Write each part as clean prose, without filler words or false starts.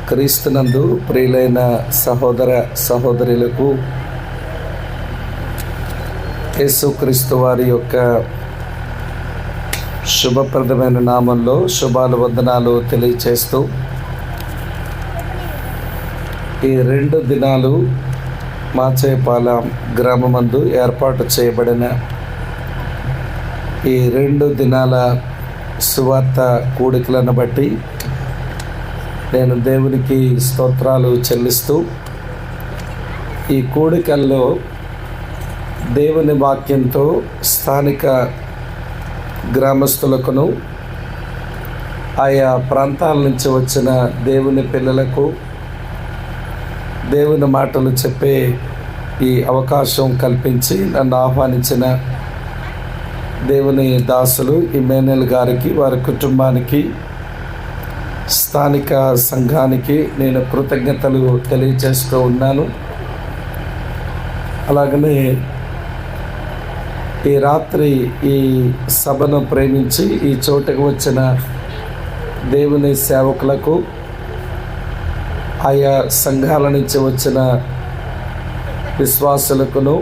క్రీస్తునందు ప్రియులైన సహోదర సహోదరులకు యేసుక్రీస్తు వారి యొక్క శుభప్రదమైన నామంలో శుభాలు వందనాలు తెలియచేస్తూ ఈ 2 దినాలు మాచేపాలెం గ్రామమందు ఏర్పాటు చేయబడిన ఈ 2 దినాల సువార్త కూడికలను బట్టి నేను దేవునికి స్తోత్రాలు చెల్లిస్తూ ఈ కూడికల్లో దేవుని వాక్యంతో స్థానిక గ్రామస్తులకును ఆయా ప్రాంతాల నుంచి వచ్చిన దేవుని పిల్లలకు దేవుని మాటలు చెప్పే ఈ అవకాశం కల్పించి నన్ను ఆహ్వానించిన దేవుని దాసులు ఇమ్మాన్యుయల్ గారికి, వారి కుటుంబానికి, స్థానిక సంఘానికి నేను కృతజ్ఞతలు తెలియజేస్తూ ఉన్నాను. అలాగనే ఈ రాత్రి ఈ సభను ప్రేమించి ఈ చోటుకు వచ్చిన దేవుని సేవకులకు, ఆయా సంఘాల నుంచి వచ్చిన విశ్వాసులకును,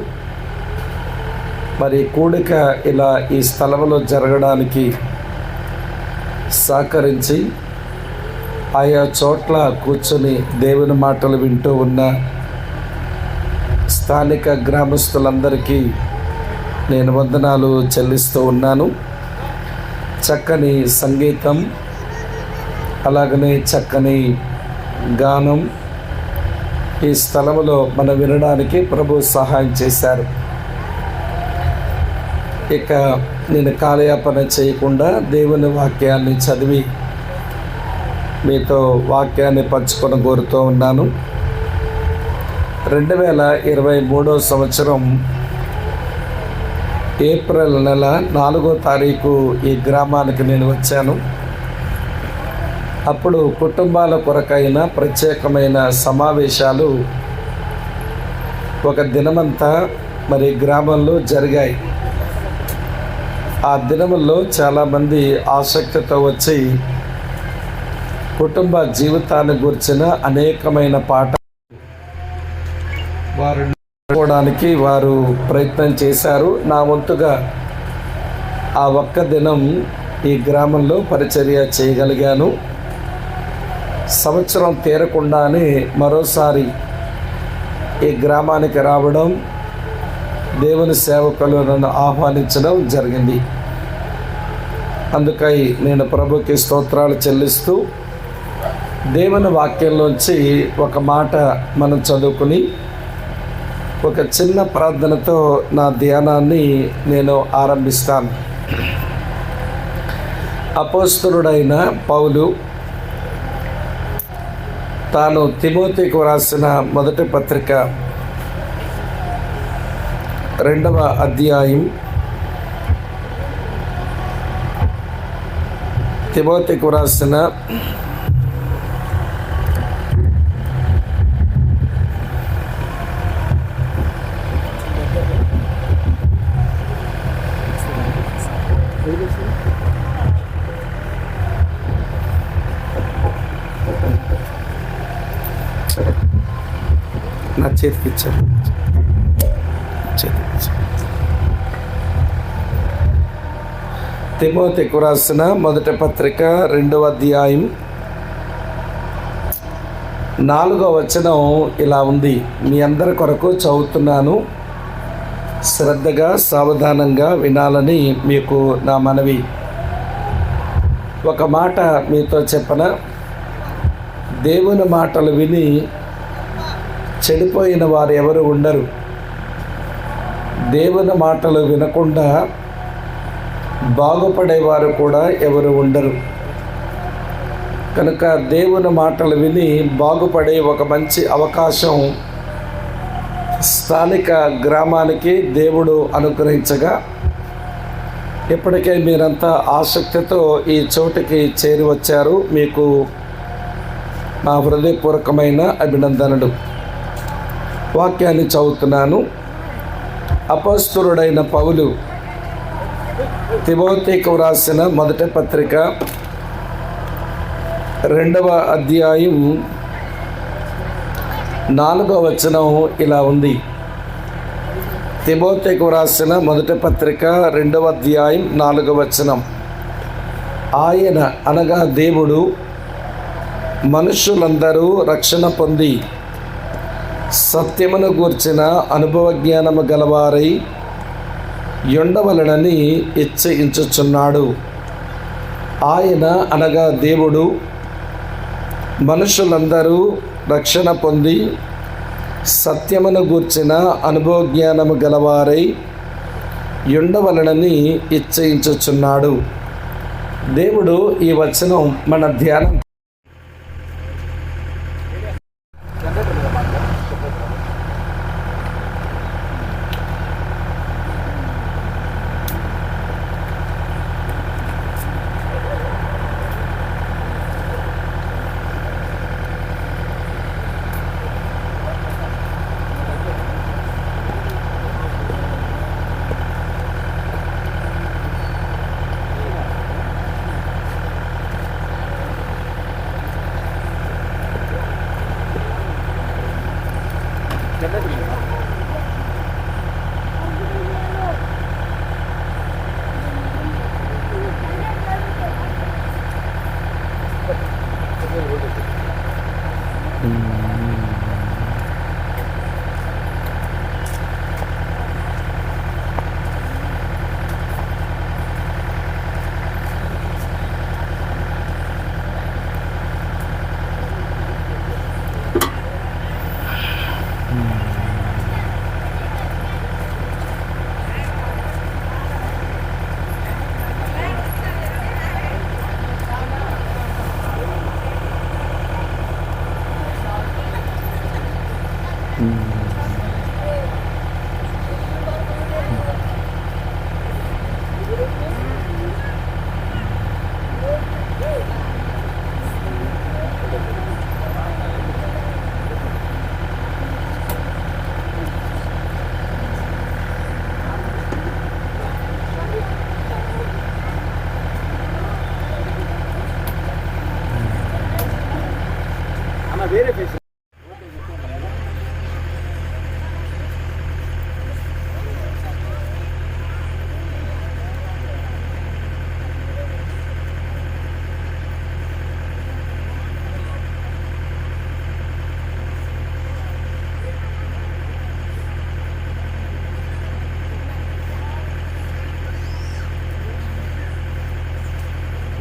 మరి కూడిక ఇలా ఈ స్థలంలో జరగడానికి సహకరించి ఆయా చోట్ల కూర్చొని దేవుని మాటలు వింటూ ఉన్న స్థానిక గ్రామస్తులందరికీ నేను వందనాలు చెల్లిస్తూ ఉన్నాను. చక్కని సంగీతం, అలాగనే చక్కని గానం ఈ స్థలంలో మనం వినడానికి ప్రభు సహాయం చేశారు. ఇక నేను కాలయాపన చేయకుండా దేవుని వాక్యాన్ని చదివి మీతో వాక్యాన్ని పంచుకొని కోరుతూ ఉన్నాను. 2023 సంవత్సరం ఏప్రిల్ నెల 4వ తారీఖు ఈ గ్రామానికి నేను వచ్చాను. అప్పుడు కుటుంబాల కొరకైన ప్రత్యేకమైన సమావేశాలు ఒక దినమంతా మరి గ్రామంలో జరిగాయి. ఆ దినముల్లో చాలామంది ఆసక్తితో వచ్చి కుటుంబ జీవితాన్ని గురించిన అనేకమైన పాఠాలు వారు నేర్చుకోవడానికి వారు ప్రయత్నం చేశారు. నా వంతుగా ఆ ఒక్క దినం ఈ గ్రామంలో పరిచర్య చేయగలిగాను. సంవత్సరం తీరకుండానే మరోసారి ఈ గ్రామానికి రావడం, దేవుని సేవకులు నన్ను ఆహ్వానించడం జరిగింది. అందుకై నేను ప్రభుకి స్తోత్రాలు చెల్లిస్తూ దేవుని వాక్యంలోంచి ఒక మాట మనం చదువుకుని ఒక చిన్న ప్రార్థనతో నా ధ్యానాన్ని నేను ఆరంభిస్తాను. అపోస్తలుడైన పౌలు తాను తిమోతికి వ్రాసిన మొదటి పత్రిక 2వ అధ్యాయం, తిమోతికి వ్రాసిన నా చేతికి ఇచ్చాను. తిమోతికి వ్రాసిన మొదటి పత్రిక 2వ అధ్యాయం 4వ వచనం ఇలా ఉంది. మీ అందరి కొరకు చదువుతున్నాను, శ్రద్ధగా సావధానంగా వినాలని మీకు నా మనవి. ఒక మాట మీతో చెప్పన, దేవుని మాటలు విని చెడిపోయిన వారు ఎవరు ఉండరు. దేవుని మాటలు వినకుండా బాగుపడేవారు కూడా ఎవరు ఉండరు. కనుక దేవుని మాటలు విని బాగుపడే ఒక మంచి అవకాశం స్థానిక గ్రామానికి దేవుడు అనుగ్రహించగా, ఇప్పటికే మీరంతా ఆసక్తితో ఈ చోటుకి చేరి వచ్చారు. మీకు మా హృదయపూర్వకమైన అభినందనలు. వాక్యాన్ని చదువుతున్నాను. అపోస్తలుడైన పౌలు తిమోతికి వ్రాసిన మొదటి పత్రిక 2వ అధ్యాయం 4వ వచనం ఇలా ఉంది. తిమోతికి రాసిన మొదటి పత్రిక 2వ అధ్యాయం 4వ వచనం. ఆయన అనగా దేవుడు మనుషులందరూ రక్షణ పొంది సత్యమును గూర్చిన అనుభవ జ్ఞానము గలవారై ఉండవలనని ఇచ్చయించుచున్నాడు. ఆయన అనగా దేవుడు మనుషులందరూ రక్షణ పొంది సత్యమును గూర్చిన అనుభవ జ్ఞానము గలవారై ఉండవలనని ఇచ్చయించుచున్నాడు. దేవుడు ఈ వచనం మన ధ్యానం వేరే ఫేస్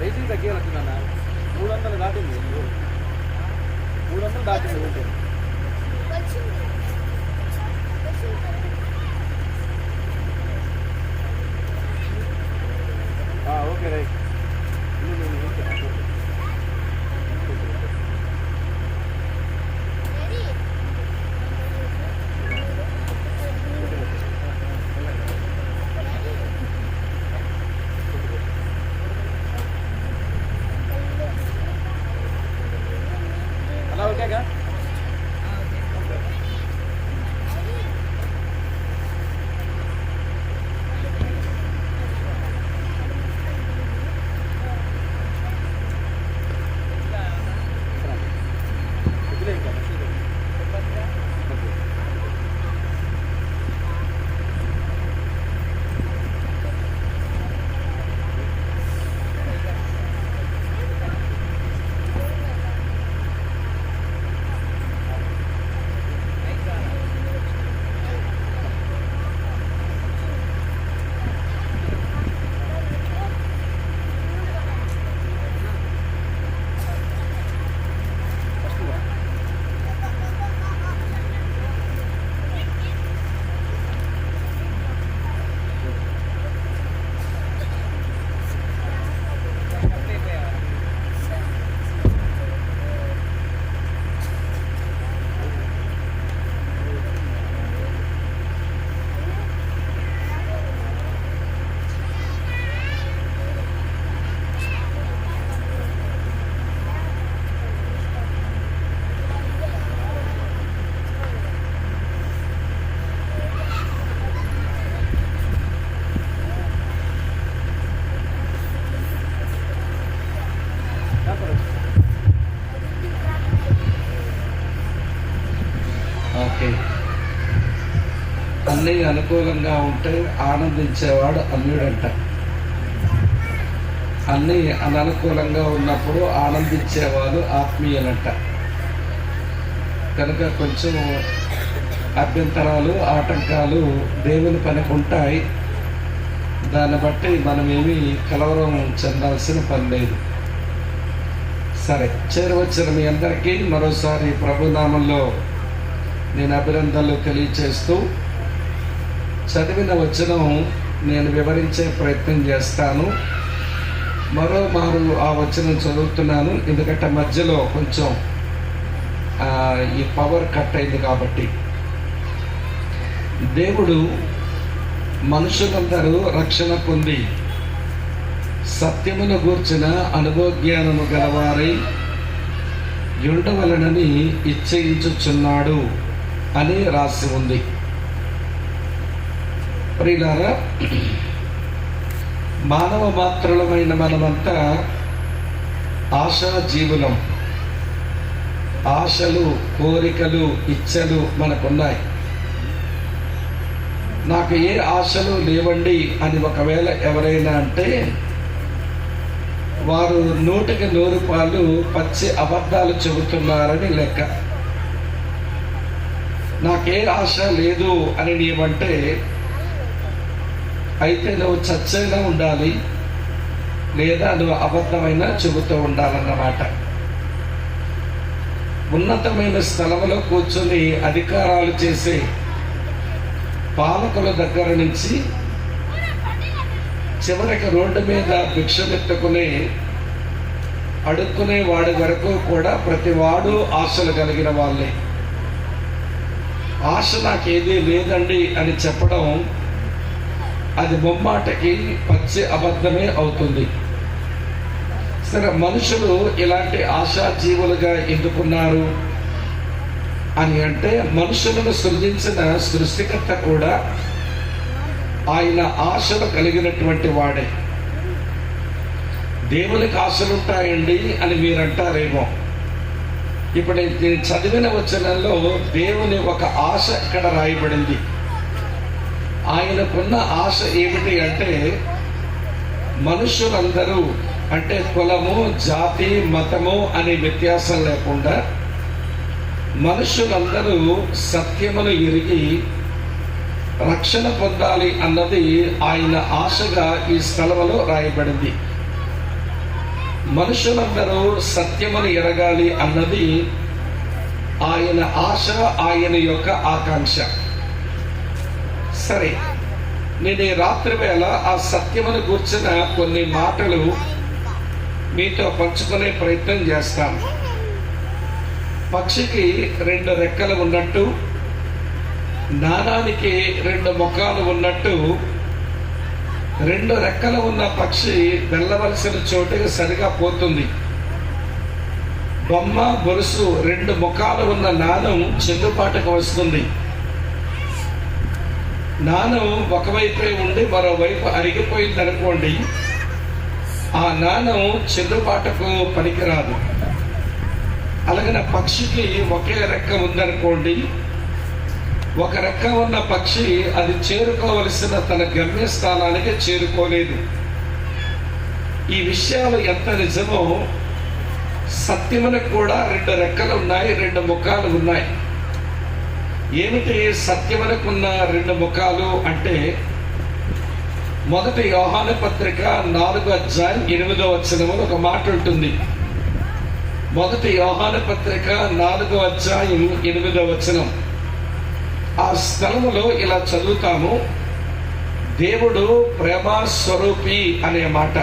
రేటింగ్ తగ్గినట్టున్నా 300 దాటింది 300 దాటింది ఓకే ఓకే రైట్ అలా ఓకేగా వాక్యం. అన్నీ అనుకూలంగా ఉంటే ఆనందించేవాడు అన్యుడంట. అన్నీ అననుకూలంగా ఉన్నప్పుడు ఆనందించేవాడు ఆత్మీయులంట. కనుక కొంచెం అభ్యంతరాలు, ఆటంకాలు దేవుని పనికి ఉంటాయి. దాన్ని బట్టి మనమేమీ కలవరం చెందాల్సిన పని లేదు. సరే, చేరవచ్చిన మీ అందరికీ మరోసారి ప్రభునామంలో నేను అభినందనలు తెలియచేస్తూ చదివిన వచనం నేను వివరించే ప్రయత్నం చేస్తాను. మరోమారు ఆ వచనం చదువుతున్నాను, ఎందుకంటే మధ్యలో కొంచెం ఈ పవర్ కట్ అయింది కాబట్టి. దేవుడు మనుషులందరూ రక్షణ పొంది సత్యమును గూర్చిన అనుభవజ్ఞానము గలవారై ఉండవలనని ఇచ్చయించుచున్నాడు అని రాసి ఉంది. ప్రియులారా, మానవ మాత్రులమైన మనమంతా ఆశాజీవులం. ఆశలు, కోరికలు, ఇచ్చలు మనకున్నాయి. నాకు ఏ ఆశలు లేవండి అని ఒకవేళ ఎవరైనా అంటే వారు 100కి 100 పాలు పచ్చి అబద్ధాలు చెబుతున్నారని లెక్క. నాకే ఆశ లేదు అని నీవంటే అయితే నువ్వు చచ్చైనా ఉండాలి, లేదా నువ్వు అబద్ధమైనా చెబుతూ ఉండాలన్నమాట. ఉన్నతమైన స్థలంలో కూర్చొని అధికారాలు చేసే పాలకుల దగ్గర నుంచి చివరికి రోడ్డు మీద భిక్షమెత్తుకునే అడుక్కునే వాడి వరకు కూడా ప్రతి వాడు ఆశలు కలిగిన వాళ్ళే. ఆశ నాకేదీ లేదండి అని చెప్పడం అది బొమ్మాటకి పచ్చి అబద్ధమే అవుతుంది. సరే, మనుషులు ఇలాంటి ఆశాజీవులుగా ఎందుకున్నారు అని అంటే మనుషులను సృజించిన సృష్టికర్త కూడా ఆయన ఆశలు కలిగినటువంటి వాడే. దేవునికి ఆశలుంటాయండి అని మీరు అంటారేమో. ఇప్పుడు నేను చదివిన వచనంలో దేవుని ఒక ఆశ ఇక్కడ రాయబడింది. ఆయనకున్న ఆశ ఏమిటి అంటే మనుషులందరూ, అంటే కులము, జాతి, మతము అనే వ్యత్యాసం లేకుండా మనుషులందరూ సత్యమును ఎరిగి రక్షణ పొందాలి అన్నది ఆయన ఆశగా ఈ స్థలంలో రాయబడింది. మనుషులందరూ సత్యమును ఎరగాలి అన్నది ఆయన ఆశ, ఆయన యొక్క ఆకాంక్ష. సరే, నేను ఈ రాత్రి వేళ ఆ సత్యమును గూర్చిన కొన్ని మాటలు మీతో పంచుకునే ప్రయత్నం చేస్తాను. పక్షికి 2 రెక్కలు ఉన్నట్టు, నాణానికి 2 ముఖాలు ఉన్నట్టు 2 రెక్కలు ఉన్న పక్షి వెళ్ళవలసిన చోటుకి సరిగా పోతుంది. బొమ్మ, గొలుసు 2 ముఖాలు ఉన్న నాణం చెందుబాటుకు వస్తుంది. నాణం ఒకవైపే ఉండి మరోవైపు అరిగిపోయింది అనుకోండి, ఆ నాణం చెందుబాటుకు పనికిరాదు. అలాగే పక్షికి ఒకే రెక్క ఉందనుకోండి, ఒక రెక్క ఉన్న పక్షి అది చేరుకోవలసిన తన గమ్యస్థానానికి చేరుకోలేదు. ఈ విషయాలు ఎంత నిజమో సత్యమునకు కూడా 2 రెక్కలు ఉన్నాయి, 2 ముఖాలు ఉన్నాయి. ఏమిటి సత్యమునకున్న 2 ముఖాలు అంటే, మొదటి యోహాను పత్రిక 4వ అధ్యాయం 8వ వచనంలో ఒక మాట ఉంటుంది. మొదటి యోహాను పత్రిక 4వ అధ్యాయం 8వ వచనం. ఆ స్థలములో ఇలా చదువుతాము, దేవుడు ప్రేమస్వరూపి అనే మాట.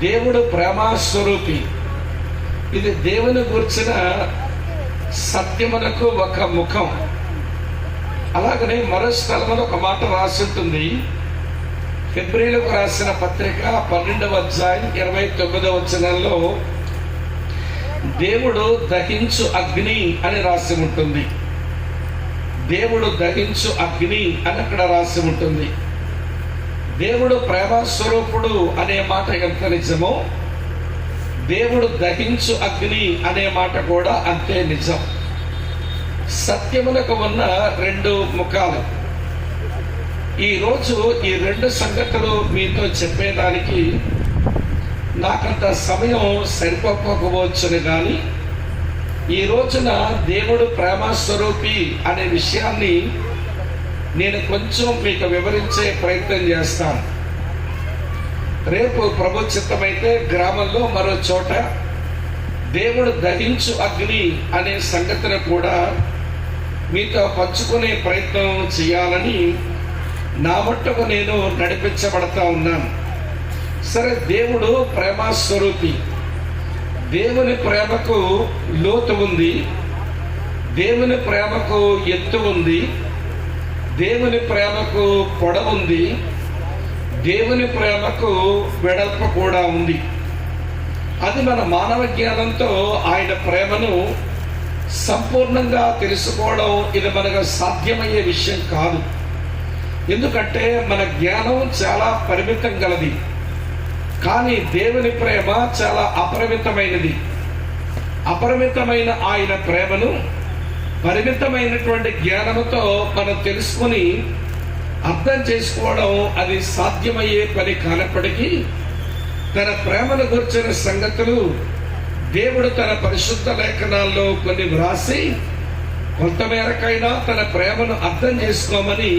దేవుడు ప్రేమస్వరూపి. ఇది దేవుని గురించిన సత్యమునకు ఒక ముఖం. అలాగనే మరో స్థలంలో ఒక మాట రాసి ఉంటుంది. ఫిబ్రవరికి రాసిన పత్రిక 12వ అధ్యాయం 29వ వచనంలో దేవుడు దహించు అగ్ని అని రాసి ఉంటుంది. దేవుడు దహించు అగ్ని అని అక్కడ రాసి ఉంటుంది. దేవుడు ప్రేమస్వరూపుడు అనే మాట ఎంత నిజమో, దేవుడు దహించు అగ్ని అనే మాట కూడా అంతే నిజం. సత్యమునకు ఉన్న రెండు ముఖాలు. ఈరోజు ఈ రెండు సంగతులు మీతో చెప్పేదానికి నాకంత సమయం సరిపోకపోవచ్చును, కానీ ఈ రోజున దేవుడు ప్రేమస్వరూపి అనే విషయాన్ని నేను కొంచెం మీకు వివరించే ప్రయత్నం చేస్తాను. రేపు ప్రభు చిత్తమైతే గ్రామంలో మరో చోట దేవుడు దహించు అగ్ని అనే సంగతిని కూడా మీతో పంచుకునే ప్రయత్నం చేయాలని నా మట్టుకు నేను నడిపించబడతా ఉన్నాను. సరే, దేవుడు ప్రేమస్వరూపి. దేవుని ప్రేమకు లోతు ఉంది, దేవుని ప్రేమకు ఎత్తు ఉంది, దేవుని ప్రేమకు పొడవు ఉంది, దేవుని ప్రేమకు వెడల్పు కూడా ఉంది. అది మన మానవ జ్ఞానంతో ఆయన ప్రేమను సంపూర్ణంగా తెలుసుకోవడం ఇది మనకు సాధ్యమయ్యే విషయం కాదు. ఎందుకంటే మన జ్ఞానం చాలా పరిమితం గలది. కానీ దేవుని ప్రేమ చాలా అపరిమితమైనది. అపరిమితమైన ఆయన ప్రేమను పరిమితమైనటువంటి జ్ఞానముతో మనం తెలుసుకొని అర్థం చేసుకోవడం అది సాధ్యమయ్యే పని కానప్పటికీ, తన ప్రేమను గురించిన సంగతులు దేవుడు తన పరిశుద్ధ లేఖనాల్లో కొన్ని వ్రాసి కొంతమేరకైనా తన ప్రేమను అర్థం చేసుకోమని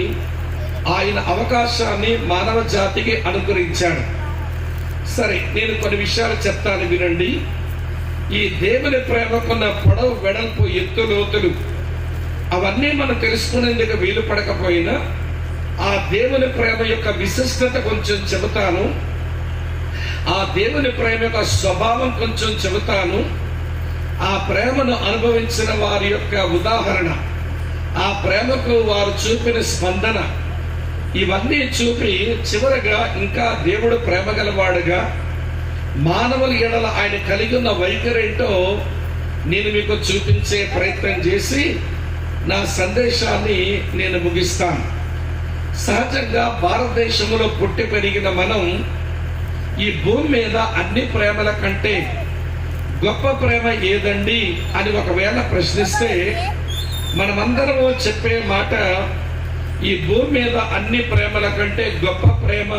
ఆయన అవకాశాన్ని మానవ జాతికి అనుగ్రహించాడు. సరే, నేను కొన్ని విషయాలు చెప్తాను, వినండి. ఈ దేవుని ప్రేమకున్న పొడవు, వెడల్పు, ఎత్తు, లోతులు అవన్నీ మనం తెలుసుకునేందుకు వీలు పడకపోయినా ఆ దేవుని ప్రేమ యొక్క విశిష్టత కొంచెం చెబుతాను. ఆ దేవుని ప్రేమ యొక్క స్వభావం కొంచెం చెబుతాను. ఆ ప్రేమను అనుభవించిన వారి యొక్క ఉదాహరణ, ఆ ప్రేమకు వారు చూపిన స్పందన, ఇవన్నీ చూపి చివరగా ఇంకా దేవుడు ప్రేమ గలవాడుగా మానవుల ఎడల ఆయన కలిగి ఉన్న వైఖరేంటో నేను మీకు చూపించే ప్రయత్నం చేసి నా సందేశాన్ని నేను ముగిస్తాను. సహజంగా భారతదేశంలో పుట్టి పెరిగిన మనం ఈ భూమి మీద అన్ని ప్రేమల కంటే గొప్ప ప్రేమ ఏదండి అని ఒకవేళ ప్రశ్నిస్తే మనమందరము చెప్పే మాట, ఈ భూమి మీద అన్ని ప్రేమల కంటే గొప్ప ప్రేమ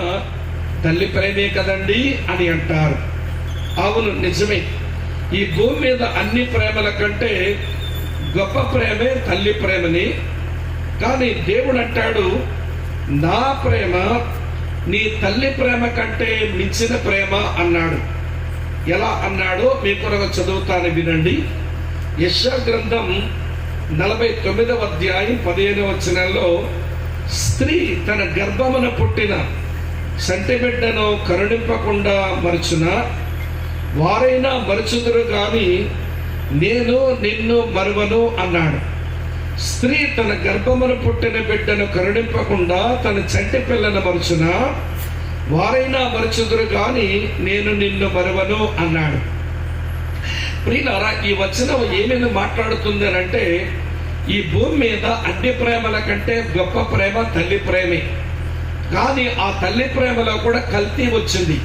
తల్లి ప్రేమే కదండి అని అంటారు. అవును, నిజమే. ఈ భూమి మీద అన్ని ప్రేమల కంటే గొప్ప ప్రేమే తల్లి ప్రేమని. కానీ దేవుడు అంటాడు, నా ప్రేమ నీ తల్లి ప్రేమ కంటే మించిన ప్రేమ అన్నాడు. ఎలా అన్నాడో మీకు చదువుతాను, వినండి. యెషయా గ్రంథం 49వ అధ్యాయం 15వ వచనంలో, స్త్రీ తన గర్భమున పుట్టిన సంటి బిడ్డను కరుణింపకుండా మరచునా, వారైనా మరచుదురు గాని నేను నిన్ను మరువను అన్నాడు. స్త్రీ తన గర్భమున పుట్టిన బిడ్డను కరుణింపకుండా తన చంటి పిల్లను మరచునా, వారైనా మరచుదురు గాని నేను నిన్ను మరువను అన్నాడు. ప్రియులారా, ఈ వచనం ఏమేమి మాట్లాడుతుంది అంటే, ఈ భూమి మీద అన్ని ప్రేమల కంటే గొప్ప ప్రేమ తల్లి ప్రేమే. కానీ ఆ తల్లి ప్రేమలో కూడా కల్తీ వచ్చింది.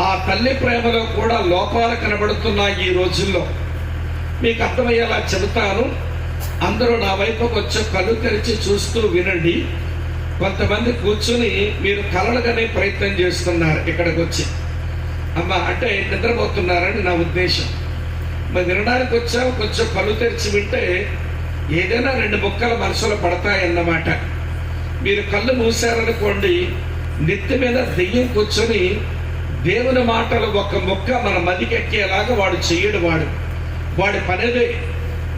ఆ తల్లి ప్రేమలో కూడా లోపాలు కనబడుతున్నాయి ఈ రోజుల్లో. మీకు అర్థమయ్యేలా చెబుతాను. అందరూ నా వైపు కొంచెం కళ్ళు తెరిచి చూస్తూ వినండి. కొంతమంది కూర్చుని మీరు కలలుగానే ప్రయత్నం చేస్తున్నారు ఇక్కడికి వచ్చి. అమ్మ అంటే నిద్రపోతున్నారని నా ఉద్దేశం. మరి వినడానికి వచ్చాము, కొంచెం కళ్ళు తెరిచి వింటే ఏదైనా రెండు ముక్కలు మనసులో పడతాయన్నమాట. మీరు కళ్ళు మూసారనుకోండి, నెత్తి మీద దెయ్యం కూర్చొని దేవుని మాటలు ఒక ముక్క మన మదికెక్కేలాగా వాడు చెయ్యడు. వాడి పనేదే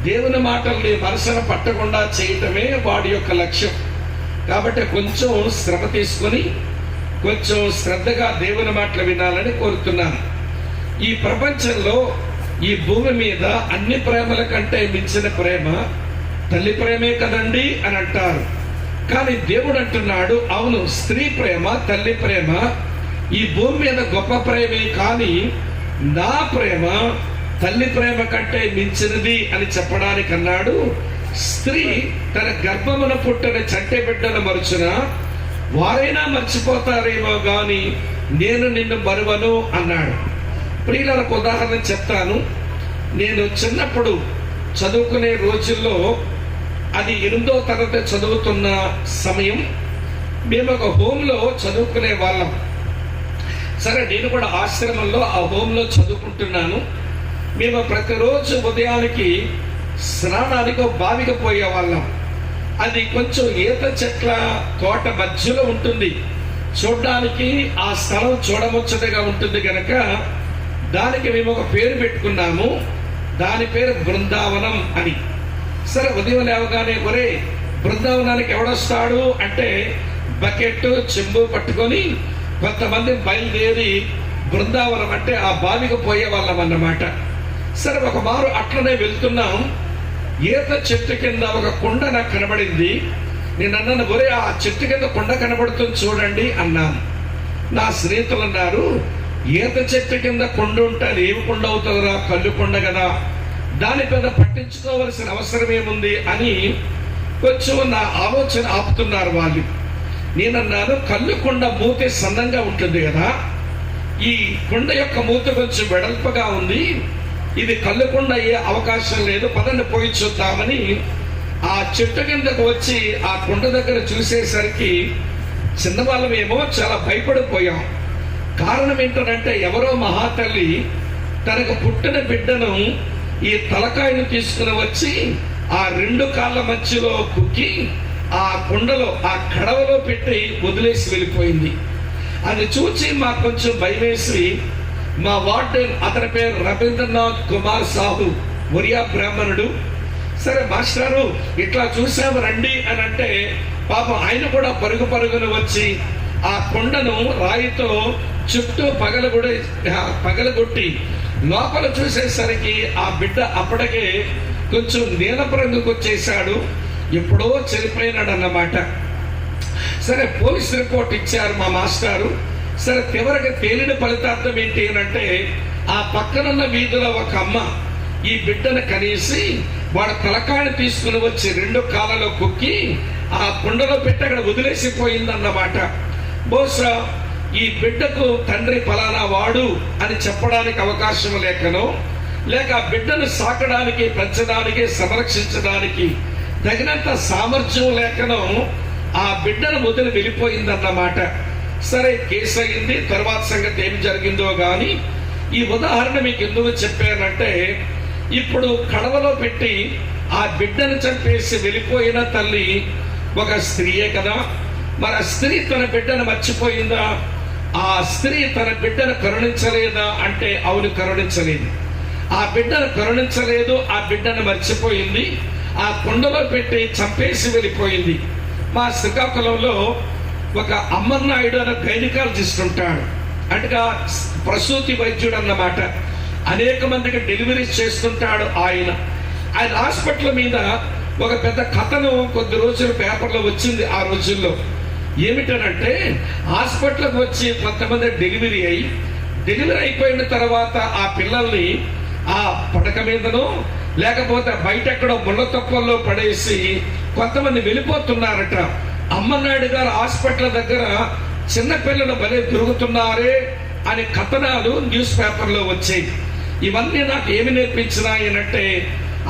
దేవుని మాటల్ని మనసున పట్టకుండా చేయటమే వాడి యొక్క లక్ష్యం. కాబట్టి కొంచెం శ్రమ తీసుకొని కొంచెం శ్రద్ధగా దేవుని మాటలు వినాలని కోరుతున్నాను. ఈ ప్రపంచంలో, ఈ భూమి మీద అన్ని ప్రేమల కంటే మించిన ప్రేమ తల్లి ప్రేమే కదండి అని అంటారు. కానీ దేవుడు అంటున్నాడు, అవును, స్త్రీ ప్రేమ, తల్లి ప్రేమ ఈ భూమి మీద గొప్ప ప్రేమే, కానీ నా ప్రేమ తల్లి ప్రేమ కంటే మించినది అని చెప్పడానికి అన్నాడు. స్త్రీ తన గర్భమున పుట్టిన చంటి బిడ్డను మరచున, వారైనా మర్చిపోతారేమో గాని నేను నిన్ను మరువను అన్నాడు. ప్రియులకు ఉదాహరణ చెప్తాను. నేను చిన్నప్పుడు చదువుకునే రోజుల్లో అది 8వ తరగతి చదువుతున్న సమయం. మేము ఒక హోమ్లో చదువుకునే వాళ్ళం. సరే, నేను కూడా ఆశ్రమంలో ఆ హోమ్లో చదువుకుంటున్నాను. మేము ప్రతిరోజు ఉదయానికి స్నానానికి ఒక బావికి పోయేవాళ్ళం. అది కొంచెం ఈత చెట్ల తోట మధ్యలో ఉంటుంది. చూడడానికి ఆ స్థలం చూడముచ్చటగా ఉంటుంది కనుక దానికి మేము ఒక పేరు పెట్టుకున్నాము. దాని పేరు బృందావనం అని. సరే, ఉదయం లేవగానే ఒరే బృందావనానికి ఎవడొస్తాడు అంటే బకెట్ చెంబు పట్టుకొని కొంతమంది బయలుదేరి బృందావనం అంటే ఆ బావికి పోయే వాళ్ళం అన్నమాట. సరే, ఒక మారు అట్లనే వెళ్తున్నాం. ఈత చెట్టు కింద ఒక కొండ నాకు కనబడింది. నేను అన్నాను, ఒరే ఆ చెట్టు కింద కొండ కనబడుతుంది చూడండి అన్నాను. నా స్నేహితులు అన్నారు, ఈత చెట్టు కింద కొండ ఉంటే అది ఏమి కొండ అవుతుందిరా, కళ్ళు కొండ కదా, దాని మీద పట్టించుకోవాల్సిన అవసరం ఏముంది అని కొంచెం నా ఆలోచన ఆపుతున్నారు వాళ్ళు. నేనన్నాను, కళ్ళు కొండ మూతి సన్నంగా ఉంటుంది కదా, ఈ కొండ యొక్క మూత కొంచెం వెడల్పుగా ఉంది, ఇది కళ్ళు కొండ అయ్యే అవకాశం లేదు, పదండి పోయి చూద్దామని ఆ చెట్టు కిందకు వచ్చి ఆ కొండ దగ్గర చూసేసరికి చిన్నవాళ్ళమేమో చాలా భయపడిపోయాం. కారణం ఏంటంటే ఎవరో మహాతల్లి తనకు పుట్టిన బిడ్డను ఈ తలకాయను తీసుకుని వచ్చి ఆ 2 కాళ్ళ మధ్యలో కుక్కి ఆ కొండలో ఆ కడవలో పెట్టి వదిలేసి వెళ్ళిపోయింది. అది చూసి మాకు కొంచెం భయమేసి మా వార్డెన్, అతని పేరు రవీంద్రనాథ్ కుమార్ సాహు, ఒరియా బ్రాహ్మణుడు. సరే మాస్టారు ఇట్లా చూసాము రండి అని అంటే పాపం ఆయన కూడా పరుగున వచ్చి ఆ కొండను రాయితో చుట్టూ పగలగొట్టి లోపల చూసేసరికి ఆ బిడ్డ అప్పటికే కొంచెం నీలపు రంగుకు వచ్చేసాడు, ఎప్పుడో చనిపోయినాడు అన్నమాట. సరే, పోలీస్ రిపోర్ట్ ఇచ్చారు మా మాస్టారు. సరే, చివరికి తేలిన ఫలితార్థం ఏంటి అంటే ఆ పక్కనున్న వీధిలో ఒక అమ్మ ఈ బిడ్డను కనీసి వాడు తలకాయను తీసుకుని వచ్చి 2 కాళ్ళలో కుక్కి ఆ కుండలో పెట్టి అక్కడ వదిలేసిపోయిందన్నమాట. బహుశా ఈ బిడ్డకు తండ్రి ఫలానా వాడు అని చెప్పడానికి అవకాశం లేకనో, లేక ఆ బిడ్డను సాకడానికి, పెంచడానికి, సంరక్షించడానికి తగినంత సామర్థ్యం లేకనో ఆ బిడ్డను వదిలి వెళ్ళిపోయిందన్నమాట. సరే, కేసు అయింది. తర్వాత సంగతి ఏం జరిగిందో కానీ ఈ ఉదాహరణ మీకు ఎందుకు చెప్పానంటే, ఇప్పుడు కడవలో పెట్టి ఆ బిడ్డను చంపేసి వెళ్ళిపోయిన తల్లి ఒక స్త్రీయే కదా. మరి ఆ స్త్రీ తన బిడ్డను మర్చిపోయిందా? ఆ స్త్రీ తన బిడ్డను కరుణించలేదా అంటే అవును, కరుణించలేదు. ఆ బిడ్డను కరుణించలేదు, ఆ బిడ్డను మర్చిపోయింది, ఆ కొండలో పెట్టి చంపేసి వెళ్ళిపోయింది. మా శ్రీకాకుళంలో ఒక అమ్మన్నాయుడు అనే గైనకాలజిస్ట్ ఉంటాడు. అంటే ప్రసూతి వైద్యుడు అన్నమాట. అనేక మందికి డెలివరీస్ చేస్తుంటాడు ఆయన. హాస్పిటల్ మీద ఒక పెద్ద కథను కొద్ది రోజులు పేపర్లో వచ్చింది ఆ రోజుల్లో. ఏమిటనంటే హాస్పిటల్కి వచ్చి కొంతమంది డెలివరీ అయిపోయిన తర్వాత ఆ పిల్లల్ని ఆ పడక మీదనో లేకపోతే బయట ఎక్కడో ముళ్ళ తొప్పల్లో పడేసి కొంతమంది వెళ్ళిపోతున్నారట. అమ్మనాయుడు గారు హాస్పిటల్ దగ్గర చిన్నపిల్లలు భలే తిరుగుతున్నారే అనే కథనాలు న్యూస్ పేపర్లో వచ్చాయి. ఇవన్నీ నాకు ఏమి నేర్పించినాయనంటే,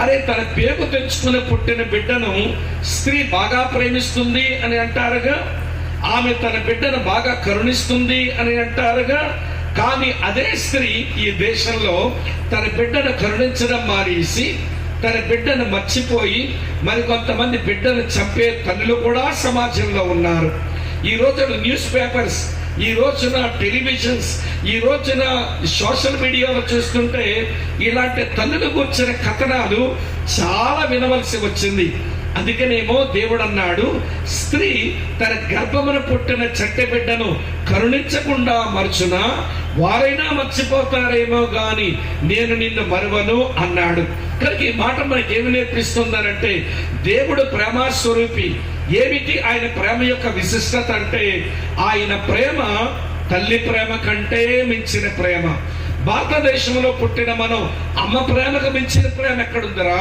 అరే తన పేగు తెంచుకుని పుట్టిన బిడ్డను స్త్రీ బాగా ప్రేమిస్తుంది అని అంటారుగా, ఆమె తన బిడ్డను బాగా కరుణిస్తుంది అని అంటారుగా. కానీ అదే స్త్రీ ఈ దేశంలో తన బిడ్డను కరుణించడం మానేసి తన బిడ్డను మర్చిపోయి మరికొంతమంది బిడ్డను చంపే తల్లులు కూడా సమాజంలో ఉన్నారు. ఈ రోజున న్యూస్ పేపర్స్, ఈ రోజున టెలివిజన్స్, ఈ రోజున సోషల్ మీడియాలో చూస్తుంటే ఇలాంటి తల్లులు కూర్చిన కథనాలు చాలా వినవలసి వచ్చింది. అందుకనేమో దేవుడు అన్నాడు, స్త్రీ తన గర్భమున పుట్టిన చట్టె బిడ్డను కరుణించకుండా మరచునా వారైనా మర్చిపోతారేమో గాని నేను నిన్ను మరువను అన్నాడు. కనుక ఈ మాట మనకి ఏమి నేర్పిస్తుందనంటే, దేవుడు ప్రేమస్వరూపి. ఏమిటి ఆయన ప్రేమ యొక్క విశిష్టత అంటే, ఆయన ప్రేమ తల్లి ప్రేమ కంటే మించిన ప్రేమ. భారతదేశంలో పుట్టిన మనం అమ్మ ప్రేమకు మించిన ప్రేమ ఎక్కడుందరా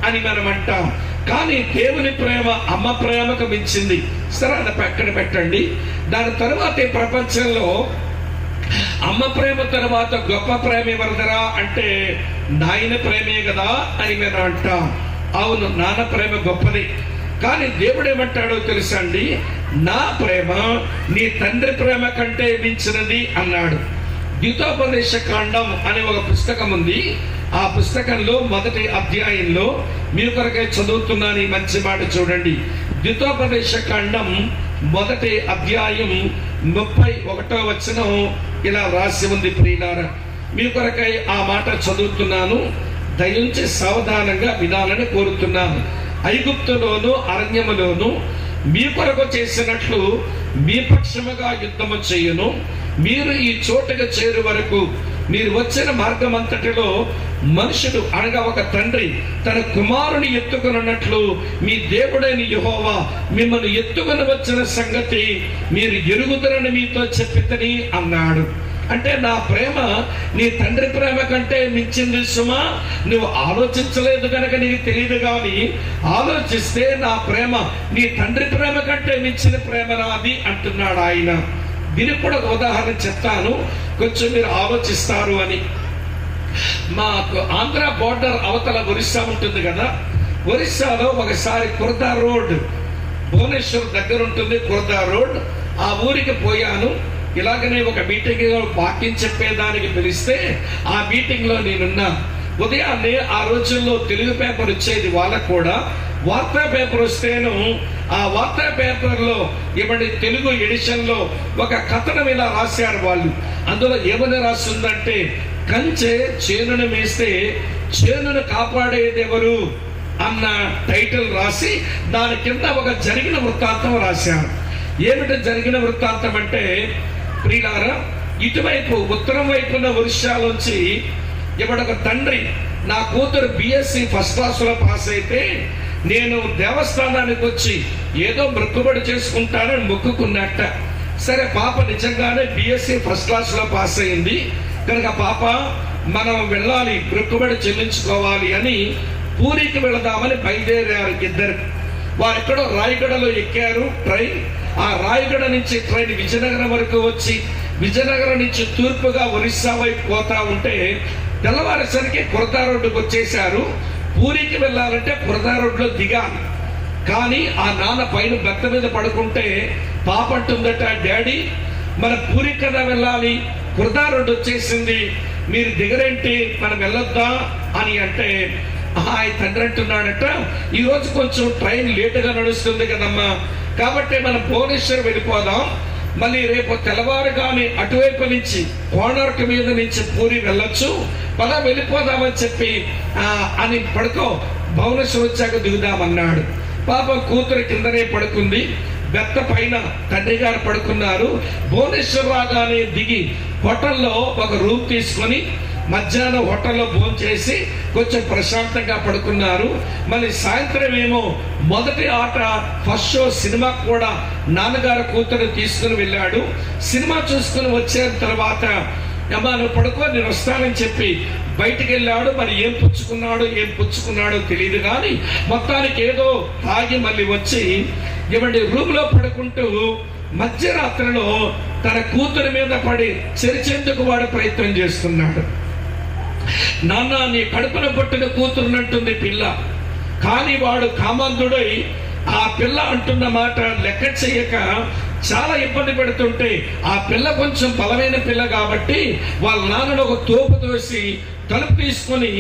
అని మనం అంటాం. కానీ దేవుని ప్రేమ అమ్మ ప్రేమకు మించింది. సరే, అది పక్కన పెట్టండి. దాని తర్వాత ఈ ప్రపంచంలో అమ్మ ప్రేమ తర్వాత గొప్ప ప్రేమ ఎవరిదరా అంటే నాయన ప్రేమే కదా అని మేము అంటాం. అవును, నాన్న ప్రేమ గొప్పది. కానీ దేవుడు ఏమంటాడో తెలుసా అండి, నా ప్రేమ నీ తండ్రి ప్రేమ కంటే మించినది అన్నాడు. ద్వితోపదేశ కాండం అనే ఒక పుస్తకం ఉంది. ఆ పుస్తకంలో మొదటి అధ్యాయంలో మీ కొరకై చదువుతున్నాను ఈ మంచి మాట చూడండి. ద్వితోపదేశ కాండం మొదటి అధ్యాయం 31వ వచనం ఇలా రాసి ఉంది. ప్రియులారా, మీ కొరకై ఆ మాట చదువుతున్నాను, దయించి సావధానంగా వినాలని కోరుతున్నాను. ఐగుప్తులోను అరణ్యములోను మీ కొరకు చేసినట్లు మీ పక్షముగా యుద్ధము చేయును. మీరు ఈ చోటుకు చేరు వరకు మీరు వచ్చిన మార్గం అంతటిలో మనుషుడు అనగా ఒక తండ్రి తన కుమారుని ఎత్తుకున్నట్లు మీ దేవుడైన యెహోవా మిమ్మల్ని ఎత్తుకుని వచ్చిన సంగతి మీరు ఎరుగుదరని మీతో చెప్పితని అన్నాడు. అంటే నా ప్రేమ నీ తండ్రి ప్రేమ కంటే మించింది సుమా. నువ్వు ఆలోచించలేదు కనుక నీకు తెలియదు, కానీ ఆలోచిస్తే నా ప్రేమ నీ తండ్రి ప్రేమ కంటే మించిన ప్రేమ నాది అంటున్నాడు ఆయన. దీనికి కూడా ఒక ఉదాహరణ చెప్తాను, కొంచెం మీరు ఆలోచిస్తారు అని. మాకు ఆంధ్ర బోర్డర్ అవతల ఒరిస్సా ఉంటుంది కదా, ఒరిస్సాలో ఒకసారి కుర్దా రోడ్, భువనేశ్వర్ దగ్గర ఉంటుంది కుర్దా రోడ్. ఆ ఊరికి పోయాను. ఇలాగనే ఒక మీటింగ్ వాక్యం చెప్పేదానికి పిలిస్తే ఆ మీటింగ్ లో నేనున్నా. ఉదయాన్నే ఆ రోజుల్లో తెలుగు పేపర్ వచ్చేది, వాళ్ళకు కూడా వార్తా పేపర్ వస్తేను ఆ వార్తా పేపర్లో ఇవ్వండి తెలుగు ఎడిషన్ లో ఒక కథనం ఇలా రాశారు వాళ్ళు. అందులో ఏమని రాస్తుందంటే, కంచె చేనును మేస్తే చేనును కాపాడేది ఎవరు అన్న టైటిల్ రాసి దాని కింద ఒక జరిగిన వృత్తాంతం రాశారు. ఏమిటి జరిగిన వృత్తాంతం అంటే, ప్రియులారా, ఇటువైపు ఉత్తరం వైపున ఒరిస్సాలోంచి ఇవిడొక తండ్రి, నా కూతురు బిఎస్సి ఫస్ట్ క్లాస్లో పాస్ అయితే నేను దేవస్థానానికి వచ్చి ఏదో మొక్కుబడి చేసుకుంటానని మొక్కుకున్నట్ట. సరే, పాప నిజంగానే బిఎస్సి ఫస్ట్ క్లాస్లో పాస్ అయింది కనుక పాప మనం వెళ్ళాలి, మొక్కుబడి చెల్లించుకోవాలి అని పూరికి వెళదామని బయలుదేరారు ఇద్దరు. వారు ఎక్కడో రాయగడలో ఎక్కారు ట్రైన్. ఆ రాయగడ నుంచి ట్రైన్ విజయనగరం వరకు వచ్చి విజయనగరం నుంచి తూర్పుగా ఒరిస్సా వైపు పోతా ఉంటే తెల్లవారేసరికి కుర్దా రోడ్డుకు వచ్చేసారు. పూరికి వెళ్ళాలంటే కుర్దా రోడ్లో దిగాలి. కానీ ఆ నాన్న పైన బెత్త మీద పడుకుంటే పాప అంటుందట, డాడీ మన పూరి కదా వెళ్ళాలి, కుర్దా రోడ్డు వచ్చేసింది, మీరు దిగరేంటి, మనం వెళ్ళొద్దా అని అంటే తండ్రి అంటున్నాడట, ఈరోజు కొంచెం ట్రైన్ లేటుగా నడుస్తుంది కదమ్మా, కాబట్టి మనం భువనేశ్వర్ వెళ్ళిపోదాం, మళ్ళీ రేపు తెల్లవారుగానే అటువైపు నుంచి కోణార్క్ మీద నుంచి పూరి వెళ్ళొచ్చు, పద వెళ్ళిపోదామని చెప్పి అని పడుకో, భువనేశ్వర్ వచ్చాక దిగుదామన్నాడు. పాప కూతురు కిందనే పడుకుంది, బెత్త పైన తండ్రి గారు పడుకున్నారు. భువనేశ్వర్ రాగానే దిగి హోటల్లో ఒక రూమ్ తీసుకొని మధ్యాహ్నం హోటల్లో భోజనం చేసి కొంచెం ప్రశాంతంగా పడుకున్నారు. మళ్ళీ సాయంత్రం ఏమో మొదటి ఆట ఫస్ట్ షో సినిమా కూడా నాన్నగారు కూతురు తీసుకుని వెళ్ళాడు. సినిమా చూసుకుని వచ్చిన తర్వాత అమ్మా నువ్వు పడుకో నేను వస్తానని చెప్పి బయటికి వెళ్ళాడు. మరి ఏం పుచ్చుకున్నాడో తెలియదు, కానీ మొత్తానికి ఏదో తాగి మళ్ళీ వచ్చి ఇవ్వండి రూమ్ లో పడుకుంటూ మధ్యరాత్రిలో తన కూతురి మీద పడి చెరిచేందుకు వాడు ప్రయత్నం చేస్తున్నాడు. నాన్న నీ కడుపున పుట్టిన కూతురునంటుంది పిల్ల, కానీ వాడు కామాంధుడై ఆ పిల్ల అంటున్న మాట లెక్క చేయక చాలా ఇబ్బంది పెడుతుంటే, ఆ పిల్ల కొంచెం బలమైన పిల్ల కాబట్టి వాళ్ళ నాన్నను ఒక తోపు తోసి తలుపు తీసుకొని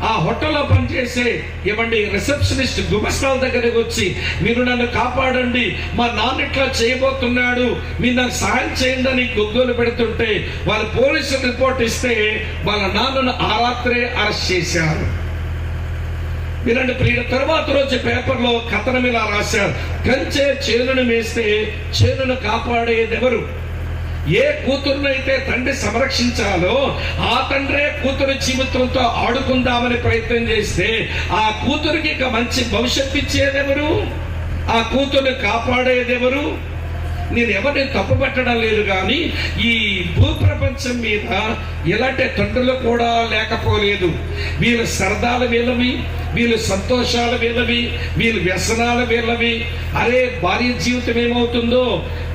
ఆ హోటల్లో పనిచేసే ఇవ్వండి రిసెప్షనిస్ట్ గుమస్తాల దగ్గరికి వచ్చి, మీరు నన్ను కాపాడండి, మా నాన్న ఇట్లా చేయబోతున్నాడు, మీరు నాకు సహాయం చేయండి అని గొగ్గోలు పెడుతుంటే వాళ్ళు పోలీసు రిపోర్ట్ ఇస్తే వాళ్ళ నాన్నను ఆ రాత్రే అరెస్ట్ చేశారు. వినండి ప్రియుల, తర్వాత రోజు పేపర్లో కథనం ఇలా రాశారు, కంచె చేనును మేస్తే చేనును కాపాడేది ఎవరు? ఏ కూతురునైతే తండ్రి సంరక్షించాలో ఆ తండ్రే కూతురు జీవితంతో ఆడుకుందామని ప్రయత్నం చేస్తే ఆ కూతురికి ఇక మంచి భవిష్యత్తు ఇచ్చేదెవరు? ఆ కూతురుని కాపాడేదెవరు? నేను ఎవరిని తప్పు పెట్టడం లేదు, కానీ ఈ భూప్రపంచం మీద ఇలాంటి తండ్రులు కూడా లేకపోలేదు. వీళ్ళ సరదాలు వీళ్ళవి, వీళ్ళ సంతోషాలు వీళ్ళవి, వీళ్ళ వ్యసనాల వీళ్ళవి. అరే భార్య జీవితం ఏమవుతుందో,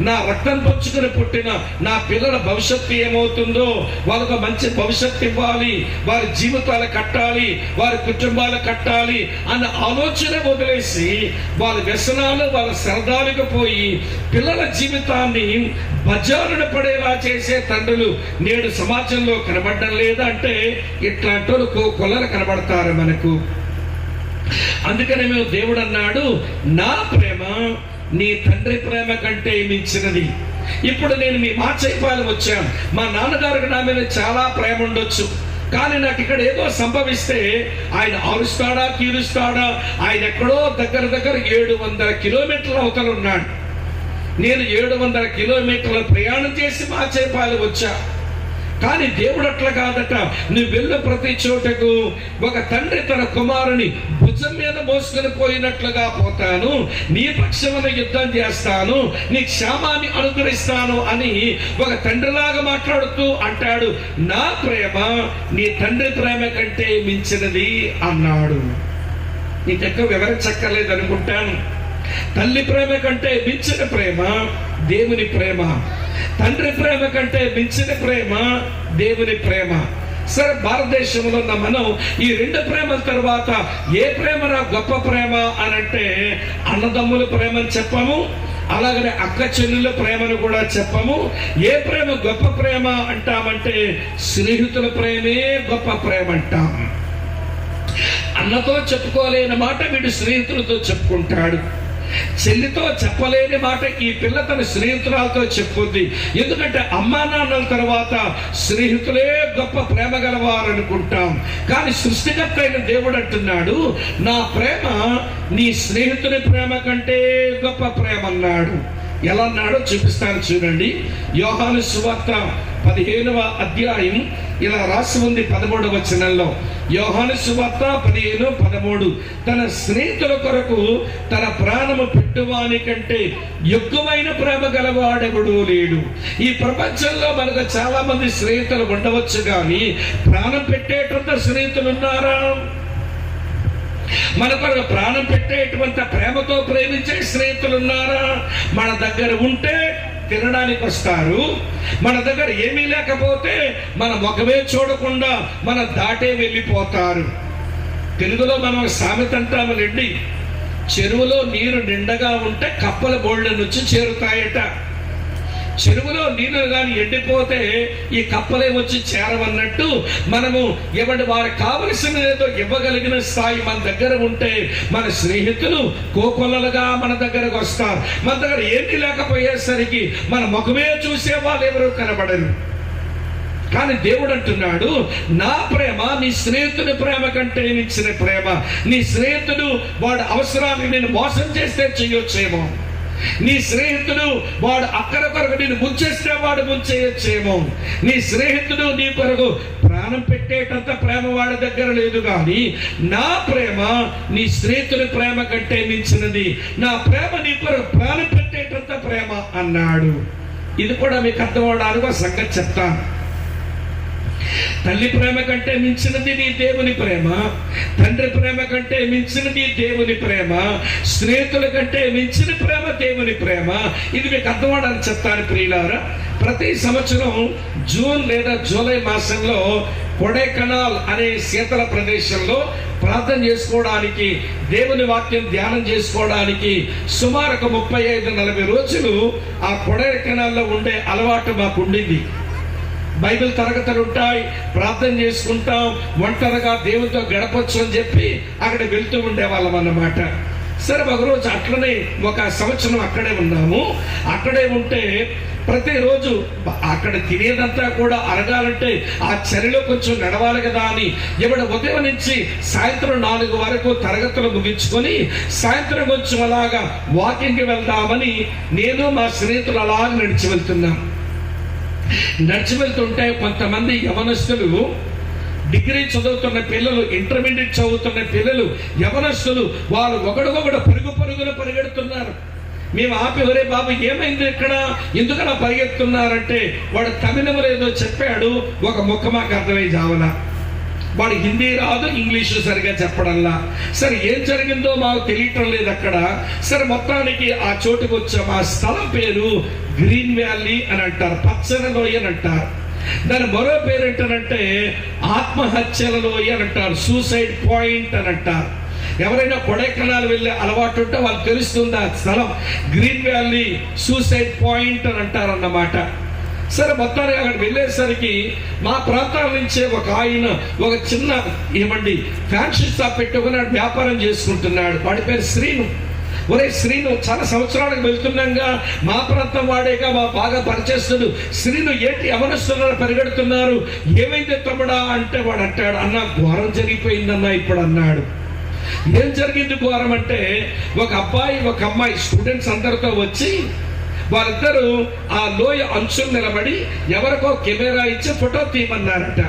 నా రక్తం పంచుకుని పుట్టిన నా పిల్లల భవిష్యత్తు ఏమవుతుందో, వాళ్ళకు మంచి భవిష్యత్తు ఇవ్వాలి, వారి జీవితాలు కట్టాలి, వారి కుటుంబాలు కట్టాలి అన్న ఆలోచన వదిలేసి వాళ్ళ వ్యసనాలు వాళ్ళ సరదాలకు పోయి పిల్లల జీవితాన్ని బజారున పడేలా చేసే తండ్రులు నేడు సమాజంలో కనబడడం లేదంటే ఇట్లాంటి వాళ్ళు కొల్లలు కనబడతారు మనకు. అందుకనే మేము దేవుడు అన్నాడు, నా ప్రేమ నీ తండ్రి ప్రేమ కంటే మించినది. ఇప్పుడు నేను మీ మాచైపాలెం వచ్చాను. మా నాన్నగారికి నా మీద చాలా ప్రేమ ఉండొచ్చు, కానీ నాకు ఇక్కడ ఏదో సంభవిస్తే ఆయన ఆరుస్తాడా తీరుస్తాడా? ఆయన ఎక్కడో దగ్గర 700 కిలోమీటర్ల అవతల ఉన్నాడు. నేను 700 కిలోమీటర్ల ప్రయాణం చేసి మాచైపాలెం వచ్చా. కానీ దేవుడు అట్లా కాదట. నువ్వు వెళ్ళిన ప్రతి చోటకు ఒక తండ్రి తన కుమారుని భుజం మీద మోసుకొని పోయినట్లుగా పోతాను, నీ పక్షమున యుద్ధం చేస్తాను, నీ క్షేమాన్ని అనుగ్రహిస్తాను అని ఒక తండ్రిలాగా మాట్లాడుతూ అంటాడు, నా ప్రేమ నీ తండ్రి ప్రేమ కంటే మించినది అన్నాడు. నీకెక్కువ వివరించక్కర్లేదు అనుకుంటాను. తల్లి ప్రేమ కంటే మించిన ప్రేమ దేవుని ప్రేమ, తండ్రి ప్రేమ కంటే మించిన ప్రేమ దేవుని ప్రేమ. సరే, భారతదేశంలో ఉన్న మనం ఈ 2 ప్రేమల తర్వాత ఏ ప్రేమ నా గొప్ప ప్రేమ అని అంటే అన్నదమ్ముల ప్రేమని చెప్పము, అలాగనే అక్క చెల్లెల ప్రేమను కూడా చెప్పము. ఏ ప్రేమ గొప్ప ప్రేమ అంటామంటే స్నేహితుల ప్రేమే గొప్ప ప్రేమ అంటాం. అన్నతో చెప్పుకోలేని మాట వీడు స్నేహితులతో చెప్పుకుంటాడు. చెల్లితో చెప్పలేని మాట ఈ పిల్ల తన స్నేహితురాలతో చెప్పుకుంది. ఎందుకంటే అమ్మా నాన్నల తర్వాత స్నేహితులే గొప్ప ప్రేమ గలవారు అనుకుంటాం. కానీ సృష్టికర్త అయిన దేవుడు అంటున్నాడు, నా ప్రేమ నీ స్నేహితుని ప్రేమ కంటే గొప్ప ప్రేమ అన్నాడు. ఎలా అన్నాడో చూపిస్తాను చూడండి. యోహాను సువార్త 15వ అధ్యాయం ఇలా రాసి ఉంది 13వ వచనంలో. యోహాను సువార్త 15:13 తన స్నేహితుల కొరకు తన ప్రాణము పెట్టువాని కంటే ఎక్కువైన ప్రేమ గలవాడెవడూ లేడు. ఈ ప్రపంచంలో మనకు చాలా మంది స్నేహితులు ఉండవచ్చు, కానీ ప్రాణం పెట్టేటంత స్నేహితులు ఉన్నారా? మన కొరకు ప్రాణం పెట్టేటువంటి ప్రేమతో ప్రేమించే స్నేహితులు ఉన్నారా? మన దగ్గర ఉంటే తినడానికి వస్తారు, మన దగ్గర ఏమీ లేకపోతే మన ముఖమే చూడకుండా మన దాటే వెళ్ళిపోతారు. తెలుగులో మనం సామెత అంటాములేండి, చెరువులో నీరు నిండగా ఉంటే కప్పల బోళ్ళ నుంచి చేరుతాయట. చెరువులో నీళ్ళు కానీ ఎండిపోతే ఈ కప్పలే వచ్చి చేరవన్నట్టు మనము ఎవరి వారికి కావలసిన ఏదో ఇవ్వగలిగిన స్థాయి మన దగ్గర ఉంటే మన స్నేహితులు కోకొల్లలుగా మన దగ్గరకు వస్తారు. మన దగ్గర ఏమీ లేకపోయేసరికి మన ముఖమే చూసే వాళ్ళు ఎవరు కనబడరు. కానీ దేవుడు అంటున్నాడు, నా ప్రేమ నీ స్నేహితుని ప్రేమ కంటే ఇచ్చిన ప్రేమ. నీ స్నేహితుడు వాడు అవసరాన్ని నేను మోసం చేస్తే చెయ్యొచ్చేమో, నీ స్నేహితుడు వాడు అక్కడ కొరకు నేను ముంచేస్తే వాడు ముంచేయచ్చేమో, నీ స్నేహితుడు నీ కొరకు ప్రాణం పెట్టేటంత ప్రేమ వాడి దగ్గర లేదు. కానీ నా ప్రేమ నీ స్నేహితుని ప్రేమ కంటే మించినది, నా ప్రేమ నీ కొరకు ప్రాణం పెట్టేటంత ప్రేమ అన్నాడు. ఇది కూడా మీకు అర్థమవడానికి ఒక సంగతి చెప్తాను. తల్లి ప్రేమ కంటే మించినది నీ దేవుని ప్రేమ, తండ్రి ప్రేమ కంటే మించినది దేవుని ప్రేమ, స్నేహితుల కంటే మించిన ప్రేమ దేవుని ప్రేమ. ఇది మీకు అర్థమవడానికి చెప్తాను ప్రియులారా. ప్రతి సంవత్సరం జూన్ లేదా జూలై మాసంలో కొడైకెనాల్ అనే శీతల ప్రదేశంలో ప్రార్థన చేసుకోవడానికి, దేవుని వాక్యం ధ్యానం చేసుకోవడానికి సుమారు 35-40 రోజులు ఆ కొడైకెనాల్లో ఉండే అలవాటు మాకు ఉండింది. బైబిల్ తరగతులు ఉంటాయి, ప్రార్థన చేసుకుంటాం, ఒంటరిగా దేవునితో గడపచ్చు అని చెప్పి అక్కడ వెళ్తూ ఉండేవాళ్ళం అన్నమాట. సరే, ఒకరోజు అట్లనే ఒక సంవత్సరం అక్కడే ఉన్నాము. అక్కడే ఉంటే ప్రతిరోజు అక్కడ తినేదంతా కూడా అరగాలంటే ఆ చలిలో కొంచెం నడవాలి కదా అని ఎవడ ఉదయం నుంచి సాయంత్రం 4 వరకు తరగతులు ముగించుకొని సాయంత్రం కొంచెం అలాగా వాకింగ్కి వెళ్దామని నేను మా స్నేహితులు అలాగ నడిచి వెళ్తున్నాం. నడిచి వెళ్తుంటే కొంతమంది యవనస్తులు, డిగ్రీ చదువుతున్న పిల్లలు, ఇంటర్మీడియట్ చదువుతున్న పిల్లలు, యవనస్తులు, వాళ్ళు ఒకడొకడు పరుగున పరిగెడుతున్నారు. మేము ఆపి, ఒరే బాబు ఏమైంది ఇక్కడ, ఎందుకలా పరిగెత్తున్నారంటే వాడు తమిళంలో ఏదో చెప్పాడు, ఒక ముక్క మాకు అర్థమై జావలా. వాడు హిందీ రాదు, ఇంగ్లీషు సరిగా చెప్పడంలా. సరే ఏం జరిగిందో మాకు తెలియటం లేదు అక్కడ. సరే మొత్తానికి ఆ చోటుకు వచ్చాం. ఆ స్థలం పేరు గ్రీన్ వ్యాలీ అని అంటారు, పచ్చని లోయ అని అంటారు. దాని మరో పేరు ఏంటంటే ఆత్మహత్యల లోయ అని అంటారు, సూసైడ్ పాయింట్ అని అంటారు. ఎవరైనా కొడైకెనాల్ వెళ్ళే అలవాటు ఉంటే వాళ్ళు తెలుస్తుంది ఆ స్థలం గ్రీన్ వ్యాలీ సూసైడ్ పాయింట్ అని అంటారు అన్నమాట. సరే మొత్తానికి అక్కడ వెళ్ళేసరికి మా ప్రాంతాల నుంచే ఒక ఆయన ఒక చిన్న ఫ్యాన్సీ షాప్ పెట్టుకుని వ్యాపారం చేసుకుంటున్నాడు. వాడి పేరు శ్రీను. ఒరే శ్రీను, చాలా సంవత్సరాలకు వెళ్తున్నాగా, మా ప్రాంతం వాడేగా, మా బాగా పరిచేస్తుడు శ్రీను, ఏంటి యవనస్తున్నారు పరిగెడుతున్నారు, ఏమైంది తమ్ముడా అంటే వాడు అంటాడు, అన్న ఘోరం జరిగిపోయిందన్న ఇప్పుడు అన్నాడు. ఏం జరిగింది ఘోరం అంటే, ఒక అబ్బాయి ఒక అమ్మాయి స్టూడెంట్స్ అందరితో వచ్చి వాళ్ళిద్దరూ ఆ లోయ అంచులు నిలబడి ఎవరికో కెమెరా ఇచ్చి ఫోటో తీయమన్నారట.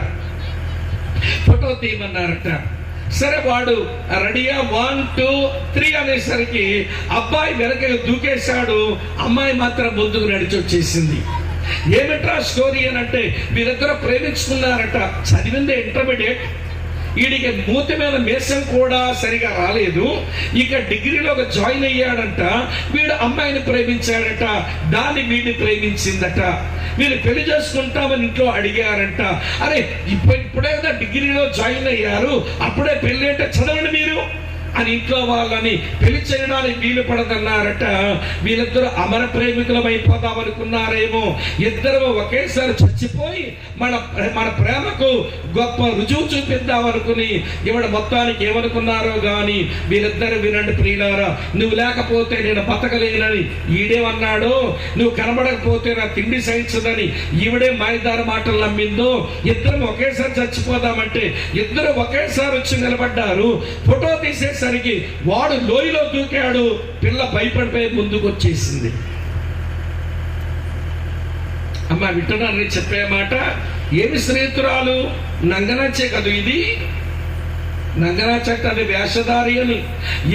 సరే వాడు రెడీయా 1 2 3 అనేసరికి అబ్బాయి వెనక దూకేశాడు, అమ్మాయి మాత్రం ముందుకు నడిచి వచ్చేసింది. ఏమిట్రా స్టోరీ అని అంటే, వీరిద్దరూ ప్రేమించుకున్నారట. చదివింది ఇంటర్మీడియట్, వీడికి మూతి మీద మేసం కూడా సరిగా రాలేదు. ఇక డిగ్రీలోకి జాయిన్ అయ్యాడంట. వీడు అమ్మాయిని ప్రేమించాడట, దాన్ని వీడిని ప్రేమించిందట. వీళ్ళు పెళ్లి చేసుకుంటామని ఇంట్లో అడిగారంట. అరే ఇప్పుడే కదా డిగ్రీలో జాయిన్ అయ్యారు, అప్పుడే పెళ్లి అంటే చదవండి మీరు అని ఇంట్లో వాళ్ళని పెళ్లి చేయడానికి వీలు పడదన్నారట. వీళ్ళిద్దరూ అమర ప్రేమికులం అయిపోదాం అనుకున్నారేమో. ఇద్దరు ఒకేసారి చచ్చిపోయి మన ప్రేమకు గొప్ప రుజువు చూపిద్దాం అనుకుని ఇవిడ మొత్తానికి ఏమనుకున్నారో గాని, వీళ్ళిద్దరు వినండి ప్రియులారా, నువ్వు లేకపోతే నేను బతకలేనని ఈడేమన్నాడో, నువ్వు కనబడకపోతే నా తిండి సహించదని ఈవిడే మాయదార మాటలు నమ్మిందో. ఇద్దరు ఒకేసారి చచ్చిపోదామంటే ఇద్దరు ఒకేసారి వచ్చి నిలబడ్డారు. ఫోటో తీసేసరికి వాడు లోయలో దూకాడు, పిల్ల భయపడిపోయి ముందుకు వచ్చేసింది. అమ్మ వింటున్నారని చెప్పే మాట, ఏమి స్నేహితురాలు నంగనచ్చే కదూ ఇది, నంగనచ్చట అని వేషధారి అని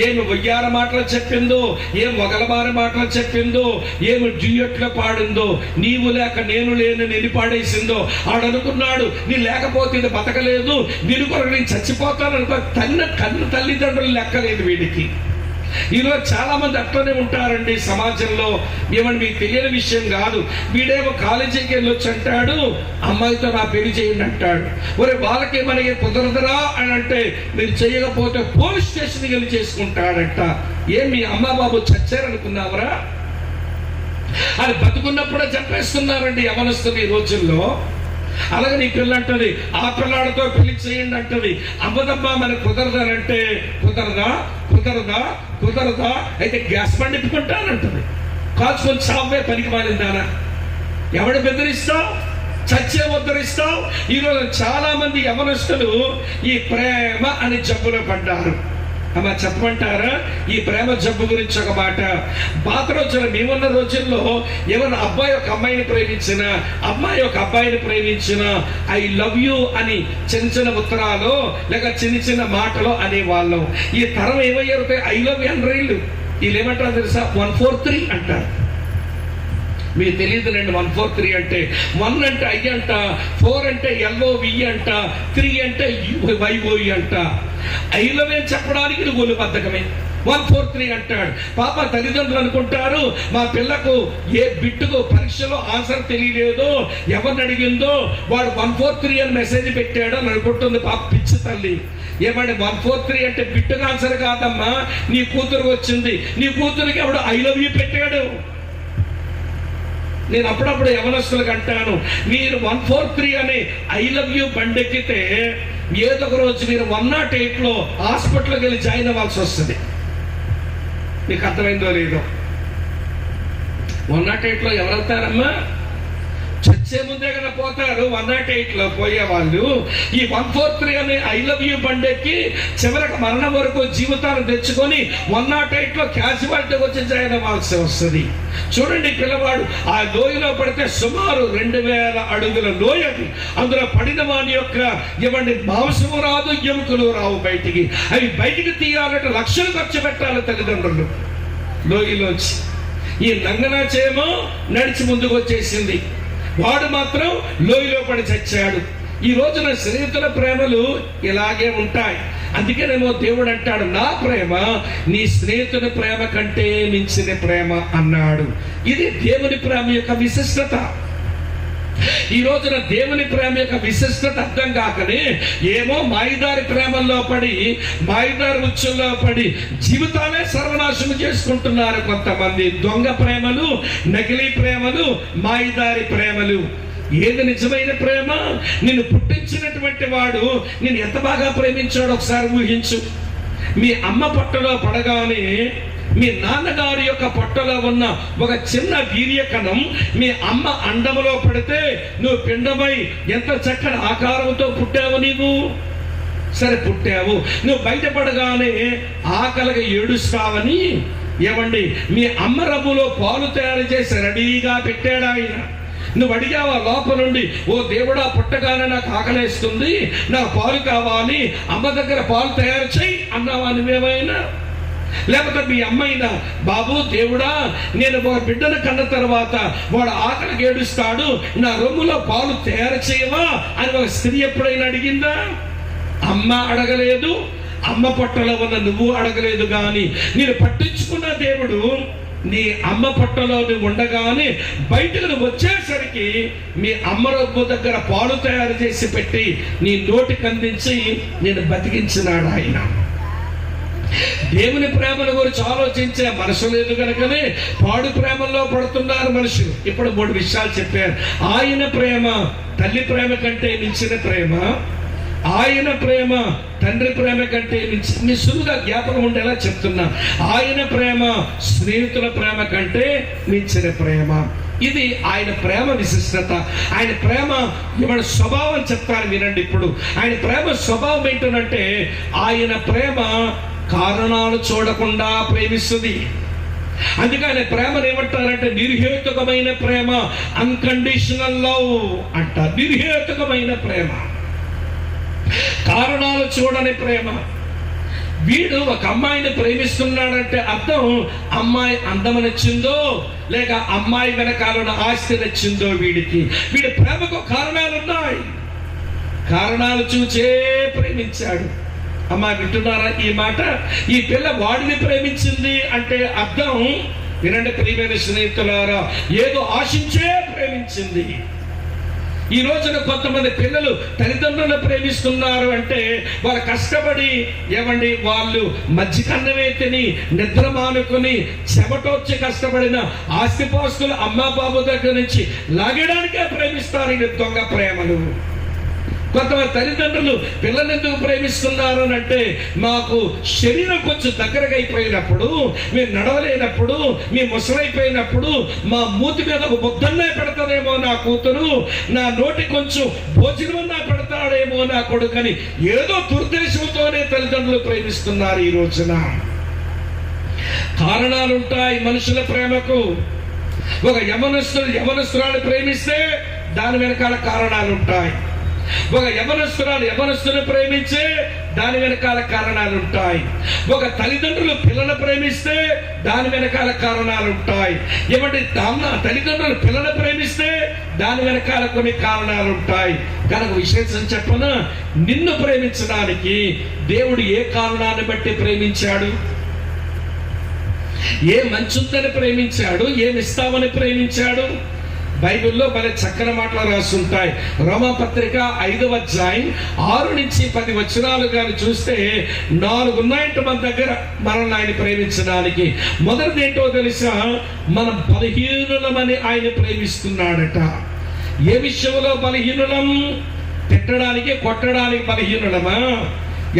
ఏమి వయ్యార మాటలు చెప్పిందో, ఏం వగలబారి మాటలు చెప్పిందో, ఏమి డ్యూయెట్లో పాడిందో, నీవు లేక నేను లేని నెలి పాడేసిందో. ఆడనుకున్నాడు నీ లేకపోతే ఇది బతకలేదు, నేను కొరకు నేను చచ్చిపోతాను అనుకో. కన్ను తల్లిదండ్రులు లెక్కలేదు వీడికి. ఈరోజు చాలా మంది అట్లనే ఉంటారండి సమాజంలో. ఏమని మీకు తెలియని విషయం కాదు. వీడేమో కాలేజీకి వెళ్ళొచ్చి అంటాడు, అమ్మాయితో నా పెళ్లి చేయండి అంటాడు. ఒరే వాళ్ళకి మనకి కుదరదురా అని అంటే, మీరు చేయకపోతే పోలీస్ స్టేషన్కి వెళ్ళి చేసుకుంటాడట. ఏం మీ అమ్మ బాబు చచ్చారనుకున్నావరా అని బతుకున్నప్పుడే చంపేస్తున్నారండి యవనస్తులు ఈ రోజుల్లో. అలాగే నీ పిల్ల అంటది, ఆ పిల్లాడితో పెళ్లి చేయండి అంటది. అమ్మదమ్మా మనకు కుదరదానంటే, కుదరదా అయితే గ్యాస్ బండి పెట్టుకుంటానంటది. కాల్చుకొని చావే పనికి మారిందానా, ఎవడు బెదిరిస్తావు, చచ్చే ఉద్ధరిస్తావు. ఈరోజు చాలా మంది యవనస్తులు ఈ ప్రేమ అని జబ్బులో పడ్డారు. అమ్మ చెప్పమంటారా ఈ ప్రేమ జబ్బు గురించి ఒక మాట. పాత రోజుల్లో మేమున్న రోజుల్లో ఎవరు అబ్బాయి ఒక అమ్మాయిని ప్రేమించిన, అమ్మాయి ఒక అబ్బాయిని ప్రేమించిన, ఐ లవ్ యూ అని చిన్న చిన్న ఉత్తరాలు లేక చిన్న చిన్న మాటలు అనేవాళ్ళం. ఈ తరం ఏమయ్యారు, ఐ లవ్ యూ అండ్రీళ్ళు. వీళ్ళు ఏమంటారు తెలుసా, 143 అంటారు. మీకు తెలియదులేండి 143 అంటే. 1 అంటే ఐ అంట, 4 అంటే LOV అంట, 3 అంటే YOE అంట. ఐలవే చెప్పడానికి ఇది ఒళ్ళు బద్ధకమే. 143 అంటాడు. పాప తల్లిదండ్రులు అనుకుంటారు, మా పిల్లకు ఏ బిట్టుకు పరీక్షలో ఆన్సర్ తెలియలేదో, ఎవరిని అడిగిందో వాడు 143 అని మెసేజ్ పెట్టాడు అని అనుకుంటుంది పాప పిచ్చి తల్లి. ఏమంటే 143 అంటే బిట్టుకు ఆన్సర్ కాదమ్మా, నీ కూతురు వచ్చింది, నీ కూతురికి ఎవడు ఐ లవ్ యూ పెట్టాడు. నేను అప్పుడప్పుడు యవనస్తులకు అంటాను, మీరు 143 అనే ఐ లవ్ యూ బండెక్కితే ఏదో ఒక రోజు మీరు 108లో హాస్పిటల్కి వెళ్ళి జాయిన్ అవ్వాల్సి వస్తుంది. మీకు అర్థమైందో లేదో. 108లో ఎవరు వెళ్తారమ్మా, చచ్చే ముందే కదా పోతారు. 108లో పోయేవాళ్ళు ఈ 143 అనే ఐ లవ్ యూ బండెక్కి చివరికి మరణం వరకు జీవితాన్ని తెచ్చుకొని 108లో క్యాజువాలిటీ వచ్చి జాయిన్ అవ్వాల్సి వస్తుంది. చూడండి, పిల్లవాడు ఆ లోయలో పడితే సుమారు 2000 అడుగుల లోయది. అందులో పడిన వాని యొక్క మాంసము రాదు, ఎముకలు రావు బయటికి. అవి బయటికి తీయాలంటే లక్షలు ఖర్చు పెట్టాలి తల్లిదండ్రులు లోయలోంచి. ఈ నంగనాచేమో నడిచి ముందుకు వచ్చేసింది, వాడు మాత్రం లోయలో పడి చచ్చాడు. ఈ రోజున స్నేహితుల ప్రేమలు ఇలాగే ఉంటాయి. అందుకేనేమో దేవుడు అంటాడు, నా ప్రేమ నీ స్నేహితుని ప్రేమ కంటే మించిన ప్రేమ అన్నాడు. ఇది దేవుని ప్రేమ యొక్క విశిష్టత. ఈ రోజున దేవుని ప్రేమ యొక్క విశిష్టత అర్థం కాకనే ఏమో మాయిదారి ప్రేమల్లో పడి, మాయిదారి ఉచ్చుల్లో పడి జీవితాలే సర్వనాశనం చేసుకుంటున్నారు కొంతమంది. దొంగ ప్రేమలు, నకిలీ ప్రేమలు, మాయిదారి ప్రేమలు. ఏది నిజమైన ప్రేమ? నిన్ను పుట్టించినటువంటి వాడు నేను ఎంత బాగా ప్రేమించాడో ఒకసారి ఊహించు. మీ అమ్మ పొట్టలో పడగానే మీ నాన్నగారి యొక్క పొట్టలో ఉన్న ఒక చిన్న వీర్యకణం మీ అమ్మ అండములో పడితే నువ్వు పిండమై ఎంత చక్కని ఆకారంతో పుట్టావు. నీవు సరే పుట్టావు, నువ్వు బయటపడగానే ఆకలిగా ఏడుస్తావని ఏమండి మీ అమ్మ రవ్వులో పాలు తయారు చేసి రెడీగా పెట్టాడు ఆయన. నువ్వు అడిగావా లోపల నుండి, ఓ దేవుడా పుట్టగానే నాకు ఆకలేస్తుంది, నాకు పాలు కావాలి, అమ్మ దగ్గర పాలు తయారు చేయి అన్నావా నువ్వేమైనా? లేకపోతే మీ అమ్మైనా, బాబు దేవుడా నేను ఒక బిడ్డను కన్న తర్వాత వాడు ఆకలికి ఏడుస్తాడు, నా రొమ్ములో పాలు తయారు చేయవా అని ఒక స్త్రీ ఎప్పుడైనా అడిగిందా? అమ్మ అడగలేదు, అమ్మ పొట్టలో ఉన్న నువ్వు అడగలేదు. కానీ నేను పట్టించుకున్న దేవుడు నీ అమ్మ పొట్టలో నువ్వు ఉండగానే బయటకు నువ్వు వచ్చేసరికి మీ అమ్మ రొమ్ము దగ్గర పాలు తయారు చేసి పెట్టి నీ నోటికి అందించి నేను బతికించినాడు ఆయన. దేవుని ప్రేమల గురించి ఆలోచించే మనసు లేదు కనుకనే పాడు ప్రేమల్లో పడుతున్నారు మనుషులు. ఇప్పుడు 3 విషయాలు చెప్పారు. ఆయన ప్రేమ తల్లి ప్రేమ కంటే మించిన ప్రేమ, ఆయన ప్రేమ తండ్రి ప్రేమ కంటే మీ సులువుగా జ్ఞాపకం ఉండేలా చెప్తున్నా. ఆయన ప్రేమ స్నేహితుల ప్రేమ కంటే మించిన ప్రేమ. ఇది ఆయన ప్రేమ విశిష్టత. ఆయన ప్రేమ ఇవాళ స్వభావం చెప్తాను వినండి. ఇప్పుడు ఆయన ప్రేమ స్వభావం ఏంటంటే ఆయన ప్రేమ కారణాలు చూడకుండా ప్రేమిస్తుంది. అందుకే ఆయన ప్రేమను ఏమంటారంటే నిర్హేతుకమైన ప్రేమ, అన్కండిషనల్ లవ్ అంట. నిర్హేతుకమైన ప్రేమ, కారణాలు చూడని ప్రేమ. వీడు ఒక అమ్మాయిని ప్రేమిస్తున్నాడంటే అర్థం అమ్మాయి అందం నచ్చిందో లేక అమ్మాయి వెనకాలన ఆస్తి నచ్చిందో వీడికి. వీడి ప్రేమకు కారణాలు ఉన్నాయి, కారణాలు చూచే ప్రేమించాడు. అమ్మాయి వింటున్నారా ఈ మాట? ఈ పిల్ల వాడిని ప్రేమించింది అంటే అర్థం వినండి ప్రియమైన స్నేహితులారా, ఏదో ఆశించే ప్రేమించింది. ఈ రోజున కొంతమంది పిల్లలు తల్లిదండ్రులను ప్రేమిస్తున్నారు అంటే వాళ్ళు కష్టపడి ఏమండి వాళ్ళు మధ్యకన్నమే తిని నిద్ర మానుకొని చెమటొచ్చి కష్టపడిన ఆస్తిపాస్తులు అమ్మా బాబు దగ్గర నుంచి లాగడానికే ప్రేమిస్తారు. ఇది దొంగ ప్రేమలు. కొంతమంది తల్లిదండ్రులు పిల్లలు ఎందుకు ప్రేమిస్తున్నారు అని అంటే మాకు శరీరం కొంచెం దగ్గరగా అయిపోయినప్పుడు, మేము నడవలేనప్పుడు, మేము ముసలైపోయినప్పుడు మా మూతి మీద ఒక ముద్దన్నే పెడతానేమో నా కూతురు, నా నోటి కొంచెం భోజనమన్నా పెడతాడేమో నా కొడుకని ఏదో దుర్దేశంతోనే తల్లిదండ్రులు ప్రేమిస్తున్నారు. ఈ రోజున కారణాలుంటాయి మనుషుల ప్రేమకు. ఒక యవనస్తురాలు ప్రేమిస్తే దాని వెనకాల కారణాలుంటాయి. ఒక యవనస్తుని ప్రేమించే దాని వెనకాల కారణాలు ఉంటాయి. ఒక తల్లిదండ్రులు పిల్లలు ప్రేమిస్తే దాని వెనకాల కారణాలు ఉంటాయి. ఏమంటే తల్లిదండ్రులు పిల్లలు ప్రేమిస్తే దాని వెనకాల కొన్ని కారణాలు ఉంటాయి. కనుక విశేషం చెప్పన, నిన్ను ప్రేమించడానికి దేవుడు ఏ కారణాన్ని బట్టి ప్రేమించాడు? ఏ మంచుందని ప్రేమించాడు? ఏమిస్తామని ప్రేమించాడు? బైబిల్లో భలే చక్కని మాటలు రాస్తుంటాయి. రోమాపత్రిక 5వ అధ్యాయం 6 నుంచి 10 వచనాలు కానీ చూస్తే 4 ఉన్నాయంట మన దగ్గర మనల్ని ఆయన ప్రేమించడానికి. మొదటిది ఏంటో తెలుసా? మనం బలహీనులమని ఆయన ప్రేమిస్తున్నాడట. ఏ విషయంలో బలహీనులం? తిట్టడానికి కొట్టడానికి బలహీనులమా?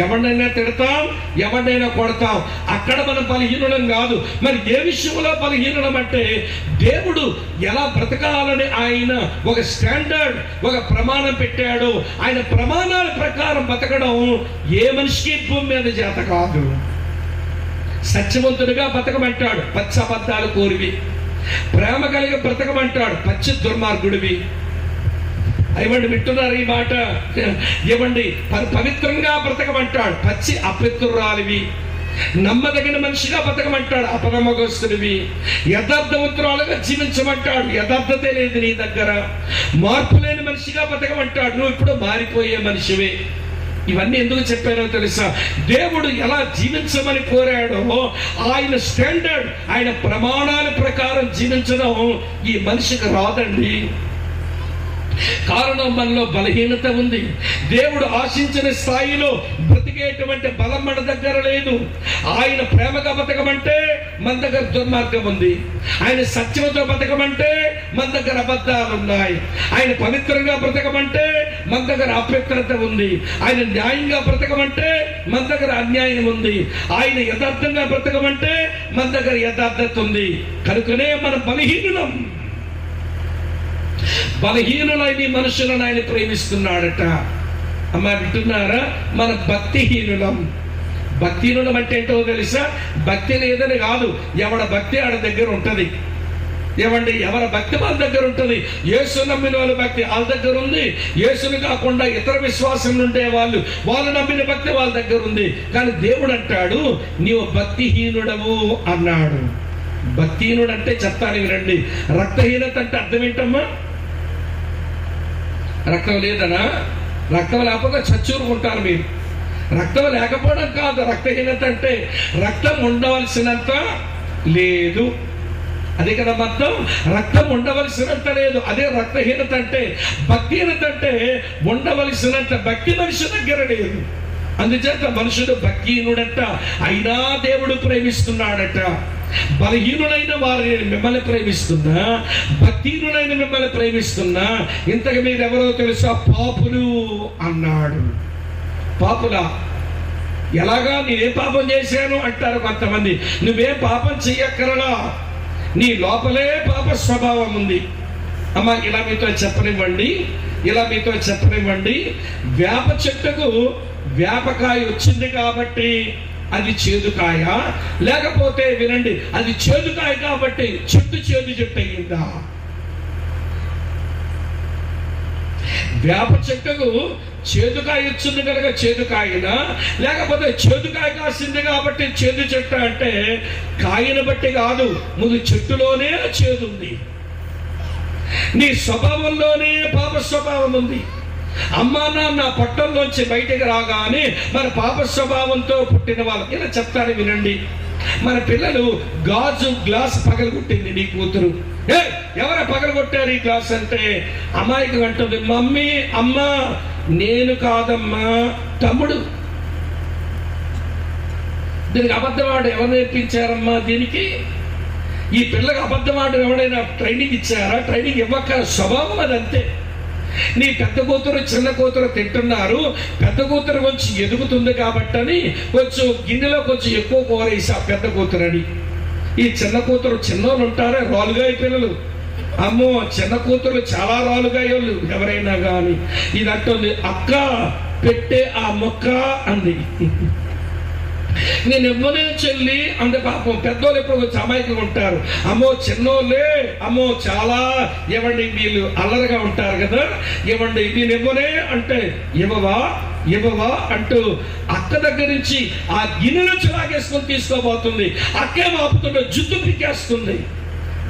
ఎవరినైనా తిడతాం, ఎవరినైనా కొడతాం, అక్కడ మనం బలహీనులం కాదు. మరి ఏ విషయంలో బలహీనులం అంటే దేవుడు ఎలా బ్రతకాలని ఆయన ఒక స్టాండర్డ్, ఒక ప్రమాణం పెట్టాడు. ఆయన ప్రమాణాల ప్రకారం బతకడం ఏ మనిషికి భూమి మీద చేత కాదు. సత్యవంతుడిగా బతకమంటాడు, పచ్చి అబద్ధాలు కోరివి. ప్రేమ కలిగి బ్రతకమంటాడు, పచ్చి దుర్మార్గుడివి. ఏమండి వింటున్నారు ఈ మాట? ఏమండి పవిత్రంగా బ్రతకమంటాడు, పచ్చి అపవిత్రురాలివి. నమ్మదగిన మనిషిగా బతకమంటాడు, అపనమ్మకస్తుడివి. యథార్థవంతురాలుగా జీవించమంటాడు, యథార్థతే లేదు నీ దగ్గర. మార్పు లేని మనిషిగా బతకమంటాడు, నువ్వు ఇప్పుడు మారిపోయే మనిషివే. ఇవన్నీ ఎందుకు చెప్పారో తెలుసా? దేవుడు ఎలా జీవించమని కోరాడో ఆయన స్టాండర్డ్, ఆయన ప్రమాణాల ప్రకారం జీవించడం ఈ మనిషికి రాదండి. కారణం మనలో బలహీనత ఉంది. దేవుడు ఆశించిన స్థాయిలో బ్రతికేటువంటి బలం మన దగ్గర లేదు. ఆయన ప్రేమగా బతకమంటే మన దగ్గర దుర్మార్గం ఉంది. ఆయన సత్యంతో బతకమంటే మన దగ్గర అబద్ధాలు ఉన్నాయి. ఆయన పవిత్రంగా బ్రతకమంటే మన దగ్గర అపవిత్రత ఉంది. ఆయన న్యాయంగా బ్రతకమంటే మన దగ్గర అన్యాయం ఉంది. ఆయన యథార్థంగా బ్రతకమంటే మన దగ్గర యథార్థత ఉంది. కనుకనే మన బలహీనులం. బలహీనులైన మనుషులను ఆయన ప్రేమిస్తున్నాడట. అమ్మ వింటున్నారా? మన భక్తిహీనులం. భక్తిహీనులం అంటే ఏంటో తెలుసా? భక్తి లేదని కాదు, ఎవడ భక్తి ఆడ దగ్గర ఉంటది. ఏమండి, ఎవరి భక్తి వాళ్ళ దగ్గర ఉంటుంది. యేసు నమ్మిన వాళ్ళ భక్తి వాళ్ళ దగ్గర ఉంది. యేసుని కాకుండా ఇతర విశ్వాసం ఉండే వాళ్ళు నమ్మిన భక్తి వాళ్ళ దగ్గర ఉంది. కానీ దేవుడు అంటాడు, నీవు భక్తిహీనుడవు అన్నాడు. భక్తిహీనుడు అంటే చెప్తాను వినండి. రక్తహీనత అంటే అర్థం ఏంటమ్మా? రక్తం లేదనా? రక్తం లేకపోతే చచ్చూరుకుంటారు మీరు. రక్తం లేకపోవడం కాదు రక్తహీనత అంటే, రక్తం ఉండవలసినంత లేదు. అదే కదా అర్థం. రక్తం ఉండవలసినంత లేదు, అదే రక్తహీనత అంటే. భక్తిహీనత అంటే ఉండవలసినంత భక్తి మనిషి దగ్గర లేదు. అందుచేత మనుషుడు భక్తిహీనుడట, అయినా దేవుడు ప్రేమిస్తున్నాడట. బలహీనులైన వారిని మిమ్మల్ని ప్రేమిస్తున్నా, భక్తిహీనులైన మిమ్మల్ని ప్రేమిస్తున్నా. ఇంతకు మీరు ఎవరో తెలుసా? పాపులు అన్నాడు. పాపులా? ఎలాగా? నేనేం పాపం చేశాను అంటారు కొంతమంది. నువ్వేం పాపం చెయ్యక్కరలా, నీ లోపలే పాప స్వభావం ఉంది. అమ్మ ఇలా మీతో చెప్పనివ్వండి. వేప చెట్టుకు వేపకాయ వచ్చింది కాబట్టి అది చేదుకాయ, లేకపోతే వినండి, అది చేదుకాయ కాబట్టి చెట్టు చెట్టు అయ్యిందా? వేప చెట్టుకు చేదుకాయ వచ్చింది కనుక చేదుకాయనా, లేకపోతే చేదుకాయ కాసింది కాబట్టి చేదు చెట్టు అంటే కాయను బట్టి కాదు, ముందు చెట్టులోనే చేదుంది. నీ స్వభావంలోనే పాప స్వభావం ఉంది. అమ్మా నాన్న పొట్టంలోంచి బయటకు రాగానే మన పాప స్వభావంతో పుట్టిన వాళ్ళు. ఇలా చెప్తాను వినండి. మన పిల్లలు గాజు గ్లాస్ పగలగొట్టింది నీ కూతురు. ఎవరు పగలగొట్టారు ఈ గ్లాస్ అంటే అమ్మాయికి అంటుంది, మమ్మీ అమ్మా. నేను కాదమ్మా, తమ్ముడు. దీనికి అబద్ధవాడు ఎవరు నేర్పించారమ్మా? దీనికి ఈ పిల్లకి అబద్ధవాడు ఎవరైనా ట్రైనింగ్ ఇచ్చారా? ట్రైనింగ్ ఇవ్వక స్వభావం అదంతే. నీ పెద్ద కూతురు చిన్న కూతురు తింటున్నారు, పెద్ద కూతురు కొంచెం ఎదుగుతుంది కాబట్టి కొంచెం గిన్నెలో కొంచెం ఎక్కువ కూర వేసా పెద్ద కూతురని. ఈ చిన్న కూతురు చిన్నోళ్ళు ఉంటారా రాలుగాయ పిల్లలు, అమ్మో చిన్న కూతురు చాలా రాలుగాయోళ్ళు ఎవరైనా కానీ. ఇది అంటుంది, అక్క పెట్టే ఆ మొక్క అంది. నేను ఇవ్వనే చెల్లి అంత. పాపం పెద్దోళ్ళు ఎప్పుడు కొంచెం అమాయకులు ఉంటారు. అమ్మో చిన్నోళ్ళే, అమ్మో చాలా ఇవ్వండి, వీళ్ళు అల్లరిగా ఉంటారు కదా, ఇవ్వండి నేను ఇవ్వనే అంటే ఇవ్వవా అంటూ అక్క దగ్గర నుంచి ఆ గిన్నెలు లాగేసుకొని తీసుకోబోతుంది. అక్కే ఆపుతుంటే జుట్టు పిక్కేస్తుంది.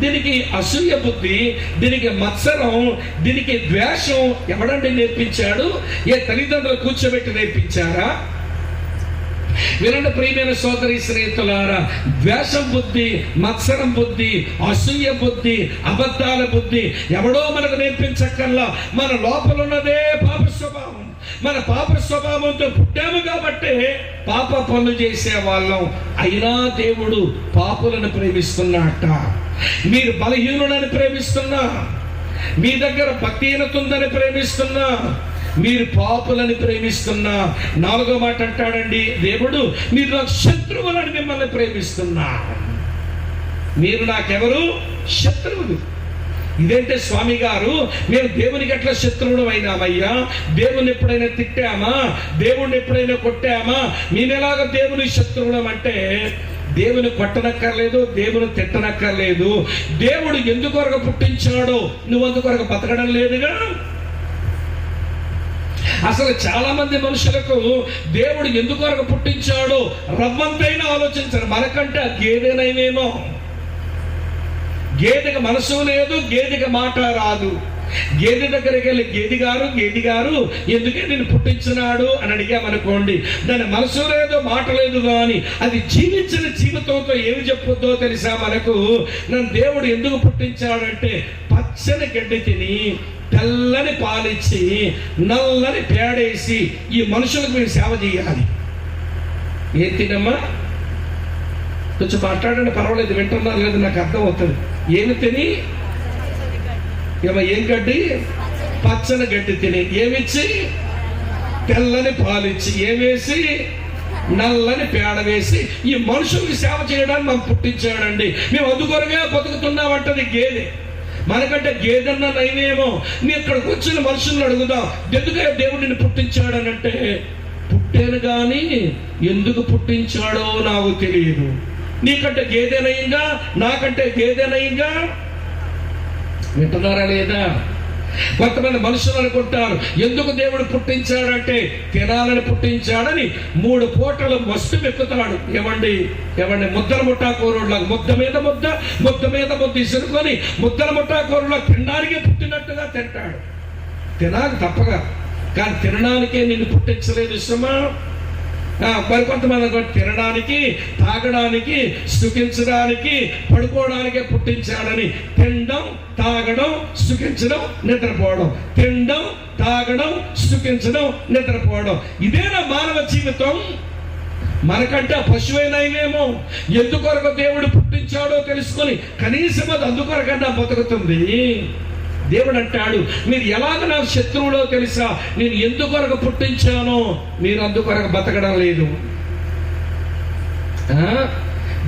దీనికి అసూయ బుద్ధి, దీనికి మత్సరం, దీనికి ద్వేషం ఎవడండి నేర్పించాడు? ఏ తల్లిదండ్రులు కూర్చోబెట్టి నేర్పించారా? వినండి ప్రియమైన సోదరి స్నేహితులారా, ద్వేషం బుద్ధి, మత్సరం బుద్ధి, అసూయ బుద్ధి, అబద్ధాల బుద్ధి ఎవడో మనకు నేర్పించక్కల్లా. మన లోపల ఉన్నదే పాప స్వభావం. మన పాప స్వభావంతో పుట్టాము కాబట్టి పాప పనులు చేసే వాళ్ళం. అయినా దేవుడు పాపులను ప్రేమిస్తున్నట్ట. మీరు బలహీనులని ప్రేమిస్తున్నా, మీ దగ్గర భక్తిహీనత ఉందని ప్రేమిస్తున్నా, మీరు పాపులని ప్రేమిస్తున్నా. 4వ మాట అంటాడండి దేవుడు, మీరు నాకు శత్రువులని మిమ్మల్ని ప్రేమిస్తున్నా. మీరు నాకెవరు? శత్రువులు. ఇదేంటే స్వామి గారు, మేము దేవునికి ఎట్లా శత్రువుడు అయినామయ్యా? దేవుని ఎప్పుడైనా తిట్టామా? దేవుణ్ణి ఎప్పుడైనా కొట్టామా? మేమెలాగా దేవుని శత్రువులం అంటే, దేవుని కొట్టనక్కర్లేదు, దేవుని తిట్టనక్కర్లేదు. దేవుడు ఎందుకొరకు పుట్టించాడో నువ్వు అందుకొరకు బతకడం లేదుగా. అసలు చాలా మంది మనుషులకు దేవుడు ఎందుకొరకు పుట్టించాడో రవ్వంతైనా ఆలోచించరు. మనకంటే ఆ గేదెనైనేమో. గేదెకి మనసు లేదు, గేదెకి మాట రాదు. గేదె దగ్గరికి వెళ్ళి గేది గారు ఎందుకే నేను పుట్టించినాడు అని అడిగామనుకోండి, దాని మనసు లేదు, మాట లేదు, కానీ అది జీవించిన జీవితంతో ఏమి చెప్పుద్దో తెలుసా మనకు? నన్ను దేవుడు ఎందుకు పుట్టించాడంటే పచ్చని గడ్డి తిని తెల్లని పాలిచ్చి నల్లని పేడేసి ఈ మనుషులకు మీరు సేవ చేయాలి. ఏం తినమ్మా? కొంచెం మాట్లాడండి, పర్వాలేదు, వింటున్నారు లేదు, నాకు అర్థం అవుతుంది. ఏమి తిని? ఏం గడ్డి? పచ్చని గడ్డి తిని. ఏమిచ్చి? తెల్లని పాలిచ్చి. ఏమేసి? నల్లని పేడ వేసి ఈ మనుషులకి సేవ చేయడానికి మనం పుట్టించాడండి. మేము అందుకొరగా బతుకుతున్నామంటది గేదె. మనకంటే గేదెన్న నైనేమో. నీ ఇక్కడికి వచ్చిన మనుషులను అడుగుదాం, ఎందుకే దేవుడిని పుట్టించాడనంటే, పుట్టాను కానీ ఎందుకు పుట్టించాడో నాకు తెలియదు. నీకంటే గేదెనయ్యిందా? నాకంటే గేదెనయ్యిందా? వింటున్నారా లేదా? కొంతమంది మనుషులు అనుకుంటారు ఎందుకు దేవుడు పుట్టించాడంటే తినాలని పుట్టించాడని 3 పూటలు మస్తు మెక్కుతాడు. ఏమండి ముద్దల ముఠాకోరులాగా ముద్ద మీద ముద్ద ఇసురుకొని ముద్దల ముఠాకోరులా తినడానికే పుట్టినట్టుగా తింటాడు. తినాలి తప్పగా, కానీ తినడానికే నిన్ను పుట్టించలేదు ఇష్టమా? మరికొంతమంది తినడానికి, తాగడానికి, సుఖించడానికి, పడుకోవడానికే పుట్టించాడని తినడం, తాగడం, సుఖించడం, నిద్రపోవడం, తినడం, తాగడం, సుఖించడం, నిద్రపోవడం, ఇదేనా మానవ జీవితం? మనకంటే పశువైనవేమో. ఎందుకొరకు దేవుడు పుట్టించాడో తెలుసుకొని కనీసం అది అందుకొరకన్నా బతుకుతుంది. దేవుడు అంటాడు, మీరు ఎలాగ నా శత్రువులో తెలుసా? నేను ఎందుకొరకు పుట్టించానో మీరు అందుకొరకు బతకడం లేదు.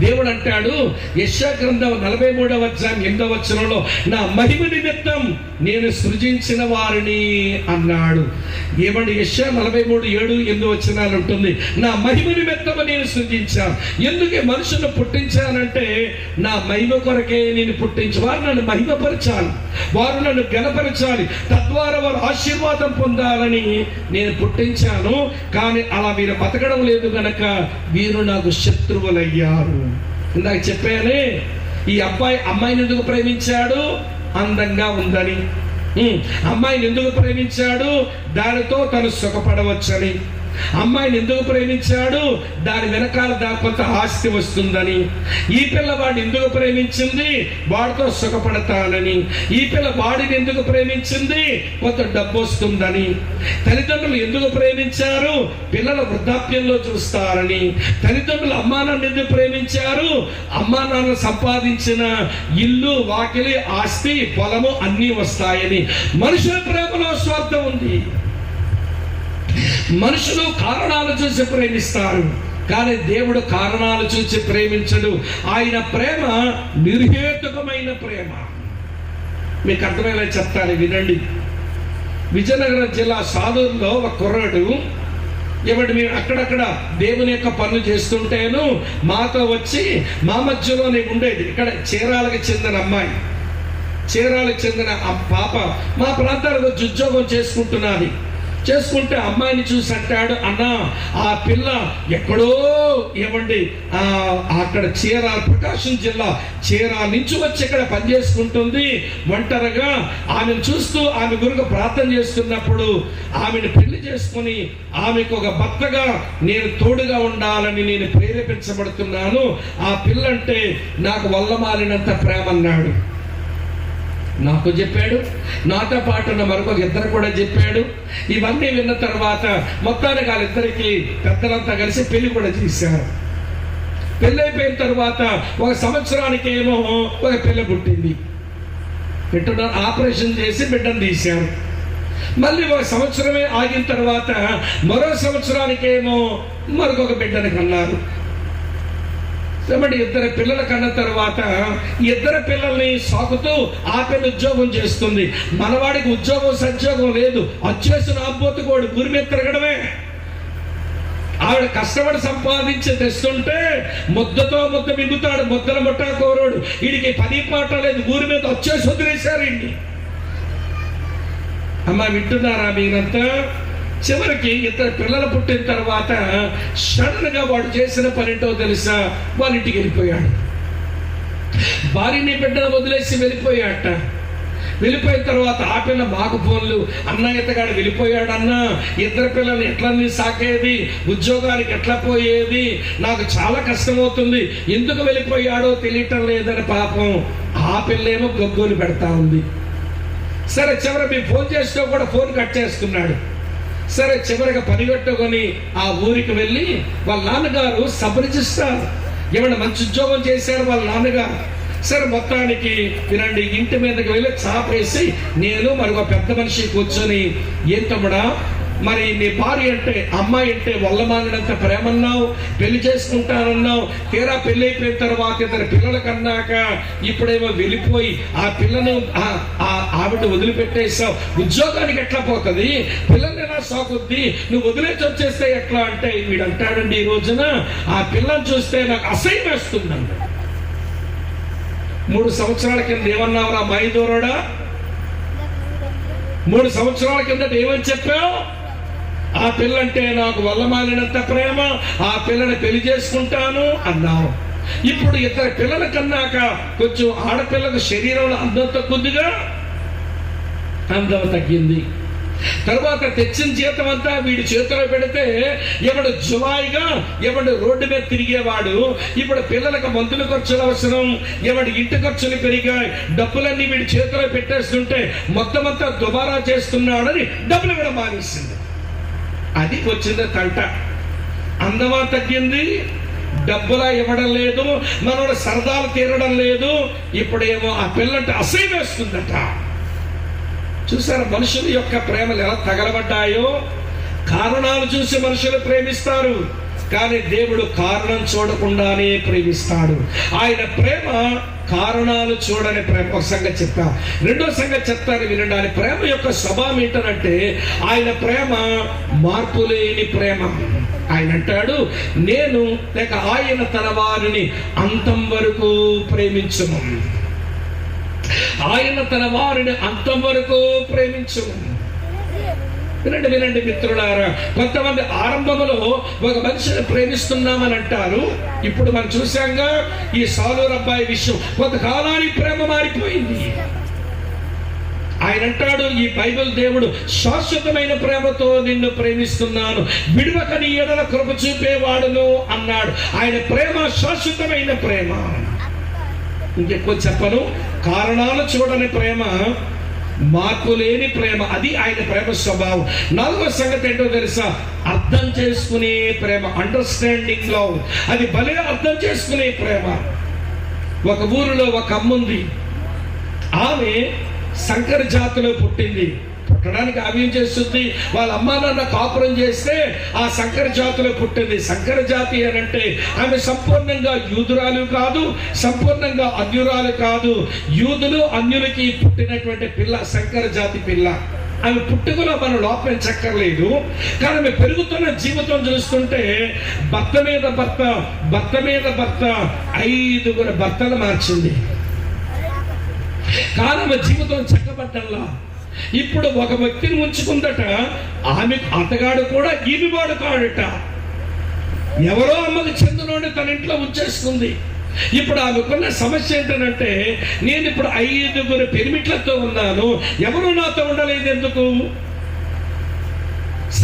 దేవుడు అంటాడు యెషయా గ్రంథం 43వ అధ్యాయం 8వ వచనంలో, నా మహిమ నిమిత్తం నేను సృజించిన వారిని అన్నాడు. ఏమండి? యెషయా 43:7-8 వచనాలు ఉంటుంది. నా మహిమ నిమిత్తం నేను సృజించాను. ఎందుకే మనుషులను పుట్టించానంటే నా మహిమ కొరకే నేను పుట్టించి, వారు నన్ను మహిమపరచాలి, వారు నన్ను ఘనపరచాలి, తద్వారా వారు ఆశీర్వాదం పొందాలని నేను పుట్టించాను. కానీ అలా వీరు బతకడం లేదు గనక వీరు నాకు శత్రువులయ్యారు. ఇందాక చెప్పానే, ఈ అమ్మాయిని ఎందుకు ప్రేమించాడు? అందంగా ఉందని. అమ్మాయిని ఎందుకు ప్రేమించాడు? దానితో తను సుఖపడవచ్చని. అమ్మాయిని ఎందుకు ప్రేమించాడు? దాని వెనకాల కొంత ఆస్తి వస్తుందని. ఈ పిల్ల వాడిని ఎందుకు ప్రేమించింది? వాడితో సుఖపడతానని. ఈ పిల్ల వాడిని ఎందుకు ప్రేమించింది? కొంత డబ్బు వస్తుందని. తల్లిదండ్రులు ఎందుకు ప్రేమించారు? పిల్లల వృద్ధాప్యంలో చూస్తారని. తల్లిదండ్రులు అమ్మా నాన్న ఎందుకు ప్రేమించారు? అమ్మా నాన్న సంపాదించిన ఇల్లు, వాకిలి, ఆస్తి, పొలము అన్నీ వస్తాయని. మనుషుల ప్రేమలో స్వార్థం ఉంది. మనుషులు కారణాలు చూసి ప్రేమిస్తారు, కానీ దేవుడు కారణాలు చూసి ప్రేమించడు. ఆయన ప్రేమ నిర్హేతుకమైన ప్రేమ. మీకు అర్థమయ్యేలా చెప్తాను, వినండి. విజయనగరం జిల్లా సాదూరులో ఒక కుర్రాడు, మేము అక్కడక్కడ దేవుని యొక్క పనులు చేస్తుంటేను మాతో వచ్చి మా మధ్యలోనే ఉండేది. ఇక్కడ చీరాలకు చెందిన అమ్మాయి, చీరాలకు చెందిన పాప మా ప్రాంతాలకు వచ్చి ఉద్యోగం చేసుకుంటే అమ్మాయిని చూసి అంటాడు, అన్నా ఆ పిల్ల ఎక్కడో అక్కడ చీరాల, ప్రకాశం జిల్లా చీరాల నుంచి వచ్చి ఇక్కడ పనిచేసుకుంటుంది ఒంటరిగా. ఆమెను చూస్తూ ఆమె గురించి ప్రార్థన చేస్తున్నప్పుడు ఆమెను పెళ్లి చేసుకుని ఆమెకు ఒక భర్తగా నేను తోడుగా ఉండాలని నేను ప్రేరేపించబడుతున్నాను. ఆ పిల్లంటే నాకు వల్లమాలినంత ప్రేమ అన్నాడు. నాకు చెప్పాడు, నాతో పాటు మరొక 2 కూడా చెప్పాడు. ఇవన్నీ విన్న తర్వాత మొత్తానికి వాళ్ళిద్దరికి పెద్దలంతా కలిసి పెళ్లి కూడా చేశారు. పెళ్ళి అయిపోయిన తర్వాత 1 సంవత్సరానికి ఏమో ఒక పిల్ల పుట్టింది. ఆపరేషన్ చేసి బిడ్డను తీశారు. మళ్ళీ 1 సంవత్సరమే ఆగిన తర్వాత మరో సంవత్సరానికేమో మరొక బిడ్డను కన్నారు. 2 పిల్లల కన్న తర్వాత 2 పిల్లల్ని సాకుతూ ఆ పిల్ల ఉద్యోగం చేస్తుంది. మనవాడికి ఉద్యోగం సంయోగం లేదు, వచ్చేసిన ఆపోతుకోడు గురి మీద తిరగడమే. ఆవిడ కష్టపడి సంపాదించి తెస్తుంటే ముద్దతో ముద్ద మింగుతాడు, ముద్దల ముట్టా కోరోడు. వీడికి పని పాట లేదు, ఊరి మీద వచ్చేసి వదిలేశారు ఇంటి. అమ్మ వింటున్నారా మీరంతా? చివరికి ఇద్దరు పిల్లలు పుట్టిన తర్వాత సడన్ గా వాడు చేసిన పనిటో తెలుసా, వాళ్ళ ఇంటికి వెళ్ళిపోయాడు. భార్యని బిడ్డను వదిలేసి వెళ్ళిపోయాట. వెళ్ళిపోయిన తర్వాత ఆ పిల్ల మాకు ఫోన్లు, అన్న ఇతగాడు వెళ్ళిపోయాడు అన్న, ఇద్దరు పిల్లల్ని ఎట్లా సాకేది, ఉద్యోగానికి ఎట్లా పోయేది, నాకు చాలా కష్టమవుతుంది, ఎందుకు వెళ్ళిపోయాడో తెలియటం లేదని పాపం ఆ పిల్లేమో గగ్గోలు పెడతా ఉంది. సరే చివరి మేము ఫోన్ చేస్తూ కూడా ఫోన్ కట్ చేసుకున్నాడు. సరే చివరిగా పనిగట్టుకొని ఆ ఊరికి వెళ్ళి వాళ్ళ నాన్నగారు సబరిచిస్తారు, ఏమన్నా మంచి ఉద్యోగం చేశారు వాళ్ళ నాన్నగారు. సరే మొత్తానికి వినండి, ఇంటి మీదకి వెళ్ళి చాపేసి నేను మరి ఒక పెద్ద మనిషి కూర్చొని, ఏం తమ్ముడా మరి నీ భార్య అంటే అమ్మాయి అంటే వల్లమాలినంత ప్రేమన్నావు, పెళ్లి చేసుకుంటానన్నావు, తీరా పెళ్లి అయిపోయిన తర్వాత ఇద్దరు పిల్లల కన్నాక ఇప్పుడేమో వెళ్ళిపోయి ఆ పిల్లను ఆవిడ వదిలిపెట్టేసావు, ఉద్యోగానికి ఎట్లా పోతుంది, పిల్లల్ని ఎలా సాకుద్ది, నువ్వు వదిలేసి వచ్చేస్తే ఎట్లా అంటే వీడు అంటాడండి, ఈ రోజున ఆ పిల్లని చూస్తే నాకు అసహ్యం వేస్తుందండి. 3 సంవత్సరాల కింద ఏమన్నావురా మైదూరుడా, 3 సంవత్సరాల కిందట ఏమని చెప్పావు, ఆ పిల్లంటే నాకు వల్లమాలినంత ప్రేమ, ఆ పిల్లని పెళ్లి చేసుకుంటాను అన్నావు. ఇప్పుడు ఇద్దరు పిల్లల కన్నాక కొంచెం ఆడపిల్లకు శరీరంలో అందంతో కొద్దిగా అందం తగ్గింది. తర్వాత తెచ్చిన జీతం అంతా వీడి చేతిలో పెడితే ఎవడు జులాయిగా ఎవడు రోడ్డు మీద తిరిగేవాడు ఇప్పుడు పిల్లలకు మందుల ఖర్చులు అవసరం, ఎవడి ఇంటి ఖర్చులు పెరిగాయి, డబ్బులన్నీ వీడి చేతిలో పెట్టేస్తుంటే మొత్తం అంతా దుబారా చేస్తున్నాడని డబ్బులు ఇవ్వడం మానేసింది. అది వచ్చింది తంట. అందమా తగ్గింది, డబ్బులా ఇవ్వడం లేదు, మనోడు సరదాలు తీరడం లేదు, ఇప్పుడేమో ఆ పిల్లంటే అసహ్యం వేస్తుందట. చూసారా మనుషుల యొక్క ప్రేమలు ఎలా తగలబడ్డాయో. కారణాలు చూసి మనుషులు ప్రేమిస్తారు, కానీ దేవుడు కారణం చూడకుండానే ప్రేమిస్తాడు. ఆయన ప్రేమ కారణాలు చూడని ప్రేమ. ఒక సంగతి చెప్తా, రెండో సంగతి చెప్తాను వినండి. ఆయన ప్రేమ యొక్క స్వభావం ఏంటంటే ఆయన ప్రేమ మార్పు లేని ప్రేమ. ఆయన అంటాడు, నేను లేక ఆయన తన వారిని అంతం వరకు ప్రేమించును, ఆయన తన వారిని అంతం వరకు ప్రేమించును. వినండి వినండి మిత్రులారా, కొంతమంది ఆరంభంలో ఒక మనిషిని ప్రేమిస్తున్నామని అంటారు. ఇప్పుడు మనం చూసాంగా ఈ సాలూరు అబ్బాయి విషయం, కొంతకాలానికి ప్రేమ మారిపోయింది. ఆయన అంటాడు, ఈ బైబిల్ దేవుడు శాశ్వతమైన ప్రేమతో నిన్ను ప్రేమిస్తున్నాను, విడువక నీ ఎడల కృప చూపేవాడును అన్నాడు. ఆయన ప్రేమ శాశ్వతమైన ప్రేమ. ఇంకెక్కువ చెప్పను, కారణాలు చూడని ప్రేమ, మార్పు లేని ప్రేమ, అది ఆయన ప్రేమ స్వభావం. 4వ సంగతి ఏంటో తెలుసా, అర్థం చేసుకునే ప్రేమ, అండర్స్టాండింగ్ లవ్. అది భలే అర్థం చేసుకునే ప్రేమ. ఒక ఊరిలో ఒక అమ్ముంది, ఆమె సంకర జాతిలో పుట్టింది. పుట్టడానికి ఆమె ఏం చేస్తుంది, వాళ్ళ అమ్మా నాన్న కాపురం చేస్తే ఆ సంకర జాతిలో పుట్టింది. సంకర జాతి అని అంటే ఆమె సంపూర్ణంగా యూదురాలు కాదు, సంపూర్ణంగా అన్యురాలు కాదు. యూదులు అన్యులకి పుట్టినటువంటి పిల్ల సంకర జాతి పిల్ల. ఆమె పుట్టుకలో మనం లోపం చక్కర్లేదు, కానీ ఆమె పెరుగుతున్న జీవితం చూస్తుంటే భర్త మీద భర్త, భర్త మీద భర్త, 5 భర్తలు మార్చింది. కానీ ఆమె జీవితం చక్కబడ్డంలా. ఇప్పుడు ఒక వ్యక్తిని ఉంచుకుందట, ఆమె అతగాడు కూడా ఈమె వాడు కాడట, ఎవరో అమ్మకి చెందినోడి తన ఇంట్లో ఉంచేసుకుంది. ఇప్పుడు ఆమెకున్న సమస్య ఏంటంటే, నేను ఇప్పుడు 5 పెనిమిట్లతో ఉన్నాను, ఎవరు నాతో ఉండలేదు, ఎందుకు?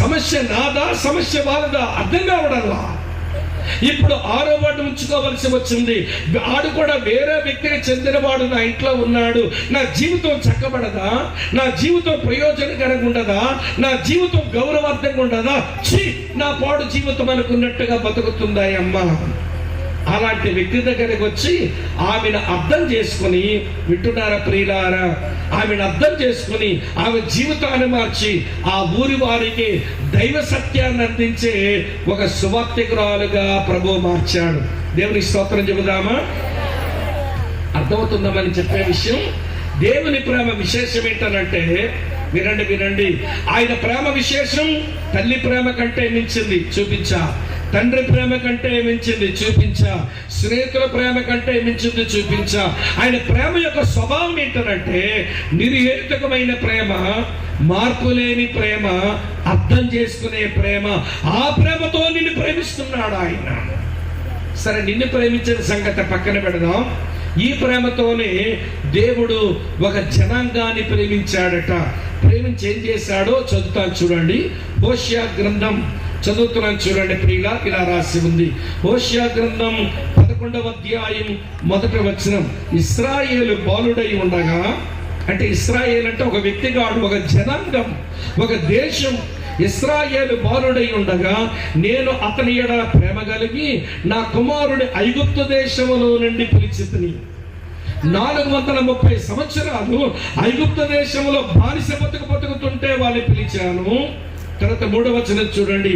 సమస్య నాదా, సమస్య వాళ్ళదా అర్థం కావడంలా. ఇప్పుడు 6వ వాడు ఉంచుకోవలసి వచ్చింది. ఆడు కూడా వేరే వ్యక్తికి చెందినవాడు నా ఇంట్లో ఉన్నాడు, నా జీవితం చక్కబడదా, నా జీవితం ప్రయోజనకరంగా ఉండదా, నా జీవితం గౌరవార్థంగా ఉండదా, నా పాడు జీవితం అనుకున్నట్టుగా బతుకుతుందా అమ్మ. అలాంటి వ్యక్తి దగ్గరికి వచ్చి ఆమెను అర్థం చేసుకుని, వింటున్నారా ప్రియులారా, ఆమెను అర్థం చేసుకుని ఆమె జీవితాన్ని మార్చి ఆ ఊరి వారికి దైవ సత్యాన్ని అందించే ఒక సువార్తికురాలుగా ప్రభువు మార్చాడు. దేవుని స్తోత్రం చెబుదామా? అర్థమవుతుందామని చెప్పే విషయం. దేవుని ప్రేమ విశేషం ఏంటనంటే, వినండి వినండి, ఆయన ప్రేమ విశేషం తల్లి ప్రేమ కంటే మించింది చూపించా, తండ్రి ప్రేమ కంటే మించింది చూపించా, స్నేహితుల ప్రేమ కంటే మించింది చూపించా. ఆయన ప్రేమ యొక్క స్వభావం ఏంటంటే నిర్హేతుకమైన ప్రేమ, మార్పు లేని ప్రేమ, అర్థం చేసుకునే ప్రేమ. ఆ ప్రేమతో నిన్ను ప్రేమిస్తున్నాడు ఆయన. సరే, నిన్ను ప్రేమించిన సంగతి పక్కన పెడదాం. ఈ ప్రేమతోనే దేవుడు ఒక జనాంగాన్ని ప్రేమించాడట. ప్రేమించి ఏం చేశాడో చదువుతాను చూడండి. హోషేయ గ్రంథం చదువుతున్నాను చూడండి ప్రియులా. ఇలా రాసి ఉంది, హోషేయ గ్రంథం 11వ అధ్యాయం 1వ వచనం. ఇశ్రాయేలు బాలుడై ఉండగా, అంటే ఇశ్రాయేల్ అంటే ఒక వ్యక్తి కాదు, ఒక జనాంగం, ఒక దేశం. ఇశ్రాయేలు బాలుడై ఉండగా నేను అతని ఎడల ప్రేమ కలిగి నా కుమారుని ఐగుప్తు దేశములో నుండి పిలిచితిని. 430 సంవత్సరాలు ఐగుప్తు దేశంలో బానిస బతుకుతుంటే వాళ్ళని పిలిచాను. తర్వాత 3వ వచనం చూడండి.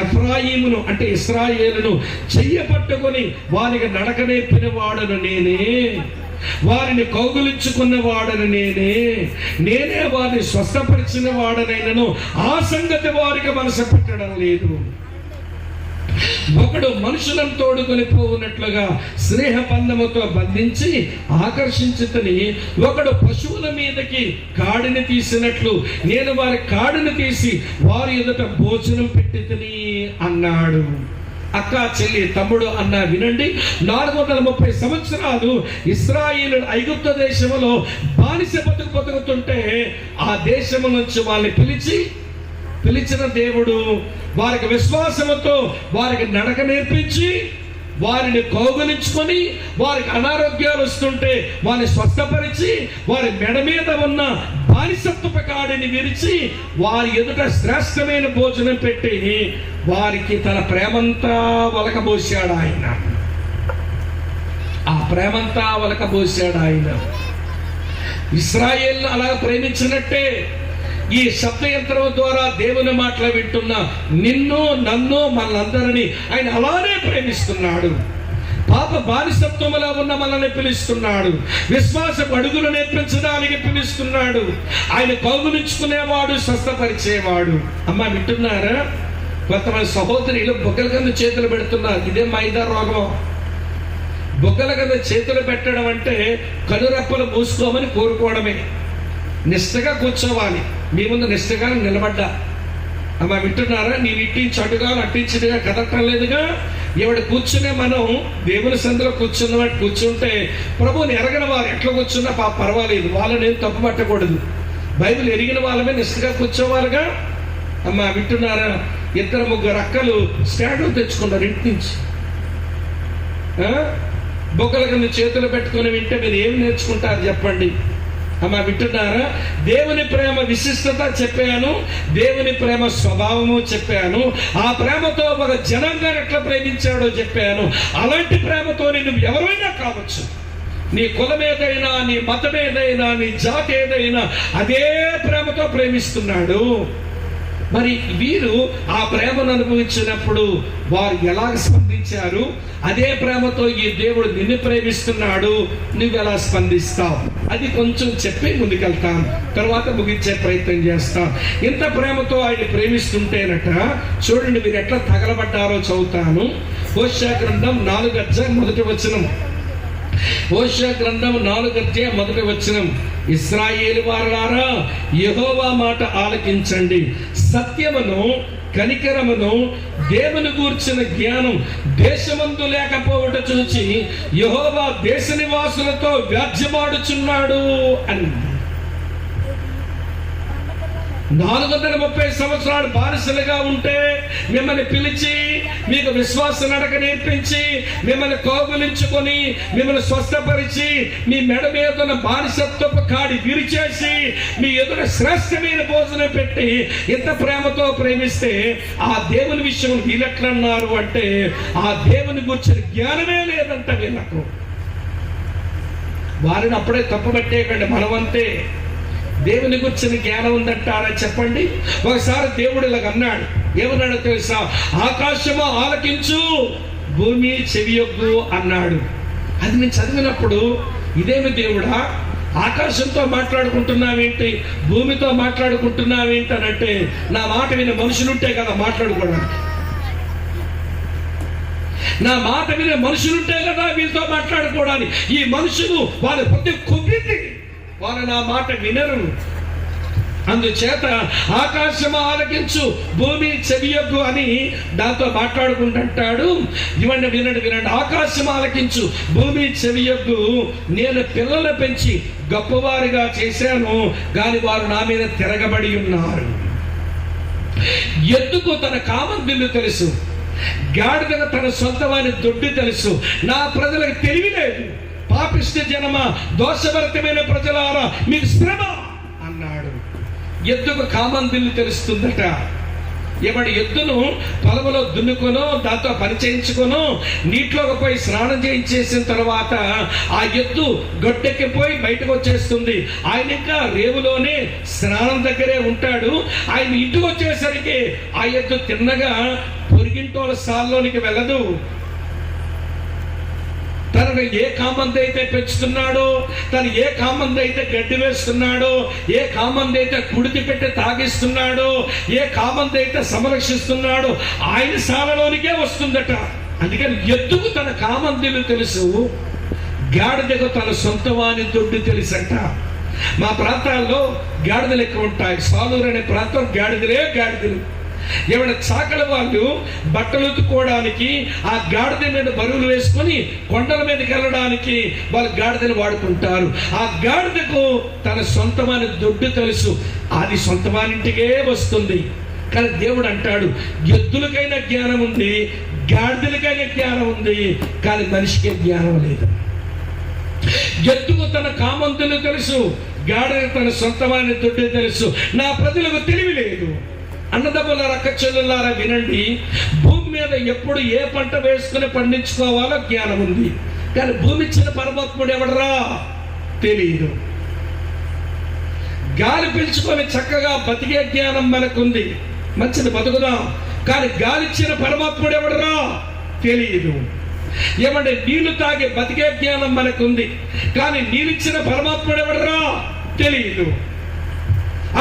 ఎఫ్రాయిమును అంటే ఇశ్రాయేలును చెయ్య పట్టుకొని వారికి నడక నేర్పిన వాడను నేనే, వారిని కౌగులించుకున్న వాడను నేనే వారిని స్వస్థపరిచిన వాడనైనను ఆ సంగతి వారికి మనసు పెట్టడం లేదు. ఒకడు మనుషులను తోడుకొని పోవునట్లుగా స్నేహ బంధముతో బంధించి ఆకర్షించుతని, ఒకడు పశువుల మీదకి కాడిని తీసినట్లు నేను వారి కాడిని తీసి వారి ఎదుట భోజనం పెట్టితిని అన్నాడు. అక్క, చెల్లి, తమ్ముడు అన్న వినండి. 430 సంవత్సరాలు ఇశ్రాయేలు ఐగుప్తు దేశంలో బానిస బతుకుతుంటే ఆ దేశము నుంచి వాళ్ళని పిలిచిన దేవుడు వారికి విశ్వాసముతో వారికి నడక నేర్పించి వారిని కౌగులించుకొని వారికి అనారోగ్యాలు వస్తుంటే వారిని స్వస్థపరిచి వారి మెడ మీద ఉన్న బానిసత్వపు కాడిని విరిచి వారి ఎదుట శ్రేష్టమైన భోజనం పెట్టి వారికి తన ప్రేమంతా ఒలకబోసాడు ఆయన. ఆ ప్రేమంతా ఒలకబోసాడు ఆయన. ఇశ్రాయేల్ అలా ప్రేమించినట్టే ఈ శబ్ద యంత్రం ద్వారా దేవుని మాటలు వింటున్న నిన్ను, నన్ను, మనందరినీ ఆయన అలానే ప్రేమిస్తున్నాడు. పాప బానిసత్వములో ఉన్న మనల్ని పిలుస్తున్నాడు. విశ్వాసపు అడుగులు నేర్పించడానికి పిలుస్తున్నాడు. ఆయన కౌగులించుకునేవాడు, స్వస్థపరిచేవాడు. అమ్మ, వింటున్నారా? కొంతమంది సహోదరులు బొగ్గల కింద చేతులు పెడుతున్నారు. ఇదే మైదా రోగం. బొగ్గల కింద చేతులు పెట్టడం అంటే కనురెప్పలు మూసుకోమని కోరుకోవడమే. నిష్టగా కూర్చోవాలి. మీ ముందు నిష్టగా నిలబడ్డా. అమ్మ, వింటున్నారా? నీ ఇట్టించి అటుగా అట్టించిగా కదటం లేదుగా. ఎవడు కూర్చునే మనం దేవుని సందులో కూర్చుంటే ప్రభువుని ఎరగని వారు ఎట్లా కూర్చున్నా పర్వాలేదు, వాళ్ళని ఏం తప్పు పట్టకూడదు. బైబిల్ ఎరిగిన వాళ్ళమే నిష్టగా కూర్చోవాలిగా. అమ్మ, వింటున్నారా? 2-3 అక్కలు స్టాండ్ తెచ్చుకున్నారు ఇంటి నుంచి. బొగ్గల కింద చేతులు పెట్టుకుని వింటే మీరు ఏమి నేర్చుకుంటారు చెప్పండి? అమ్మ, వింటున్నారా? దేవుని ప్రేమ విశిష్టత చెప్పాను, దేవుని ప్రేమ స్వభావము చెప్పాను, ఆ ప్రేమతో ఒక జనాంగాన్ని ఎట్లా ప్రేమించాడో చెప్పాను. అలాంటి ప్రేమతో నువ్వు ఎవరైనా కావచ్చు. నీ కులం ఏదైనా, నీ మతం ఏదైనా, నీ జాతి ఏదైనా అదే ప్రేమతో ప్రేమిస్తున్నాడు. మరి వీరు ఆ ప్రేమను అనుభవించినప్పుడు వారు ఎలాగ స్పందించారు? అదే ప్రేమతో ఈ దేవుడు నిన్ను ప్రేమిస్తున్నాడు, నువ్వు ఎలా స్పందిస్తావు? అది కొంచెం చెప్పి ముందుకెళ్తాను, తర్వాత ముగించే ప్రయత్నం చేస్తాం. ఇంత ప్రేమతో ఆయన ప్రేమిస్తుంటేనట చూడండి మీరు ఎట్లా తగలబడ్డారో చదువుతాను. హోషేయ గ్రంథం 4వ అధ్యాయం 1వ వచనం. హోషేయ గ్రంథం 4వ అధ్యాయం 1వ వచనం. ఇశ్రాయేలు వారలారా, యెహోవా మాట ఆలకించండి. సత్యమును, కనికరమును, దేవుని గూర్చిన జ్ఞానం దేశమందు లేకపోవట చూచి యెహోవా దేశ నివాసులతో వ్యాజ్యమాడుచున్నాడు అని. 430 సంవత్సరాలు బానిసలుగా ఉంటే మిమ్మల్ని పిలిచి మీకు విశ్వాస నడక నేర్పించి మిమ్మల్ని కౌగులించుకొని మిమ్మల్ని స్వస్థపరిచి మీ మెడ మీద ఉన్న బానిసత్వపు కాడి విరిచేసి మీ ఎదుట శ్రేష్టమైన భోజనం పెట్టి ఇంత ప్రేమతో ప్రేమిస్తే ఆ దేవుని విషయం వీళ్ళెట్లన్నారు అంటే ఆ దేవుని గురించిన జ్ఞానమే లేదంట వీళ్ళకు. వారిని అప్పుడే తప్పుపట్టేయకండి. మనమంతే దేవుని గురించిన జ్ఞానం ఉందంటారా చెప్పండి? ఒకసారి దేవుడు ఇలాగ అన్నాడు. ఏమన్నాడో తెలుసా? ఆకాశము ఆలకించు, భూమి చెవియొగ్గు అన్నాడు. అది నేను చదివినప్పుడు ఇదేమి దేవుడా, ఆకాశంతో మాట్లాడుకుంటున్నావేంటి, భూమితో మాట్లాడుకుంటున్నావేంటి అని అంటే, నా మాట వినే మనుషులుంటే కదా మాట్లాడుకోవడానికి. నా మాట వినే మనుషులుంటే కదా వీళ్ళతో మాట్లాడుకోవడానికి. ఈ మనుషులు వాళ్ళ ప్రతి కుమ్మింది, వాళ్ళు నా మాట వినరు. అందుచేత ఆకాశం ఆలకించు, భూమి చెవియొగ్గు అని దాంతో మాట్లాడుకుంటుంటాడు. ఇవ్వండి, వినండి వినండి. ఆకాశం ఆలకించు, భూమి చెవియొగ్గు. నేను పిల్లలు పెంచి గొప్పవారిగా చేశాను, కానీ వారు నా మీద తిరగబడి ఉన్నారు. ఎద్దుకు తన కామందిల్లు తెలుసు, గాడిదకు తన సొంతమైన దొడ్డి తెలుసు. నా ప్రజలకు తెలివి లేదు. పాపిష్టి జనమ, దోషభరితమైన ప్రజలారా మీకు శ్రమ అన్నాడు. ఎద్దుకు కామందిల్లు తెలుస్తుందట. ఏమడి, ఎద్దును పొలంలో దున్నుకొనో దాంతో పని చేయించుకొనో నీటిలోకి పోయి స్నానం చేయించేసిన తర్వాత ఆ ఎద్దు గొడ్డెక్కిపోయి బయటకు వచ్చేస్తుంది. ఆయన ఇంకా రేవులోనే స్నానం దగ్గరే ఉంటాడు. ఆయన ఇంటికి వచ్చేసరికి ఆ ఎద్దు తిన్నగా పొరిగింటోళ్ళ సాల్లోనికి వెళ్ళదు. తనను ఏ కామంది అయితే పెంచుతున్నాడో, తను ఏ కామంది అయితే గడ్డి వేస్తున్నాడో, ఏ కామంది అయితే కుడితి పెట్టి తాగిస్తున్నాడో, ఏ కామంది అయితే సంరక్షిస్తున్నాడో ఆయన సాలలోనికే వస్తుందట. అందుకని ఎద్దుకు తన కామందిలు తెలుసు, గాడిదకు తన సొంతవాని దొడ్డు తెలుసంట. మా ప్రాంతాల్లో గాడిదలు ఎక్కువ ఉంటాయి. సాలూరు అనే ప్రాంతం గాడిదలు. ఏమైనా చాకల వాళ్ళు బట్టలు ఉతుక్కోవడానికి ఆ గాడిద మీద బరువులు వేసుకొని కొండల మీదకి వెళ్ళడానికి వాళ్ళు గాడిదలు వాడుకుంటారు. ఆ గాడిదకు తన సొంతమైన దొడ్డు తెలుసు, అది సొంతమానింటికే వస్తుంది. కానీ దేవుడు అంటాడు, ఎద్దులకైనా జ్ఞానం ఉంది, గాడిదలకైనా జ్ఞానం ఉంది, కానీ మనిషికే జ్ఞానం లేదు. ఎద్దుకు తన కామంతులు తెలుసు, గాడిద తన సొంతమైన దొడ్డు తెలుసు. నా ప్రజలకు తెలివి లేదు. అన్నదమ్ములారా, అక్క చెల్లెలారా వినండి. భూమి మీద ఎప్పుడు ఏ పంట వేసుకుని పండించుకోవాలో జ్ఞానం ఉంది, కానీ భూమి ఇచ్చిన పరమాత్ముడు ఎవడరా తెలియదు. గాలి పీల్చుకొని చక్కగా బతికే జ్ఞానం మనకుంది, మంచిది బతుకుదాం. కానీ గాలి ఇచ్చిన పరమాత్ముడు ఎవడరా తెలియదు. ఏమంటే నీళ్లు తాగే బతికే జ్ఞానం మనకుంది, కానీ నీళ్ళిచ్చిన పరమాత్ముడు ఎవడరా తెలియదు.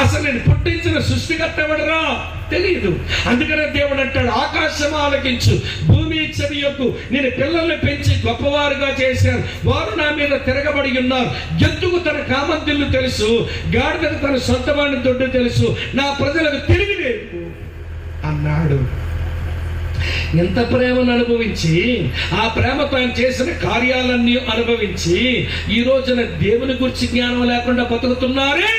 అసలు నేను పుట్టించిన సృష్టికర్త ఎవడరా తెలియదు. అందుకనే దేవుడు అంటాడు, ఆకాశం ఆలకించు, భూమి చెవియొగ్గు. నేను పిల్లల్ని పెంచి గొప్పవారుగా చేశాను, వారు నా మీద తిరగబడి ఉన్నారు. ఎద్దుకు తన కామందిల్లు తెలుసు, గాడిదకు తన సొంతమైన దొడ్డు తెలుసు. నా ప్రజలకు తెలివి లేదు అన్నాడు. ఎంత ప్రేమను అనుభవించి, ఆ ప్రేమతో ఆయన చేసిన కార్యాలన్నీ అనుభవించి ఈ రోజున దేవుని గురించి జ్ఞానం లేకుండా బతుకుతున్నారే.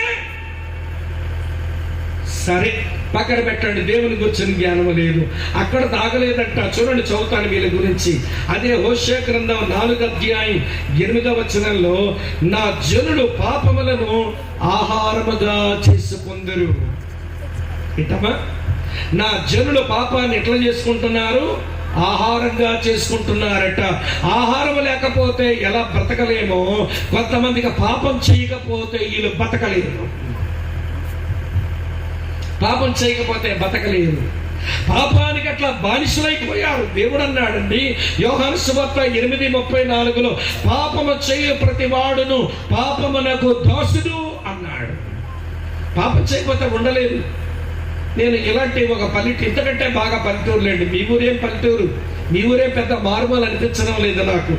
సరే, పక్కన పెట్టండి, దేవుని గురించిన జ్ఞానం లేదు. అక్కడ తాగలేదంట. చూడండి, చదువుతాను వీళ్ళ గురించి. అదే హోషేయ గ్రంథం 4:8 నా జనులు పాపములను ఆహారముగా చేసుకొందురు. ఇటమా, నా జనులు పాపాన్ని ఎట్లా చేసుకుంటున్నారు? ఆహారంగా చేసుకుంటున్నారట. ఆహారం లేకపోతే ఎలా బ్రతకలేమో, కొంతమందికి పాపం చేయకపోతే వీళ్ళు బతకలేరు. పాపం చేయకపోతే బతకలేరు. పాపానికి అట్లా బానిసలైపోయారు. దేవుడు అన్నాడండి యోహాను సువార్త 8:34 పాపము చేయు ప్రతి వాడును పాపమునకు దోషుడు అన్నాడు. పాపం చేయకపోతే ఉండలేదు. నేను ఇలాంటి ఒక పల్లెటూరు, ఇంతకంటే బాగా పల్లెటూరు లేండి. మీ ఊరేం పల్లెటూరు, మీ ఊరే పెద్ద మార్మల్ అనిపించడం లేదు నాకు.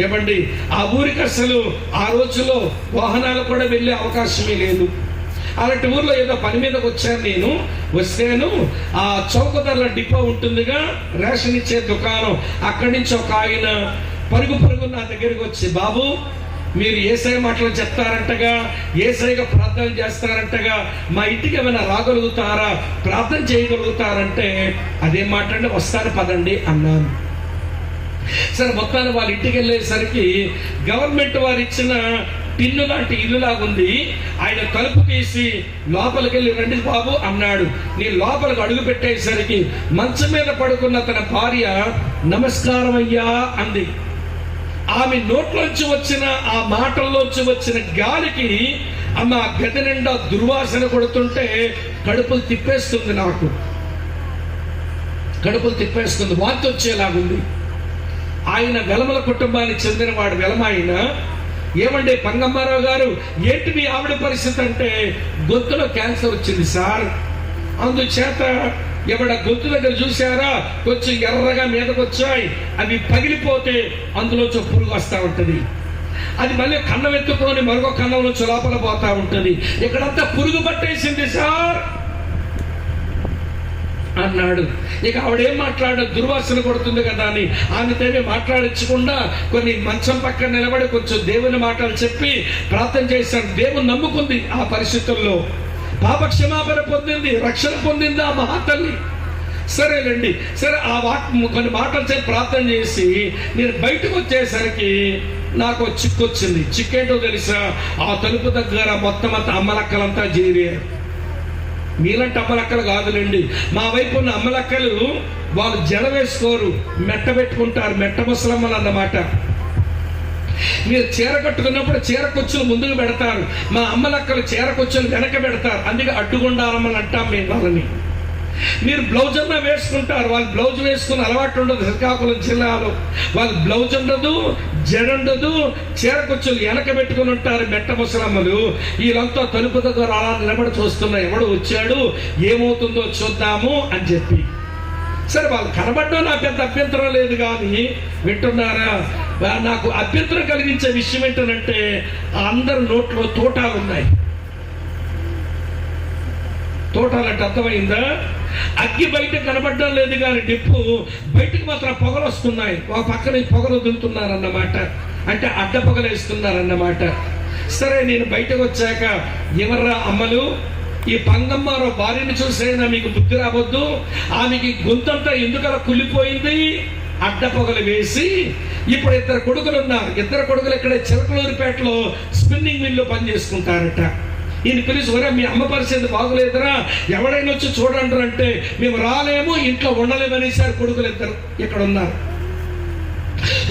ఏమండి, ఆ ఊరికి అసలు ఆ రోజుల్లో వాహనాలు కూడా వెళ్ళే అవకాశమే లేదు. అలాంటి ఊర్లో ఏదో పని మీదకి వచ్చాను. నేను వస్తేను ఆ చౌకధరల డిపో ఉంటుందిగా, రేషన్ ఇచ్చే దుకాణం, అక్కడి నుంచి ఒక ఆయన పరుగు నా దగ్గరికి వచ్చి, బాబు మీరు ఏసై మాటలు చెప్తారంటగా, ఏసైగా ప్రార్థన చేస్తారంటగా, మా ఇంటికి ఏమైనా రాగలుగుతారా, ప్రార్థన చేయగలుగుతారంటే, అదేం మాట్లాడి వస్తాను పదండి అన్నాను. సరే, మొత్తాన్ని వాళ్ళ ఇంటికి వెళ్ళేసరికి గవర్నమెంట్ వారు ఇచ్చిన టిన్ను లాంటి ఇల్లు లాగుంది. ఆయన తలుపు తీసి లోపలికి వెళ్ళి రండి బాబు అన్నాడు. నేను లోపలికి అడుగు పెట్టేసరికి మంచం మీద పడుకున్న తన భార్య నమస్కారం అయ్యా అంది. ఆమె నోట్లోంచి వచ్చిన ఆ మాటల్లోంచి వచ్చిన గాలికి ఆమె ఆ గది నిండా దుర్వాసన కొడుతుంటే కడుపులు తిప్పేస్తుంది. నాకు కడుపులు తిప్పేస్తుంది, వాంతి వచ్చేలాగుంది. ఆయన వెలమల కుటుంబానికి చెందినవాడు. వెలమాయన, ఏమండి పంగమ్మారావు గారు, ఏంటి మీ ఆవిడ పరిస్థితి అంటే, గొంతులో క్యాన్సర్ వచ్చింది సార్, అందుచేత ఎవడ గొంతు దగ్గర చూసారా కొంచెం ఎర్రగా మీదకి వచ్చాయి, అవి పగిలిపోతే అందులో పురుగు వస్తూ ఉంటుంది. అది మళ్ళీ కన్నం ఎత్తుకొని మరొక కన్నంలో లోపల పోతా ఉంటుంది. ఇక్కడంతా పురుగు పట్టేసింది సార్ అన్నాడు. ఇక ఆవిడేం మాట్లాడదు, దుర్వాసన కొడుతుంది కదా అని ఆమెతేనే మాట్లాడించకుండా కొన్ని మంచం పక్కన నిలబడి కొంచెం దేవుని మాటలు చెప్పి ప్రార్థన చేశాడు. దేవుని నమ్ముకుంది. ఆ పరిస్థితుల్లో పాప క్షమాపణ పొందింది, రక్షణ పొందింది ఆ మహాతల్లి. సరేనండి, సరే ఆ కొన్ని మాటలు చెప్పి ప్రార్థన చేసి నేను బయటకు వచ్చేసరికి నాకు చిక్కొచ్చింది. చిక్కేంటో తెలుసా? ఆ తలుపు దగ్గర మొత్తం అంతా అమ్మలక్కలంతా చేరారు. మీలంటే అమ్మలక్కలు కాదులేండి, మా వైపు ఉన్న అమ్మలక్కలు వాళ్ళు జడ వేసుకోరు, మెట్ట పెట్టుకుంటారు, మెట్ట ముసలమ్మలు అన్నమాట. మీరు చీర కట్టుకున్నప్పుడు చీర కుచ్చులు ముందుకు పెడతారు, మా అమ్మలక్కలు చీర కుచ్చులు వెనక పెడతారు. అందుకే అడ్డుగుండాలమ్మని అంటాం మేము వాళ్ళని. మీరు బ్లౌజ్ అన్నా వేసుకుంటారు, వాళ్ళు బ్లౌజ్ వేసుకుని అలవాటు ఉండదు. శ్రీకాకుళం జిల్లాలో వాళ్ళు బ్లౌజ్ ఉండదు, జడ ఉండదు, చీరకొచ్చులు వెనక పెట్టుకుని ఉంటారు మెట్ట ముసలమ్మలు. వీళ్ళంతా తలుపు దగ్గర అలా నిలబడి చూస్తున్నా, ఎవడు వచ్చాడు ఏమవుతుందో చూద్దాము అని చెప్పి. సరే వాళ్ళు కనబడ్డం నాకు పెద్ద అభ్యంతరం లేదు, కానీ వింటున్నారా, నాకు అభ్యంతరం కలిగించే విషయం ఏంటంటే అందరి నోట్లో తోటాలు ఉన్నాయి. తోటాలంటే అర్థమైందా? అగ్గి బయట కనబడడం లేదు కానీ డిప్పు బయటకు మాత్రం పొగలు వస్తున్నాయి. ఒక పక్కన పొగలు వదులుతున్నారన్నమాట, అంటే అడ్డ పొగలు వేస్తున్నారన్నమాట. సరే నేను బయటకు వచ్చాక, ఎవర్రా అమ్మలు, ఈ పంగమ్మారో భార్యను చూసైనా మీకు బుద్ధి రావద్దు, ఆమెకి గొంతంతా ఎందుకలా కుళ్ళిపోయింది, అడ్డ పొగలు వేసి. ఇప్పుడు 2 కొడుకులు ఉన్నారు. 2 కొడుకులు ఇక్కడ చిలకలూరిపేటలో స్పిన్నింగ్ మిల్లు పని చేసుకుంటారట. ఈయన పిలిచి, ఒరే మీ అమ్మ పరిస్థితి బాగులేదురా, ఎవడైనా వచ్చి చూడండి అంటే, మేము రాలేము, ఇంట్లో ఉండలేమనేసారు. కొడుకులు 2 ఇక్కడ ఉన్నారు.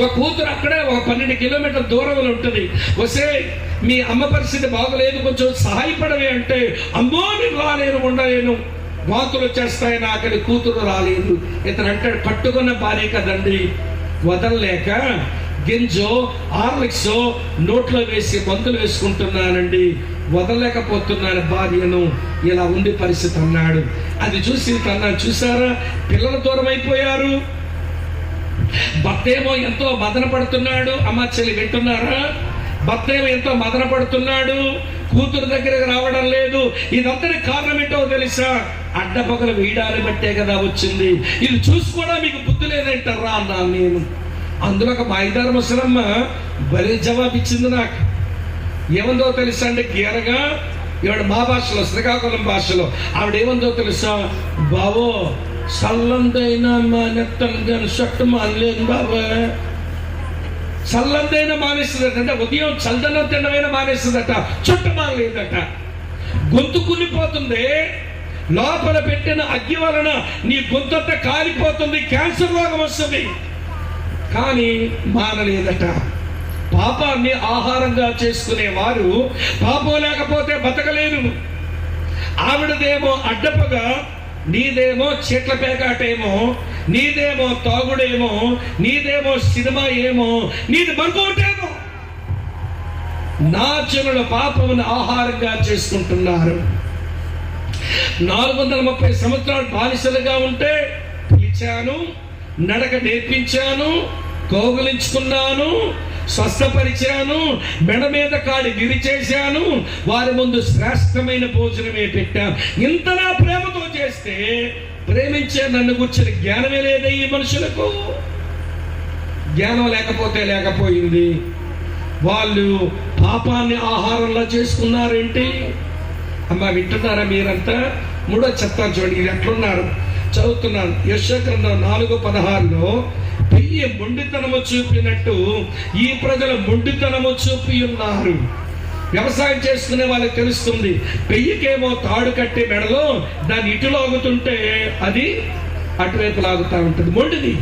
ఒక కూతురు అక్కడే ఒక 12 కిలోమీటర్ల దూరంలో ఉంటుంది. వస్తే మీ అమ్మ పరిస్థితి బాగలేదు, కొంచెం సహాయపడవే అంటే, అమ్మో నేను రాలేను, ఉండలేను, వాతులు వచ్చేస్తాయి నాకని కూతురు రాలేదు. ఇతను అంటాడు, కట్టుకున్న భార్య కదండి, వదలలేక గింజో హార్లిక్సో నోట్లో వేసి మందులు వేసుకుంటున్నానండి, వదలలేకపోతున్నాను భార్యను, ఇలా ఉంది పరిస్థితి అన్నాడు. అది చూసి అన్నాడు, చూసారా పిల్లలు దూరం అయిపోయారు, భర్త ఏమో ఎంతో మదన పడుతున్నాడు. అమ్మ చెల్లి వింటున్నారా? భర్త ఏమో ఎంతో మదన పడుతున్నాడు, కూతురు దగ్గరకు రావడం లేదు. ఇదంతటి కారణం ఏంటో తెలుసా? అడ్డపగలు వేయడాన్ని బట్టే కదా వచ్చింది. ఇది చూసి కూడా మీకు బుద్ధి లేదంటారా అన్నాను నేను. అందులో ఒక మాయిదారు ముసలమ్మ భలే జవాబు ఇచ్చింది నాకు. ఏమందో తెలుసా అంటే, గీరగా ఇవాడు మా భాషలో, శ్రీకాకుళం భాషలో ఆవిడ ఏమందో తెలుసా? బావో చల్లందైనా మా నెత్తను షట్టు మానలేదు బాబా, చల్లందైనా మానేస్తుందట. అంటే ఉదయం చల్లదనం తినమైనా మానేస్తుందట, చుట్ట మానలేదట. గొంతు కుళ్ళిపోతుంది, లోపల పెట్టిన అగ్గి వలన నీ గొంతంతా కాలిపోతుంది, క్యాన్సర్ రోగం వస్తుంది, కానీ మానలేదట. పాపాన్ని ఆహారంగా చేసుకునేవారు పాపం లేకపోతే బతకలేరు. ఆవిడదేమో అడ్డపగా, నీదేమో చెట్ల పేకాటేమో, నీదేమో తాగుడేమో, నీదేమో సినిమా ఏమో, నీది మరొకటేమో. నా జనుల పాపమును ఆహారంగా చేసుకుంటున్నారు. 430 సంవత్సరాలు బానిసలుగా ఉంటే పిలిచాను, నడక నేర్పించాను, కౌగిలించుకున్నాను, స్వస్థపరిచాను, మెడ మీద కాడి విరిచేశాను, వారి ముందు శ్రేష్టమైన భోజనమే పెట్టాను. ఇంత నా ప్రేమతో చేస్తే ప్రేమించే నన్ను కూర్చొని జ్ఞానమే లేదా ఈ మనుషులకు? జ్ఞానం లేకపోయింది. వాళ్ళు పాపాన్ని ఆహారంలా చేసుకున్నారేంటి? అమ్మ వింటున్నారా మీరంతా? 3వ చెప్తాను చూడండి, ఇది ఎట్లున్నారు చదువుతున్నాను. యెషయా గ్రంథం 4:16లో, పెయ్యి మొండితనము చూపినట్టు ఈ ప్రజలు మొండితనము చూపి ఉన్నారు. వ్యవసాయం చేసుకునే వాళ్ళకి తెలుస్తుంది. పెయ్యికేమో తాడు కట్టి మెడలో దాన్ని ఇటు లాగుతుంటే అది అటువైపు లాగుతూ ఉంటుంది, మొండిది.